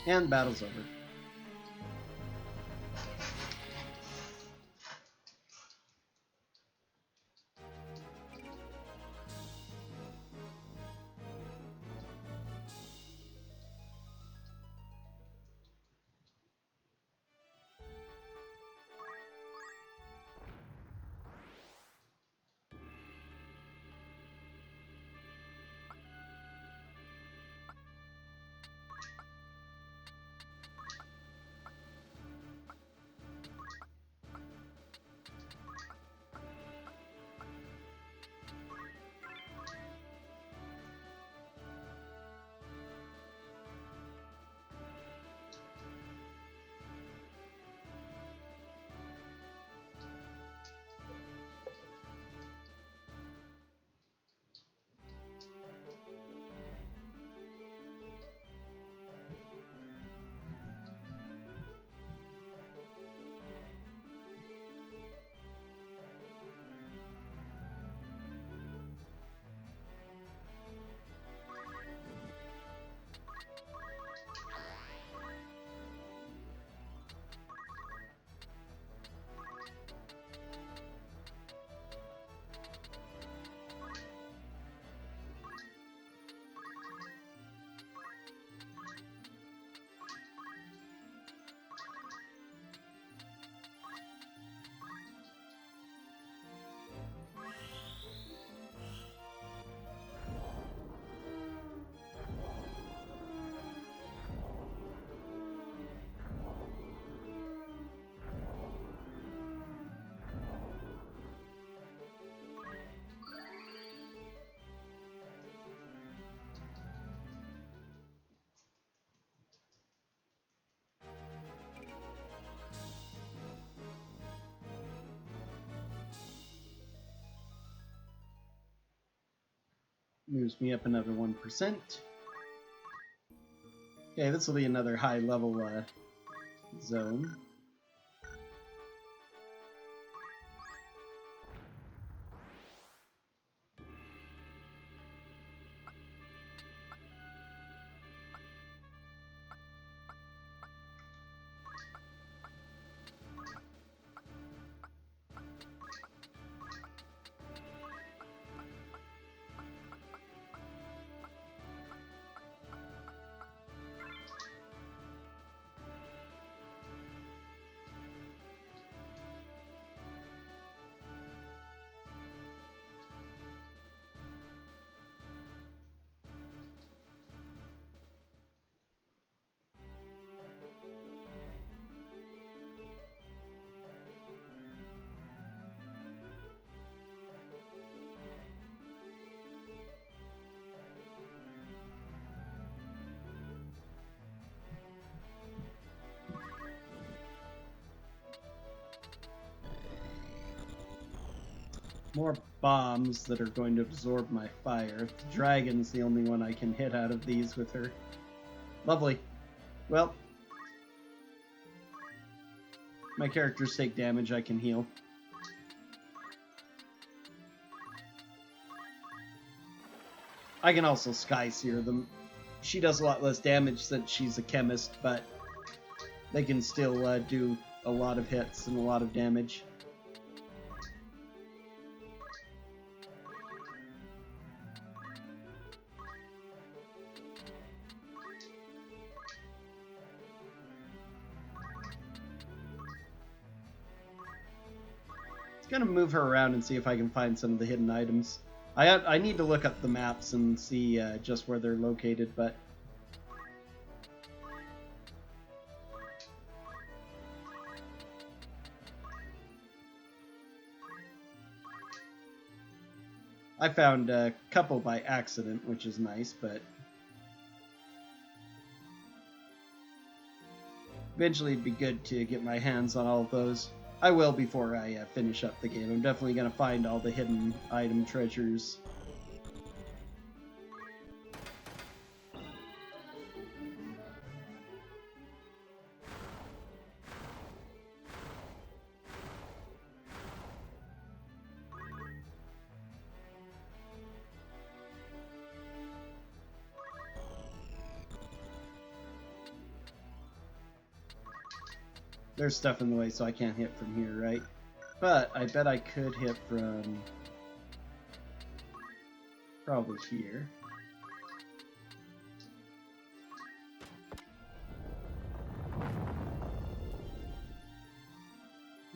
And battle's over. Moves me up another 1%. Okay, this will be another high level zone. More bombs that are going to absorb my fire. The dragon's the only one I can hit out of these with her. Lovely. Well, my characters take damage, I can heal. I can also Sky Seer them. She does a lot less damage since she's a chemist, but they can still do a lot of hits and a lot of damage. Gonna move her around and see if I can find some of the hidden items. I need to look up the maps and see just where they're located, but I found a couple by accident, which is nice, but eventually it'd be good to get my hands on all of those. I will before I finish up the game. I'm definitely going to find all the hidden item treasures. There's stuff in the way, so I can't hit from here, right? But I bet I could hit from probably here.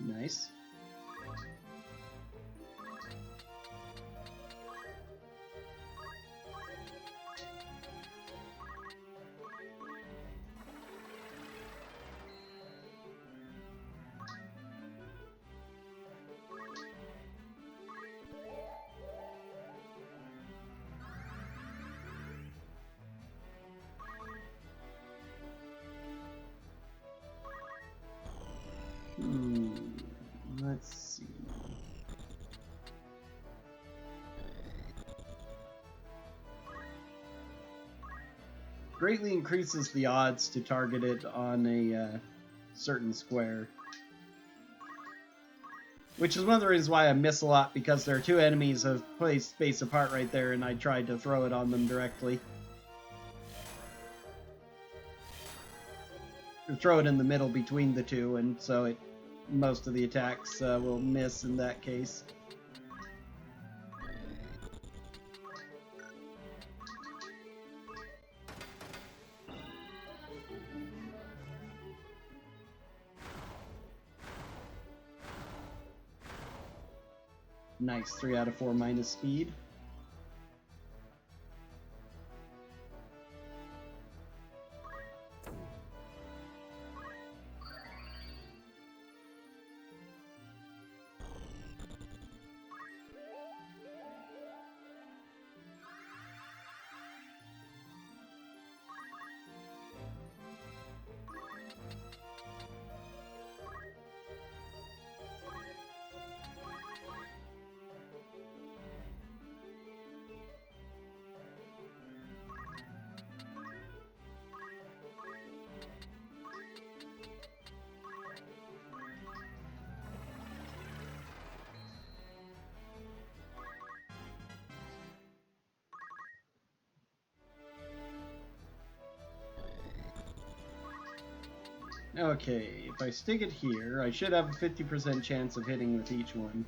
Nice. Let's see. Greatly increases the odds to target it on a certain square. Which is one of the reasons why I miss a lot, because there are two enemies a place space apart right there, and I tried to throw it on them directly. Or throw it in the middle between the two, and so most of the attacks will miss in that case. Nice, 3 out of 4 minus speed. Okay, if I stick it here, I should have a 50% chance of hitting with each one.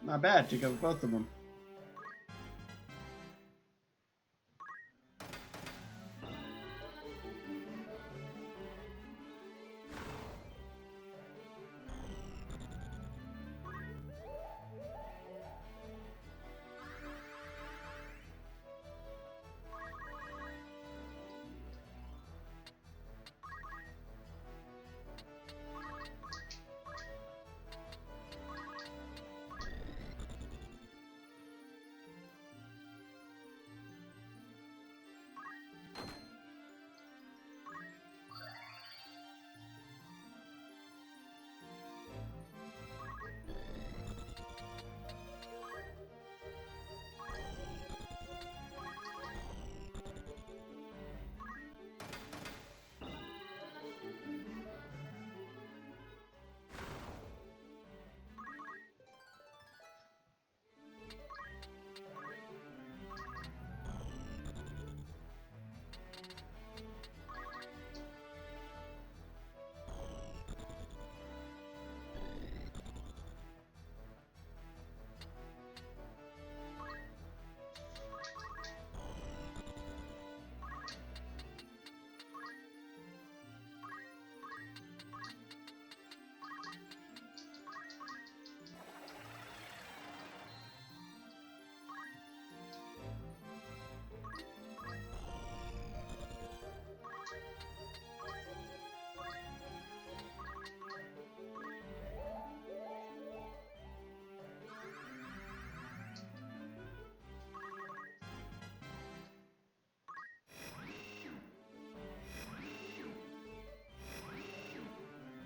Not bad, took out both of them.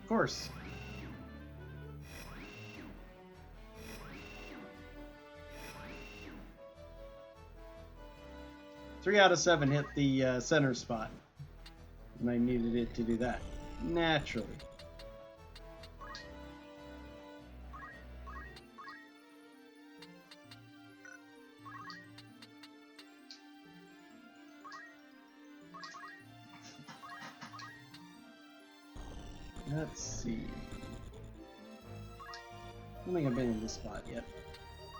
Of course. Three out of 7 hit the center spot. And I needed it to do that. Naturally. Let's see. I don't think I've been in this spot yet.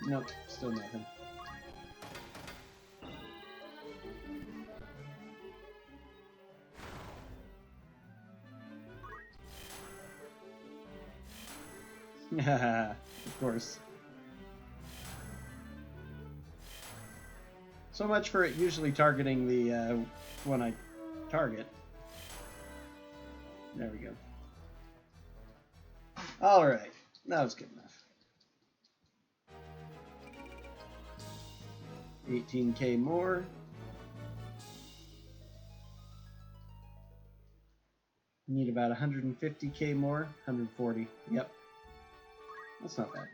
Nope, still nothing. Of course. So much for it usually targeting the one I target. There we go. Alright, that was good enough. 18k more. Need about 150k more. 140. Yep. That's not bad.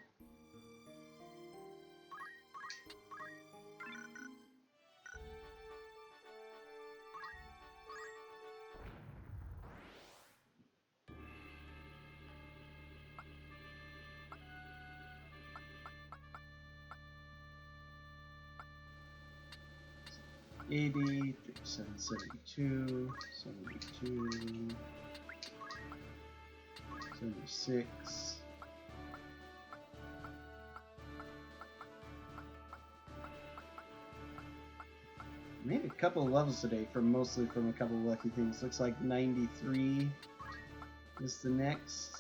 $80, 72, 72, 76. Made a couple of levels today, mostly from a couple of lucky things. Looks like 93 is the next.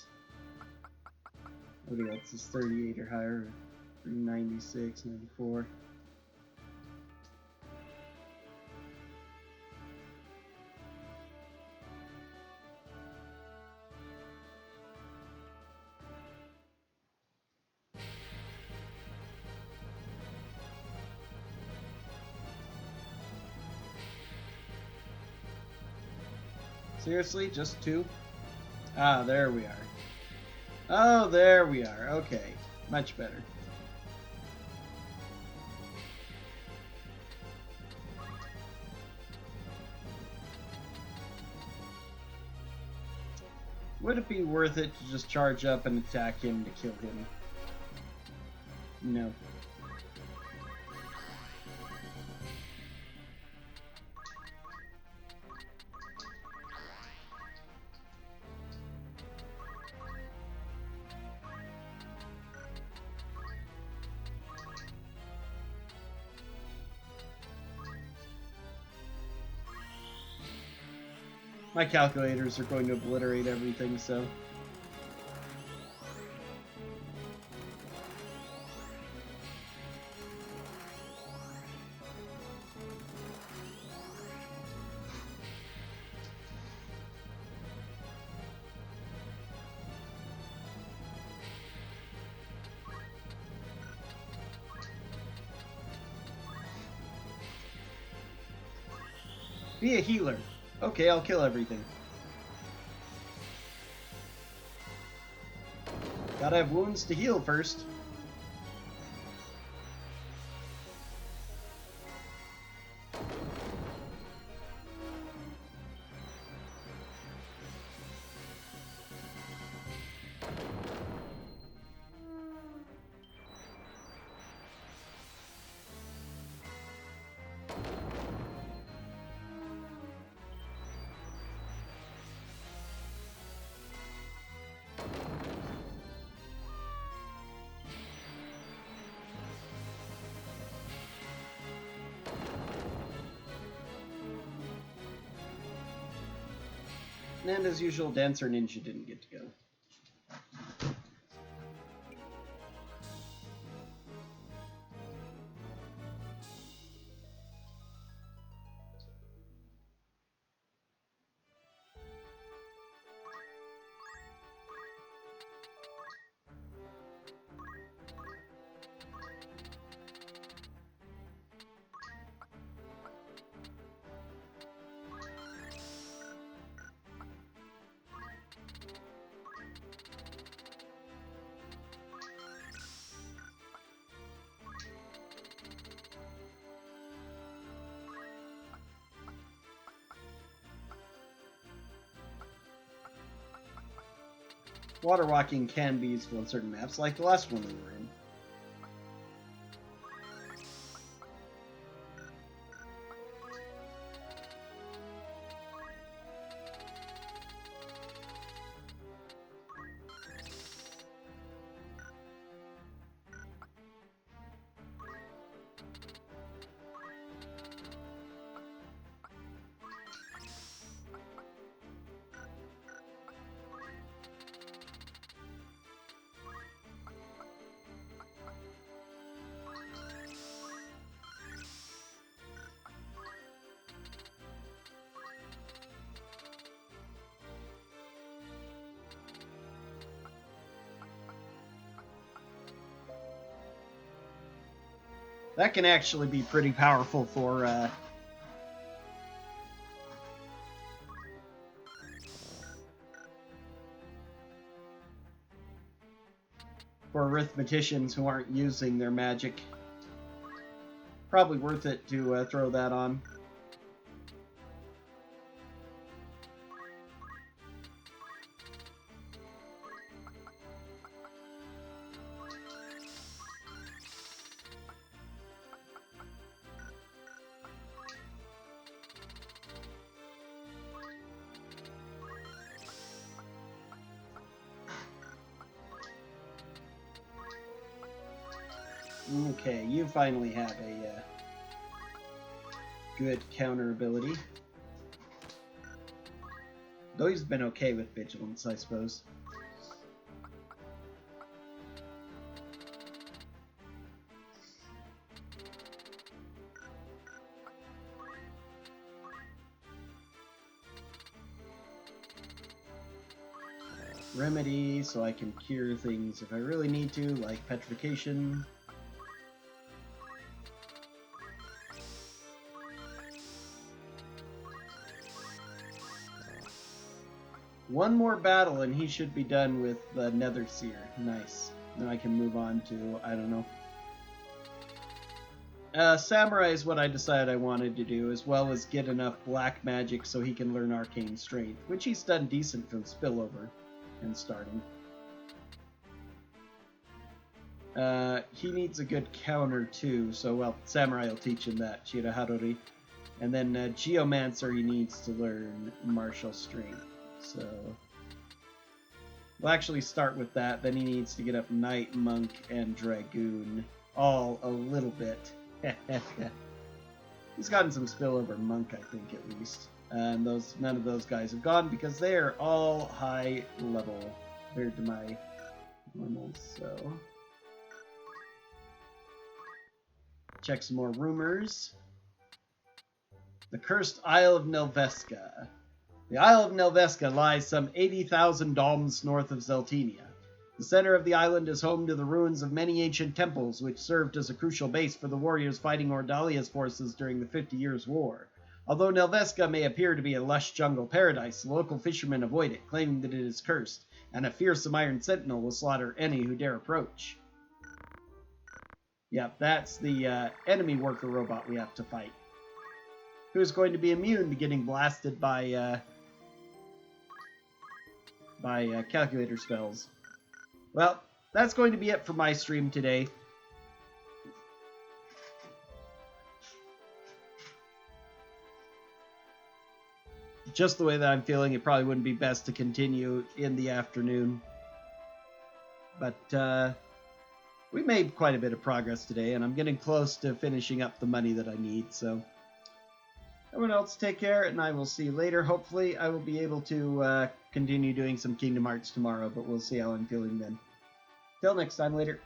What else is 38 or higher? 96, 94. Seriously, just 2? Ah, there we are. Oh, there we are. Okay. Much better. Would it be worth it to just charge up and attack him to kill him? No. My calculators are going to obliterate everything, so... Be a healer. Okay, I'll kill everything. Gotta have wounds to heal first. And as usual, Dancer Ninja didn't get to go. Water walking can be useful on certain maps, like the last one we were in. That can actually be pretty powerful for arithmeticians who aren't using their magic. Probably worth it to throw that on. Okay, you finally have a good counter ability. Though he's been okay with vigilance, I suppose. Remedy, so I can cure things if I really need to, like petrification. One more battle and he should be done with the Nether Seer. Nice. Then I can move on to, I don't know. Samurai is what I decided I wanted to do, as well as get enough black magic so he can learn arcane strength, which he's done decent from spillover and starting. He needs a good counter too, so well, Samurai will teach him that, Shira Harori. And then Geomancer he needs to learn martial strength, so we'll actually start with that. Then he needs to get up Knight, Monk, and Dragoon, all a little bit. He's gotten some spillover Monk, I think, at least. And none of those guys have gone because they're all high level compared to my normals, so check some more rumors. The cursed Isle of Nelveska. The Isle of Nelveska lies some 80,000 doms north of Zeltenia. The center of the island is home to the ruins of many ancient temples, which served as a crucial base for the warriors fighting Ordalia's forces during the 50 Years' War. Although Nelveska may appear to be a lush jungle paradise, local fishermen avoid it, claiming that it is cursed, and a fearsome iron sentinel will slaughter any who dare approach. Yep, that's the enemy worker robot we have to fight, who's going to be immune to getting blasted by calculator spells. Well, that's going to be it for my stream today. Just the way that I'm feeling, it probably wouldn't be best to continue in the afternoon. But we made quite a bit of progress today, and I'm getting close to finishing up the money that I need, so everyone else take care, and I will see you later. Hopefully I will be able to continue doing some Kingdom Hearts tomorrow, but we'll see how I'm feeling then. Till next time, later.